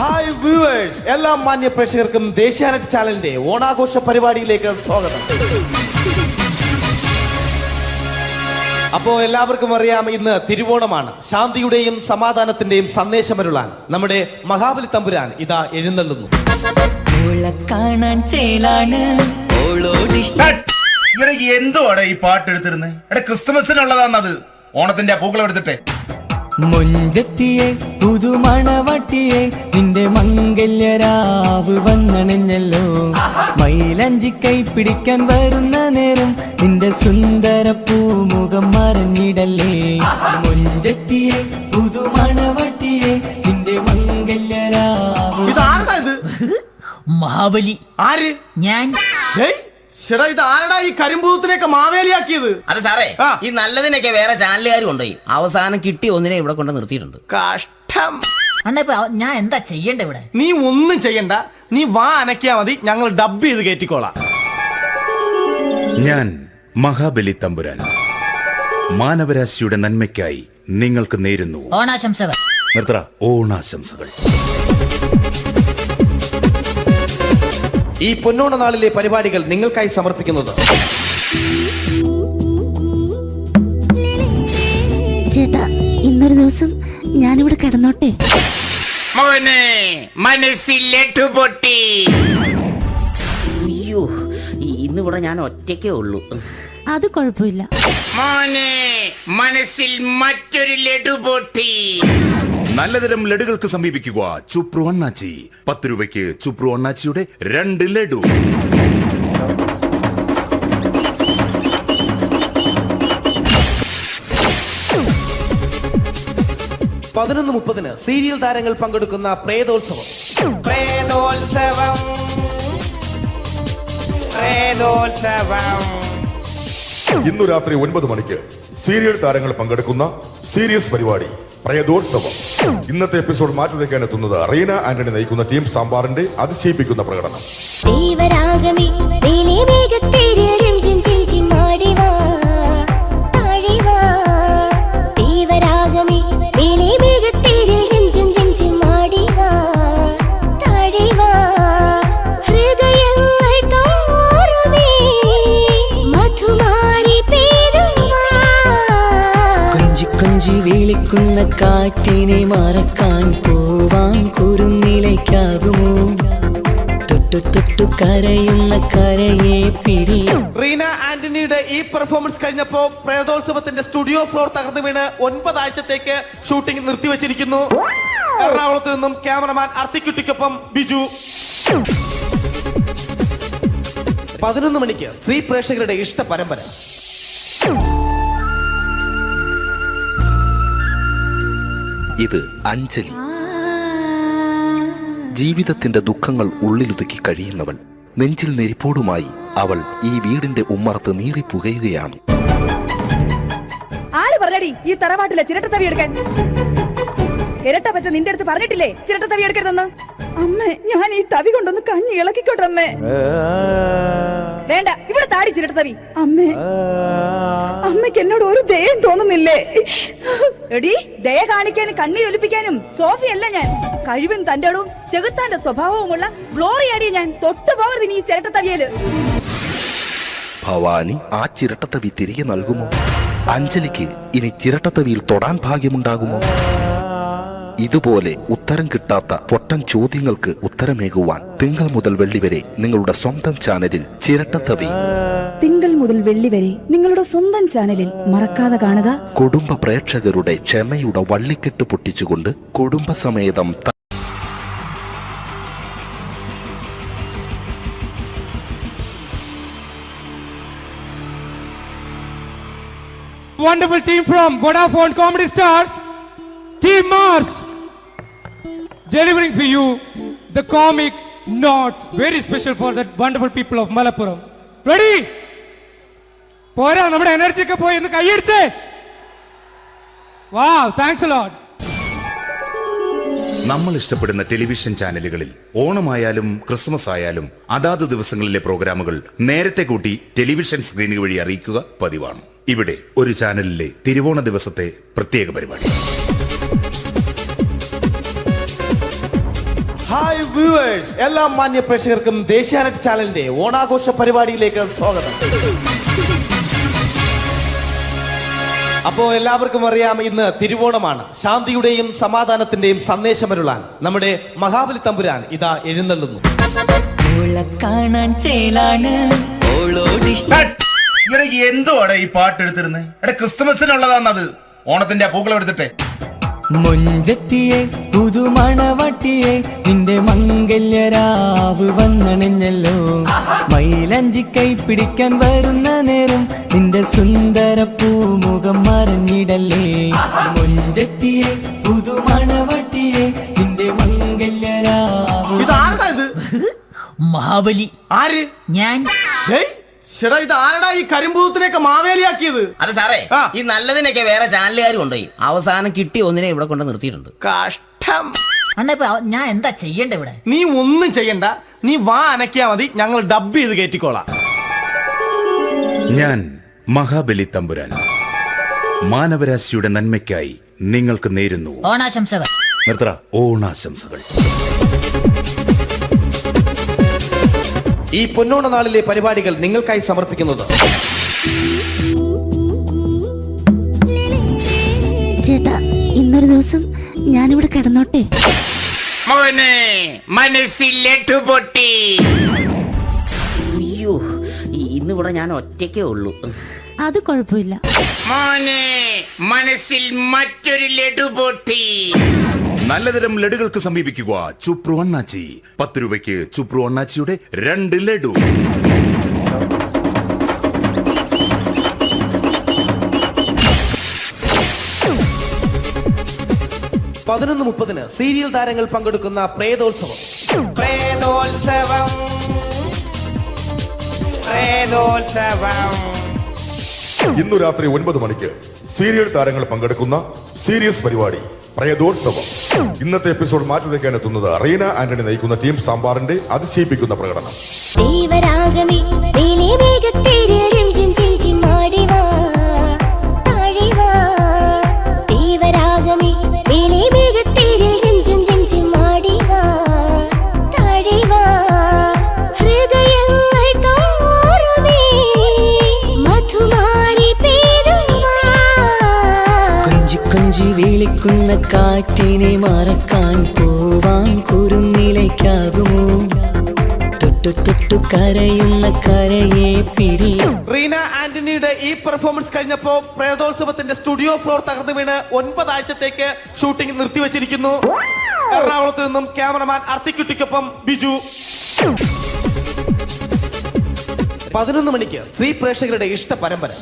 I: ഹായ് വ്യൂവേഴ്സ്, എല്ലാ മാന്യ പ്രേക്ഷകർക്കും ദേശീയാനെറ്റ് ചാനലിന്റെ ഓണാഘോഷ പരിപാടിയിലേക്ക് സ്വാഗതം. അപ്പോ എല്ലാവർക്കും അറിയാം, ഇന്ന് തിരുവോണമാണ്. ശാന്തിയുടെയും സമാധാനത്തിന്റെയും സന്ദേശമരുളാൻ നമ്മുടെ മഹാബലി തമ്പുരാൻ ഇതാ എഴുന്നള്ളുന്നു.
H: എന്തുവാടെ ഈ പാട്ട് എടുത്തിരുന്നത്? ക്രിസ്മസിനുള്ളതാണത്, ഓണത്തിന്റെ പൂക്കളം എടുത്തിട്ടെ.
C: മുഞ്ചത്തിയെ പുതുമണവട്ടിയെ നിന്റെ മംഗല്യരാവ് വന്നണഞ്ഞല്ലോ. മൈലഞ്ചി കൈ പിടിക്കാൻ വരുന്ന നേരം നിന്റെ സുന്ദര പൂമുഖം മറഞ്ഞിടല്ലേ. മുഞ്ചത്തിയെ പുതുമണവട്ടിയെ നിന്റെ മംഗല്യരാവ്.
O: മഹാബലി.
I: ആര്?
O: ഞാൻ.
I: ചേട്ടാ, ഇത് ആരടാ ഈ കരിമ്പൂത്തിനെയൊക്കെ മാവേലിയാക്കിയത്?
J: അത് സാറേ, ഈ നല്ലതിനൊക്കെ വേറെ ചാനലുകാർ കൊണ്ടുപോയി അവസാനം കിട്ടി ഒന്നിനെ ഇവിടെ കൊണ്ട് നിർത്തിയിട്ടുണ്ട്.
I: കഷ്ടം.
O: അണ്ണാ ഞാൻ എന്താ ചെയ്യണ്ട ഇവിടെ?
I: നീ ഒന്നും ചെയ്യണ്ട, നീ വാ അനക്കിയാ മതി, ഞങ്ങൾ ഡബ് ചെയ്ത് കയറ്റിക്കോളാം.
H: ഞാൻ മഹാബലി തമ്പുരാൻ മാനവരാശിയുടെ നന്മയ്ക്കായി നിങ്ങൾക്ക് നേരുന്നു
O: ഓണാശംസകൾ.
H: നിർത്തറ, ഓണാശംസകൾ.
I: ഈ പൊന്നോണ നാളിലെ പരിപാടികൾ നിങ്ങൾക്കായി സമർപ്പിക്കുന്നത്
E: ചേട്ടാ, ഇന്നൊരു ദിവസം ഞാനിവിടെ കിടന്നോട്ടെ.
J: മനസ്സിലെട്ടു പൊട്ടി. അയ്യോ, ഇന്നിവിടെ ഞാൻ ഒറ്റയ്ക്കേ ഉള്ളൂ.
E: അത് കുഴപ്പമില്ല.
J: മനസ്സിൽ മറ്റൊരു ലഡു പൊട്ടി.
H: നല്ലതരം ലഡുകൾക്ക് സമീപിക്കുക ചുപ്രു അണ്ണാച്ചി. 10 രൂപയ്ക്ക് ചുപ്രു അണ്ണാച്ചിയുടെ 2 ലഡു.
I: (11:30) സീരിയൽ താരങ്ങൾ പങ്കെടുക്കുന്ന പ്രേതോത്സവം.
K: ഇന്നു രാത്രി 9 മണിക്ക് സീരിയൽ താരങ്ങൾ പങ്കെടുക്കുന്ന സീരിയസ് പരിപാടി പ്രേതോത്സവം. ഇന്നത്തെ എപ്പിസോഡ് മാറ്റി വയ്ക്കാൻ എത്തുന്നത് റീന ആന്റണി നയിക്കുന്ന ടീം സാമ്പാറിന്റെ അതിശയിപ്പിക്കുന്ന പ്രകടനം.
C: കൊഞ്ചി വിളിക്കുന്ന കാറ്റിനെ മറക്കാൻ പോവാൻ കുരുന്നിലേക്കാകുമോ? തൊട്ടു തൊട്ടു കരയുന്ന കരയെ പിരിയും.
I: റീന ആന്റണിയുടെ ഈ പെർഫോമൻസ് കഴിഞ്ഞപ്പോ പ്രേതോത്സവത്തിന്റെ സ്റ്റുഡിയോ ഫ്ലോർ തകർന്നു വീണ് 9 ആഴ്ചത്തേക്ക് ഷൂട്ടിംഗ് നിർത്തിവെച്ചിരിക്കുന്നു. എറണാകുളത്ത് നിന്നും ക്യാമറമാൻ അർത്തിക്കുട്ടിക്കൊപ്പം ബിജു. 11 മണിക്ക് സ്ത്രീ പ്രേക്ഷകരുടെ ഇഷ്ട പരമ്പര.
L: ഇത് അഞ്ജലി. ജീവിതത്തിന്റെ ദുഃഖങ്ങൾ ഉള്ളിലൊതുക്കി കഴിയുന്നവൾ. നെഞ്ചിൽ നെരിപ്പോടുമായി അവൾ ഈ വീടിന്റെ ഉമ്മറത്ത് നീറിപ്പുകയുകയാണ്.
M: ആര് പറഞ്ഞടി ഈ തറവാട്ടിലെ ചിരട്ട തവി എടുക്കാൻ? ഇരട്ട പറ്റ നിന്റെ അടുത്ത് പറഞ്ഞിട്ടില്ലേ ചിരട്ട തവി എടുക്കരുതെന്ന്? അമ്മേ, ഞാൻ ഈ തവി കൊണ്ടൊന്ന് കഞ്ഞി ഇളക്കിക്കോട്ടെ അമ്മേ. വേണ്ട, ഇവിടെ താടി ചിരട്ട തവി. അമ്മേ, അമ്മയ്ക്ക് എന്നോട് ഒരു ദയം തോന്നുന്നില്ലേ? എടി, ദയ കാണിക്കാനും കണ്ണി ഒലിപ്പിക്കാനും സോഫിയല്ല ഞാൻ. കഴിവും തന്റെടും ചെകുത്താന്റെ സ്വഭാവവുമുള്ള ഗ്ലോറിയാടിയ ഞാൻ. തൊട്ടു പോകരുത് നീ ചിരട്ട തവിയല്.
L: ഭവാനി ആ ചിരട്ടത്തവി തിരികെ നൽകുമോ? അഞ്ജലിക്ക് ഇനി ചിരട്ടത്തവിയിൽ തൊടാൻ ഭാഗ്യമുണ്ടാകുമോ? ഇതുപോലെ ഉത്തരം കിട്ടാത്ത പൊട്ടൻ ചോദ്യങ്ങൾക്ക് ഉത്തരമേകുവാൻ തിങ്കൾ മുതൽ വെള്ളി വരെ നിങ്ങളുടെ സ്വന്തം ചാനലിൽ ചിരട്ടത്തവി.
M: തിങ്കൾ മുതൽ വെള്ളി വരെ നിങ്ങളുടെ സ്വന്തം ചാനലിൽ മറക്കാതെ കാണുക.
L: കുടുംബ പ്രേക്ഷകരുടെ ക്ഷമയുടെ വള്ളിക്കെട്ട് പൊട്ടിച്ചുകൊണ്ട് കുടുംബസമേതം
G: wonderful team from Vodafone Comedy Stars, Team Mars, delivering for you the comic notes, very special for that wonderful people of Malappuram. Ready? പോരാ, നമ്മുടെ എനർജി ഒക്കെ പോയി ഒന്ന് കൈയടിച്ചേ. Wow, thanks a lot.
H: നമ്മൾ ഇഷ്ടപ്പെടുന്ന ടെലിവിഷൻ ചാനലുകളിൽ ഓണമായാലും ക്രിസ്മസ് ആയാലും അതാത് ദിവസങ്ങളിലെ പ്രോഗ്രാമുകൾ നേരത്തെ കൂട്ടി ടെലിവിഷൻ സ്ക്രീനുകൾ വഴി അറിയിക്കുക പതിവാണ്. ഇവിടെ ഒരു ചാനലിലെ തിരുവോണ ദിവസത്തെ പ്രത്യേക പരിപാടി.
I: ഹായ് വ്യൂവേഴ്സ്, എല്ലാ മാന്യ പ്രേക്ഷകർക്കും ദേശീയാനെറ്റ് ചാനലിന്റെ ഓണാഘോഷ പരിപാടിയിലേക്ക് സ്വാഗതം. അപ്പോ എല്ലാവർക്കും അറിയാം, ഇന്ന് തിരുവോണമാണ്. ശാന്തിയുടെയും സമാധാനത്തിന്റെയും സന്ദേശമരുളാൻ നമ്മുടെ മഹാബലി തമ്പുരാൻ ഇതാ എഴുന്നള്ളുന്നു.
H: ഇവിടെ എന്തുവാടെ ഈ പാട്ട് എടുത്തിരുന്നത്? എടാ, ക്രിസ്തുമസിനുള്ളതാണത്. ഓണത്തിന്റെ പൂക്കളം എടുത്തിട്ടെ.
C: മൊഞ്ചത്തിയെ പുതുമണവട്ടിയെ നിന്റെ മംഗല്യരാവ് വന്നണിഞ്ഞല്ലോ. മൈലഞ്ചി കൈ പിടിക്കാൻ വരുന്ന നേരം നിന്റെ സുന്ദര പൂമുഖം മറഞ്ഞിടല്ലേ. മൊഞ്ചത്തിയെ പുതുമണവട്ടിയെ നിന്റെ മംഗല്യരാവ്.
O: മഹാബലി.
I: ആര്?
O: ഞാൻ.
I: ചേട്ടാ, ഇത് ആരടാ ഈ കരിമ്പൂത്തിനെയൊക്കെ മാവേലിയാക്കിയത്?
J: അതെ സാറേ, ഈ നല്ലതിനൊക്കെ വേറെ ചാനലുകാർ കൊണ്ടുപോയി അവസാനം കിട്ടിയ ഒന്നിനെ ഇവിടെ കൊണ്ട് നിർത്തിയിട്ടുണ്ട്.
I: കഷ്ടം.
O: അണ്ണ ഞാൻ എന്താ ചെയ്യണ്ട ഇവിടെ?
I: നീ ഒന്നും ചെയ്യണ്ട, നീ വാ അനക്കിയാ മതി, ഞങ്ങൾ ഡബ് ചെയ്ത് കയറ്റിക്കോളാം.
H: ഞാൻ മഹാബലി തമ്പുരാൻ മാനവരാശിയുടെ നന്മയ്ക്കായി നിങ്ങൾക്ക് നേരുന്നു
O: ഓണാശംസകൾ.
H: നിർത്തറ, ഓണാശംസകൾ.
I: ഈ പൊന്നോണ നാളിലെ പരിപാടികൾ നിങ്ങൾക്കായി സമർപ്പിക്കുന്നത്
E: ചേട്ടാ, ഇന്നൊരു ദിവസം ഞാനിവിടെ കിടന്നോട്ടെ.
J: മനസ്സിലെട്ടു പൊട്ടി. അയ്യോ, ഇന്നിവിടെ ഞാൻ ഒറ്റയ്ക്കേ ഉള്ളൂ.
E: അത് കുഴപ്പമില്ല.
J: മനസ്സിൽ മറ്റൊരു ലഡു പൊട്ടി.
H: നല്ലതരം ലഡുകൾക്ക് സമീപിക്കുക ചുപ്രു അണ്ണാച്ചി. 10 രൂപയ്ക്ക് ചുപ്രു അണ്ണാച്ചിയുടെ 2 ലഡു.
I: പതിനൊന്ന് 30 സീരിയൽ താരങ്ങൾ പങ്കെടുക്കുന്ന പ്രേതോത്സവം.
K: ഇന്നു രാത്രി 9 മണിക്ക് സീരിയൽ താരങ്ങൾ പങ്കെടുക്കുന്ന സീരിയസ് പരിപാടി പ്രേതോത്സവം. ഇന്നത്തെ എപ്പിസോഡ് മാറ്റി വയ്ക്കാൻ എത്തുന്നത് റീന ആന്റണി നയിക്കുന്ന ടീം സാമ്പാറിന്റെ അതിശയിപ്പിക്കുന്ന പ്രകടനം.
C: കൊഞ്ചി വിളിക്കുന്ന കാറ്റിനെ മറക്കാൻ പോവാൻ കുറുനിലയ്ക്കാകുമോ? തൊട്ടു തൊട്ടു കരയുന്ന കരയെ പിരിയും.
I: റീന ആന്റണിയുടെ ഈ പെർഫോമൻസ് കഴിഞ്ഞപ്പോ പ്രേതോത്സവത്തിന്റെ സ്റ്റുഡിയോ ഫ്ലോർ തകർന്നു വീണ് 9 ആഴ്ചത്തേക്ക് ഷൂട്ടിംഗ് നിർത്തിവെച്ചിരിക്കുന്നു. എറണാകുളത്ത് നിന്നും ക്യാമറമാൻ അർത്തിക്കുട്ടിക്കൊപ്പം ബിജു. 11 മണിക്ക് സ്ത്രീ പ്രേക്ഷകരുടെ ഇഷ്ട പരമ്പര.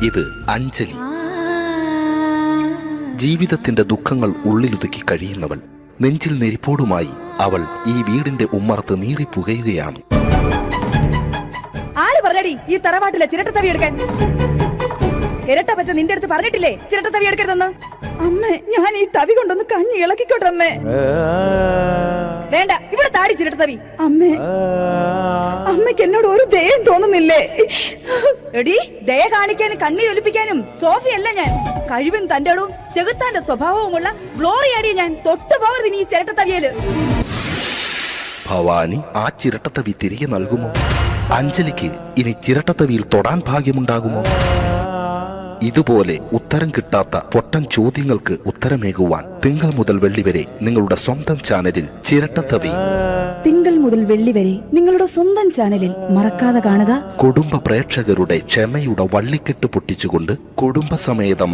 L: ഇത് അഞ്ജലി. ജീവിതത്തിന്റെ ദുഃഖങ്ങൾ ഉള്ളിലൊതുക്കി കഴിയുന്നവൾ. നെഞ്ചിൽ നെരിപ്പോടുമായി അവൾ ഈ വീടിന്റെ ഉമ്മറത്ത് നീറിപ്പുകയുകയാണ്.
M: ആര് പറഞ്ഞടി ഈ തറവാട്ടിലെ ചിരട്ടത്തവി എടുക്കാൻ? ഇരട്ട പറ്റ നിന്റെ അടുത്ത് പറഞ്ഞിട്ടില്ലേ ചിരട്ടത്തവി എടുക്കരുതെന്ന്? അമ്മേ, ഞാൻ ഈ തവി കൊണ്ടൊന്ന് കഞ്ഞി ഇളക്കിക്കോട്ടെ അമ്മേ. വേണ്ട, ഇവിടെ താടി ചിരട്ടത്തവി. അമ്മേ, അമ്മയ്ക്ക് എന്നോട് ഒരു ദയം തോന്നുന്നില്ലേ? എടി, ദയ കാണിക്കാനും കണ്ണീരൊലിപ്പിക്കാനും സോഫിയല്ല ഞാൻ. കഴിവും തന്റെടും ചെകുത്താന്റെ സ്വഭാവവുമുള്ള ഗ്ലോറിയാടിയ ഞാൻ. തൊട്ടു പോകരുത് നീ ചിരട്ടത്തവിയല്.
L: ഭവാനി ആ ചിരട്ടത്തവി തിരികെ നൽകുമോ? അഞ്ജലിക്ക് ഇനി ചിരട്ടത്തവിയിൽ തൊടാൻ ഭാഗ്യമുണ്ടാകുമോ? ഇതുപോലെ ഉത്തരം കിട്ടാത്ത പൊട്ടൻ ചോദ്യങ്ങൾക്ക് ഉത്തരമേകുവാൻ തിങ്കൾ മുതൽ വെള്ളി വരെ നിങ്ങളുടെ സ്വന്തം ചാനലിൽ ചിരട്ടത്തവി.
M: തിങ്കൾ മുതൽ വെള്ളി വരെ നിങ്ങളുടെ സ്വന്തം ചാനലിൽ മറക്കാതെ കാണുക.
L: കുടുംബ പ്രേക്ഷകരുടെ ക്ഷമയുടെ വള്ളിക്കെട്ട് പൊട്ടിച്ചുകൊണ്ട് കുടുംബസമേതം